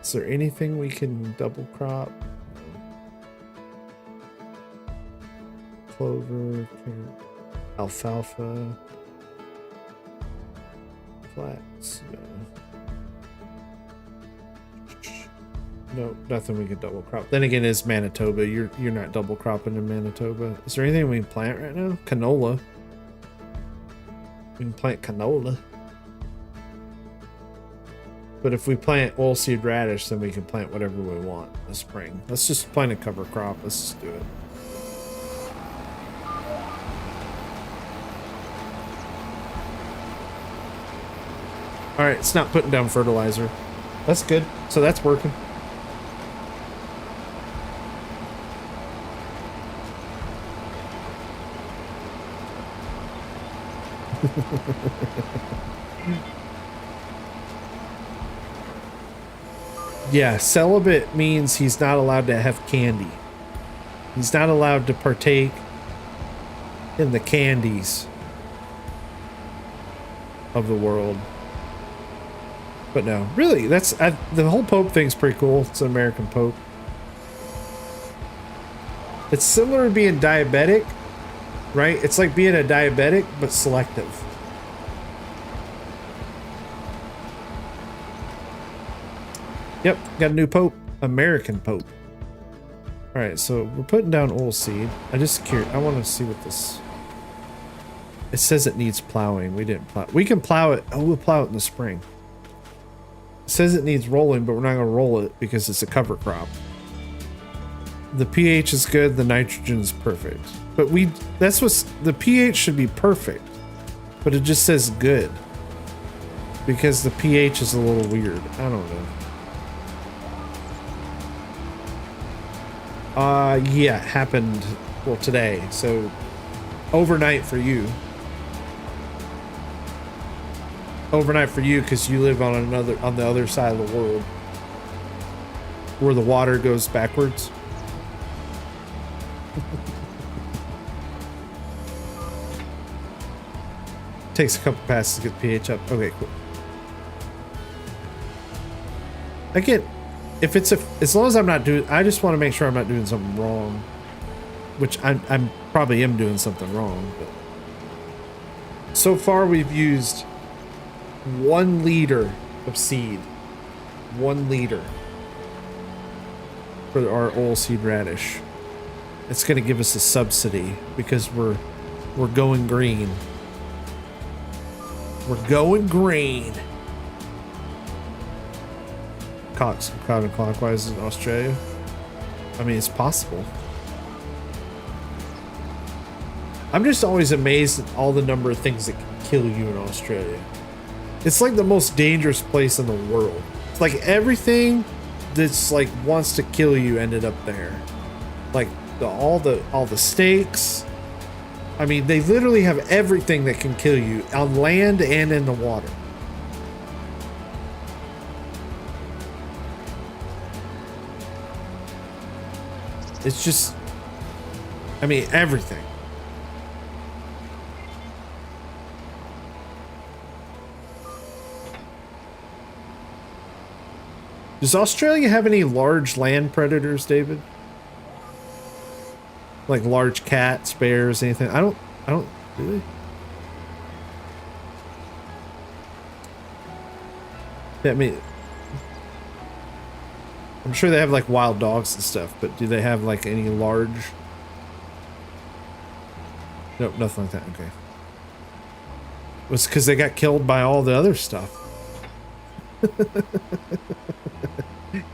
Is there anything we can double crop? Clover, alfalfa, flax. No, nothing we can double crop. Then again, it's Manitoba. You're not double cropping in Manitoba. Is there anything we can plant right now? Canola. We can plant canola. But if we plant oilseed radish, then we can plant whatever we want in the spring. Let's just plant a cover crop. Let's just do it. All right, it's not putting down fertilizer. That's good. So that's working. Yeah, celibate means he's not allowed to have candy. He's not allowed to partake in the candies of the world. But no, really, that's the whole Pope thing's pretty cool. It's an American Pope. It's similar to being diabetic, right? It's like being a diabetic, but selective. Yep, got a new Pope. American Pope. Alright, so we're putting down oilseed. I want to see what this... It says it needs plowing. We didn't plow. We can plow it. Oh, we'll plow it in the spring. It says it needs rolling, but we're not going to roll it because it's a cover crop. The pH is good. The nitrogen is perfect. But the pH should be perfect. But it just says good. Because the pH is a little weird. I don't know. Yeah, it happened, well, today. So, overnight for you. Overnight for you because you live on the other side of the world. Where the water goes backwards. Takes a couple passes to get the pH up. Okay, cool. Again, as long as I'm not doing, I just want to make sure I'm not doing something wrong, which I'm probably am doing something wrong. But so far, we've used 1 liter of seed, 1 liter for our oilseed radish. It's going to give us a subsidy because we're going green. We're going green. Counterclockwise in Australia. I mean, it's possible. I'm just always amazed at all the number of things that can kill you in Australia. It's like the most dangerous place in the world. It's like everything that's like wants to kill you ended up there. Like all the stakes. I mean, they literally have everything that can kill you on land and in the water. It's just, I mean, everything. Does Australia have any large land predators, David? Like large cats, bears, anything? I don't really. Yeah, I mean, I'm sure they have like wild dogs and stuff, but do they have like any large? Nope, nothing like that. Okay. It was because they got killed by all the other stuff.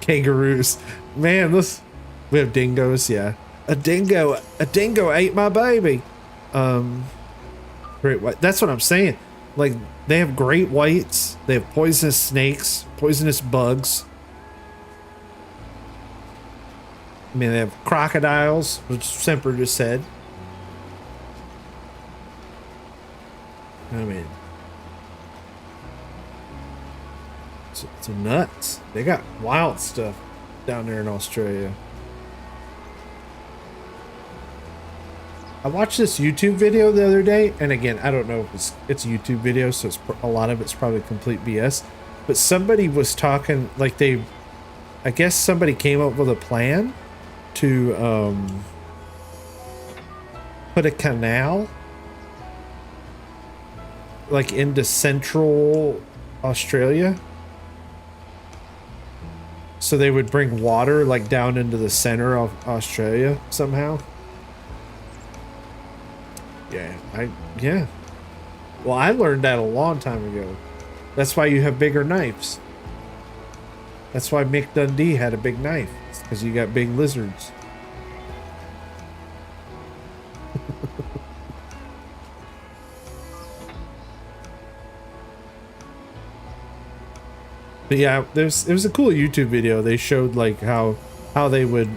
Kangaroos. Man, we have dingoes, yeah. A dingo ate my baby. Great white. That's what I'm saying. Like, they have great whites, they have poisonous snakes, poisonous bugs. I mean, they have crocodiles, which Semper just said. I mean, It's nuts. They got wild stuff down there in Australia. I watched this YouTube video the other day, and again, I don't know if it's a YouTube video, so a lot of it's probably complete BS. But somebody was talking, like I guess somebody came up with a plan to put a canal like into central Australia. So they would bring water like down into the center of Australia somehow. Yeah. Well, I learned that a long time ago. That's why you have bigger knives. That's why Mick Dundee had a big knife. It's because you got big lizards. But yeah, it was a cool YouTube video. They showed like how they would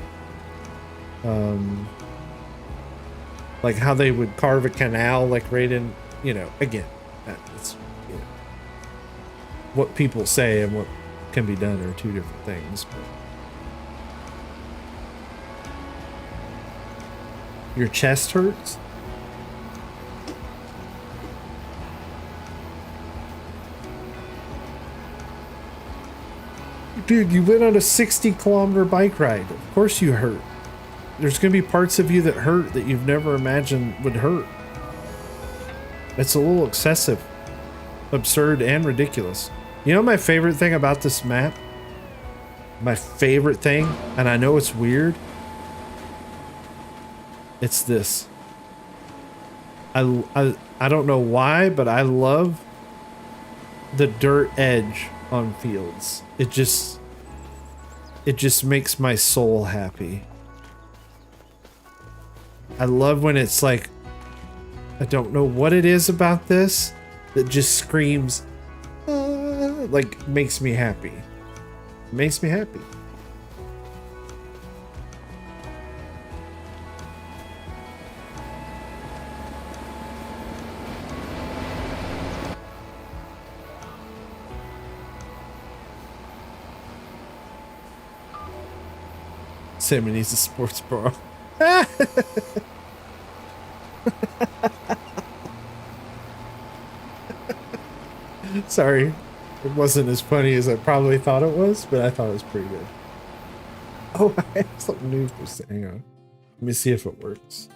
like how they would carve a canal like right in, you know, again, it's, you know, what people say and what can be done are two different things. But your chest hurts? Dude, you went on a 60-kilometer bike ride. Of course you hurt. There's going to be parts of you that hurt that you've never imagined would hurt. It's a little excessive, absurd, and ridiculous. You know my favorite thing about this map? My favorite thing, and I know it's weird, it's this. I don't know why, but I love the dirt edge on fields. It just makes my soul happy. I love when it's like, I don't know what it is about this that just screams, like makes me happy. Makes me happy. Sammy needs a sports bra. Sorry, it wasn't as funny as I probably thought it was, but I thought it was pretty good. Oh, I have something new for say. Hang on. Let me see if it works.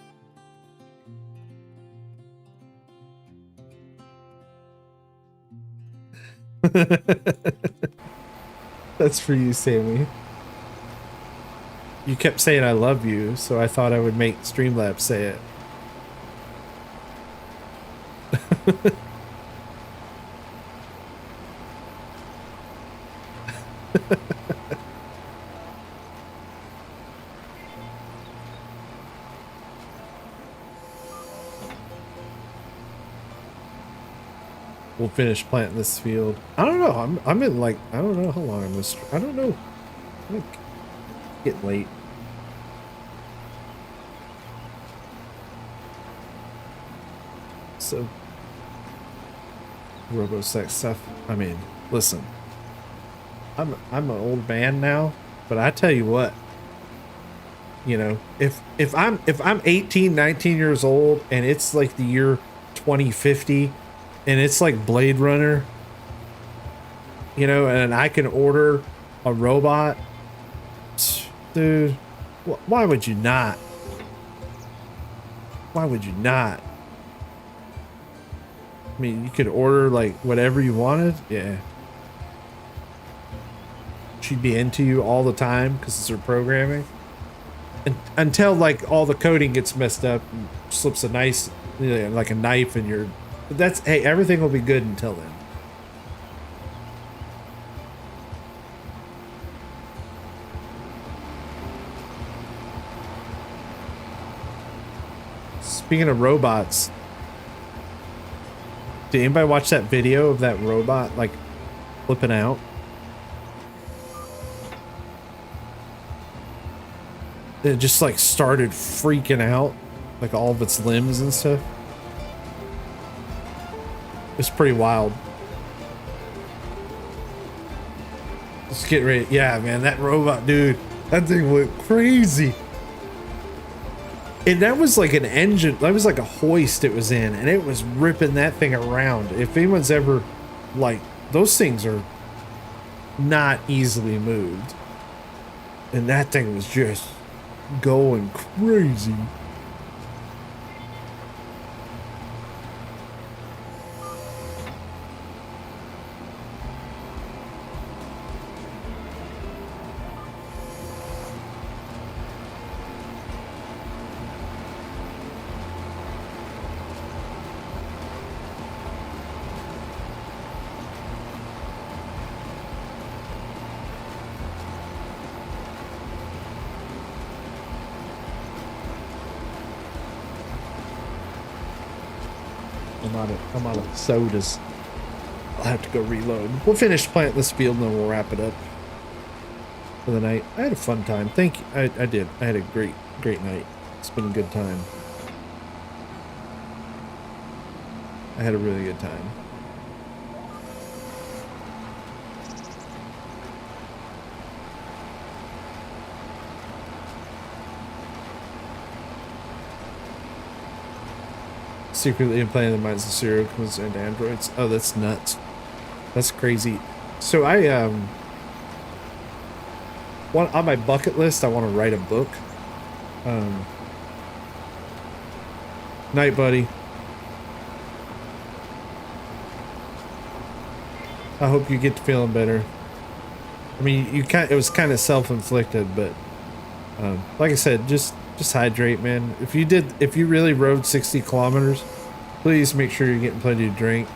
That's for you, Sammy. You kept saying I love you, so I thought I would make Streamlabs say it. We'll finish planting this field. I don't know. I'm in like, I don't know how long I'm this. I don't know. Like, getting late. So RoboSex stuff. I mean, listen. I'm an old man now, but I tell you what. You know, if I'm 18, 19 years old and it's like the year 2050 and it's like Blade Runner, you know, and I can order a robot, dude, why would you not? Why would you not? I mean, you could order like whatever you wanted. Yeah. She'd be into you all the time because it's her programming. And until like all the coding gets messed up and slips a nice, you know, like a knife in your, but that's, hey, everything will be good until then. Speaking of robots, did anybody watch that video of that robot like flipping out? It just like started freaking out, like all of its limbs and stuff. It's pretty wild. Just get ready. Yeah, man, that robot, dude. That thing went crazy. And that was like an engine. That was like a hoist it was in. And it was ripping that thing around. If anyone's ever, like, those things are not easily moved. And that thing was just going crazy. I'm out of sodas. I'll have to go reload. We'll finish planting this field and then we'll wrap it up for the night. I had a fun time. Thank you. I did. I had a great night. It's been a good time. I had a really good time. Secretly implanted the minds of serial killers and androids. Oh, that's nuts. That's crazy. So I on my bucket list, I want to write a book. Night, buddy. I hope you get to feeling better. I mean, it was kind of self-inflicted, but like I said, just hydrate, man. If you really rode 60 kilometers, please make sure you're getting plenty to drink.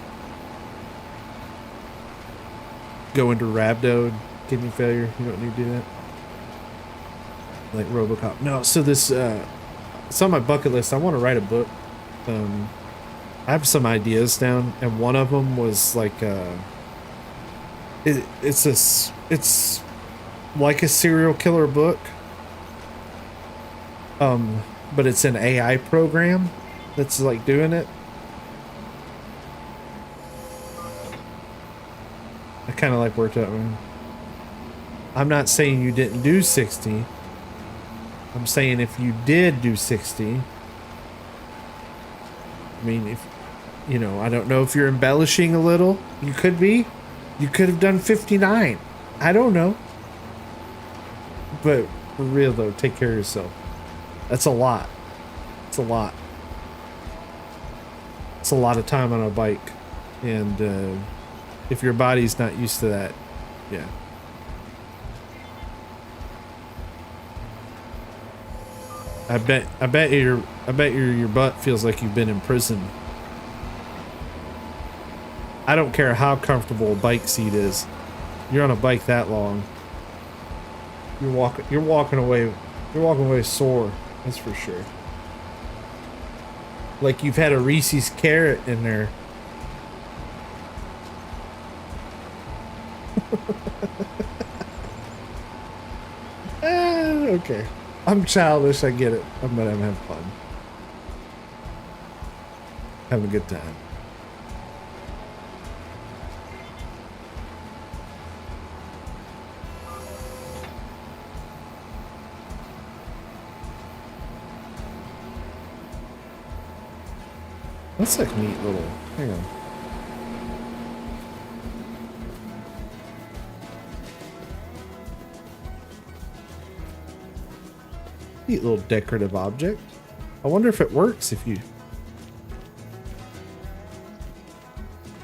Go into rhabdo, kidney failure. You don't need to do that. Like RoboCop. No, so this it's on my bucket list. I want to write a book. I have some ideas down, and one of them was like it's like a serial killer book. But it's an AI program that's like doing it. I kind of like worked out. I'm not saying you didn't do 60. I'm saying if you did do 60, I mean, if, you know, I don't know if you're embellishing a little. You could be. You could have done 59. I don't know. But for real though, take care of yourself. That's a lot. It's a lot. It's a lot of time on a bike. And if your body's not used to that, yeah. I bet your butt feels like you've been in prison. I don't care how comfortable a bike seat is. You're on a bike that long. You're walking away sore. That's for sure. Like you've had a Reese's carrot in there. Okay. I'm childish, I get it. But I'm having fun. Having a good time. That's like neat little. Hang on. Neat little decorative object. I wonder if it works if you.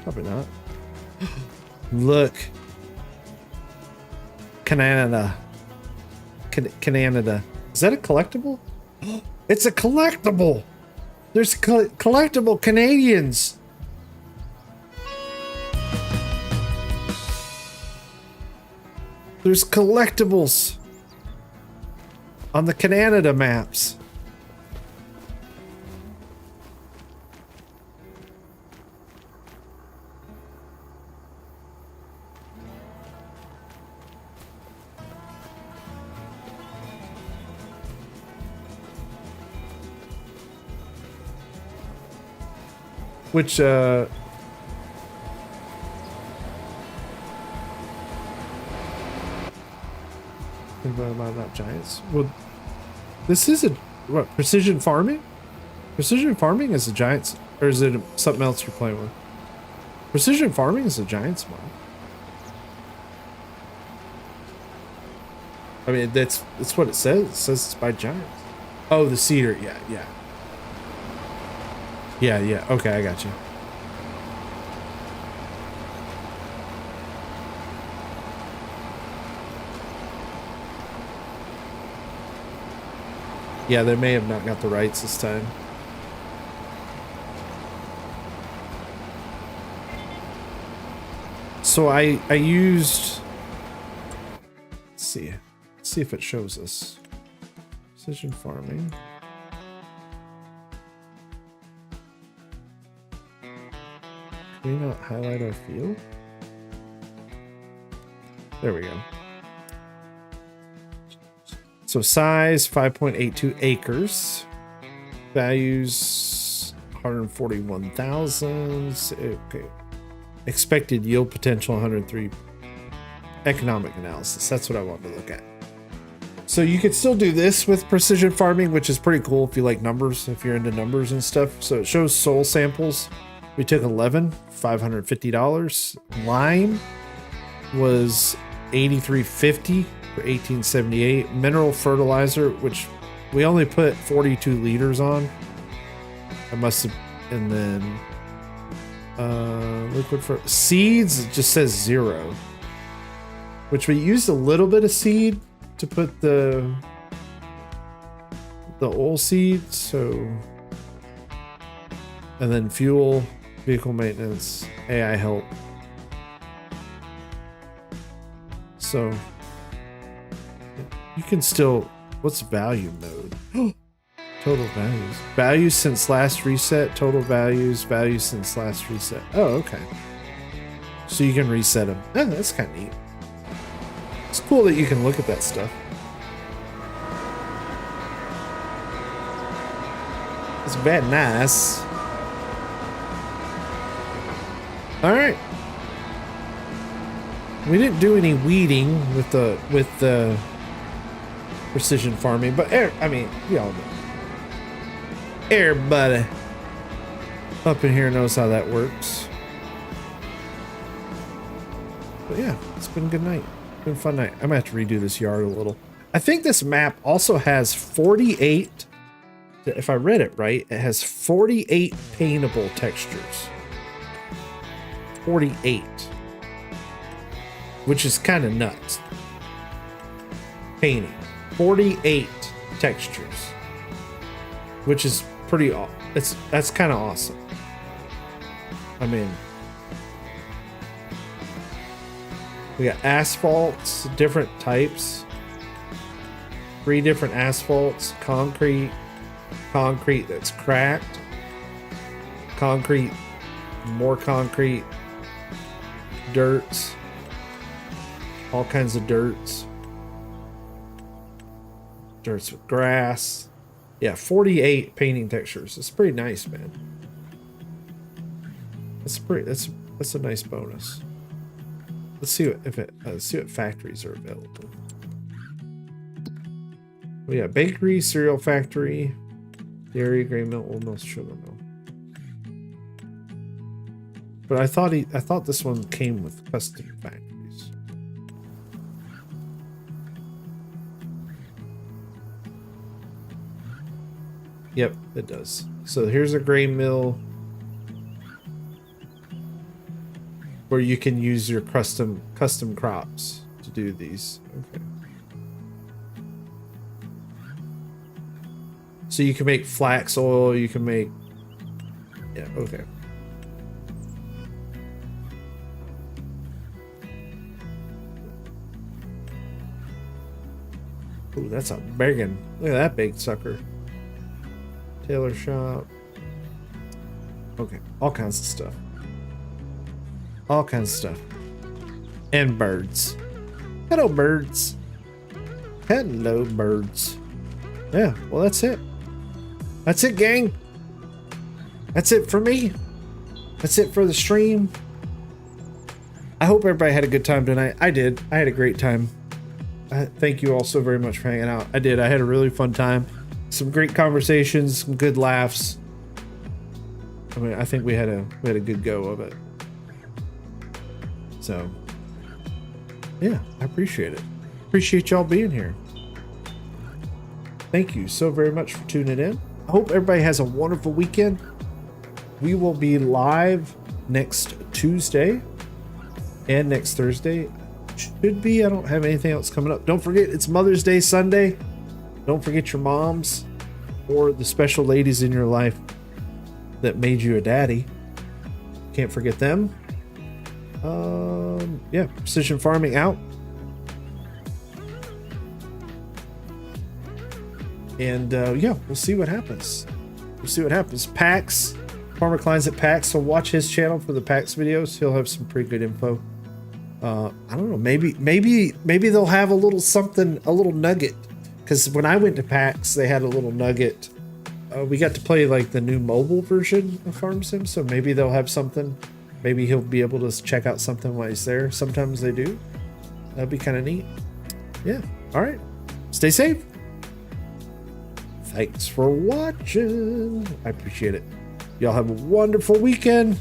Probably not. Look. Canada. Canada. Is that a collectible? It's a collectible! There's collectible Canadians. There's collectibles on the Canada maps. Which, Not giants. Well, this is a what? Precision farming? Precision farming is a giants, or is it something else you're playing with? Precision farming is a giants mod. I mean, that's what it says. It says it's by giants. Oh, the cedar. Yeah. Okay, I got you. Yeah, they may have not got the rights this time. So I used, let's see if it shows us. Precision farming. Can we not highlight our field? There we go. So size 5.82 acres. Values 141,000. Okay. Expected yield potential 103. Economic analysis. That's what I wanted to look at. So you could still do this with precision farming, which is pretty cool if you like numbers, if you're into numbers and stuff. So it shows soil samples. We took 11, $550. Lime was $83.50 for 1878. Mineral fertilizer, which we only put 42 liters on. I must have, and then liquid for seeds, it just says 0, which we used a little bit of seed to put the oil seed. So, and then fuel, vehicle maintenance, AI help. So you can still, what's value mode? Total values. Values since last reset. Total values. Values since last reset. Oh, okay. So you can reset them. Oh, that's kind of neat. It's cool that you can look at that stuff. It's very nice. All right. We didn't do any weeding with the precision farming, but I mean, you all know. Everybody up in here knows how that works. But yeah, it's been a good night. It's been a fun night. I'm gonna have to redo this yard a little. I think this map also has 48, if I read it right, it has 48 paintable textures. 48. Which is kind of nuts. Painting. 48 textures. Which is pretty, that's kind of awesome. I mean, we got asphalts, different types. 3 different asphalts, concrete that's cracked, concrete, more concrete, dirts, all kinds of dirts with grass. Yeah, 48 painting textures. It's pretty nice, man. That's a nice bonus. Let's see what factories are available. We got bakery, cereal factory, dairy, grain mill, old mill, sugar mill. But I thought this one came with custom factories. Yep, it does. So here's a grain mill where you can use your custom crops to do these. Okay. So you can make flax oil, you can make, yeah, okay. Ooh, that's a big one. Look at that big sucker. Tailor shop. Okay, all kinds of stuff. All kinds of stuff. And birds. Hello, birds. Hello, birds. Yeah, well, that's it. That's it, gang. That's it for me. That's it for the stream. I hope everybody had a good time tonight. I did. I had a great time. thank you all so very much for hanging out. I did. I had a really fun time. Some great conversations, some good laughs. I mean, I think we had a good go of it. So, yeah, I appreciate it. Appreciate y'all being here. Thank you so very much for tuning in. I hope everybody has a wonderful weekend. We will be live next Tuesday and next Thursday. Should be. I don't have anything else coming up. Don't forget, it's Mother's Day Sunday. Don't forget your moms or the special ladies in your life that made you a daddy. Can't forget them. Yeah, Precision Farming out. And yeah, we'll see what happens. We'll see what happens. PAX, Farmer Klein's at PAX, so watch his channel for the PAX videos. He'll have some pretty good info. I don't know, maybe they'll have a little something, a little nugget. Because when I went to PAX, they had a little nugget. We got to play like the new mobile version of Farm Sim, so maybe they'll have something. Maybe he'll be able to check out something while he's there. Sometimes they do. That'd be kind of neat. Yeah. All right. Stay safe. Thanks for watching. I appreciate it. Y'all have a wonderful weekend,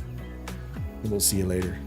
and we'll see you later.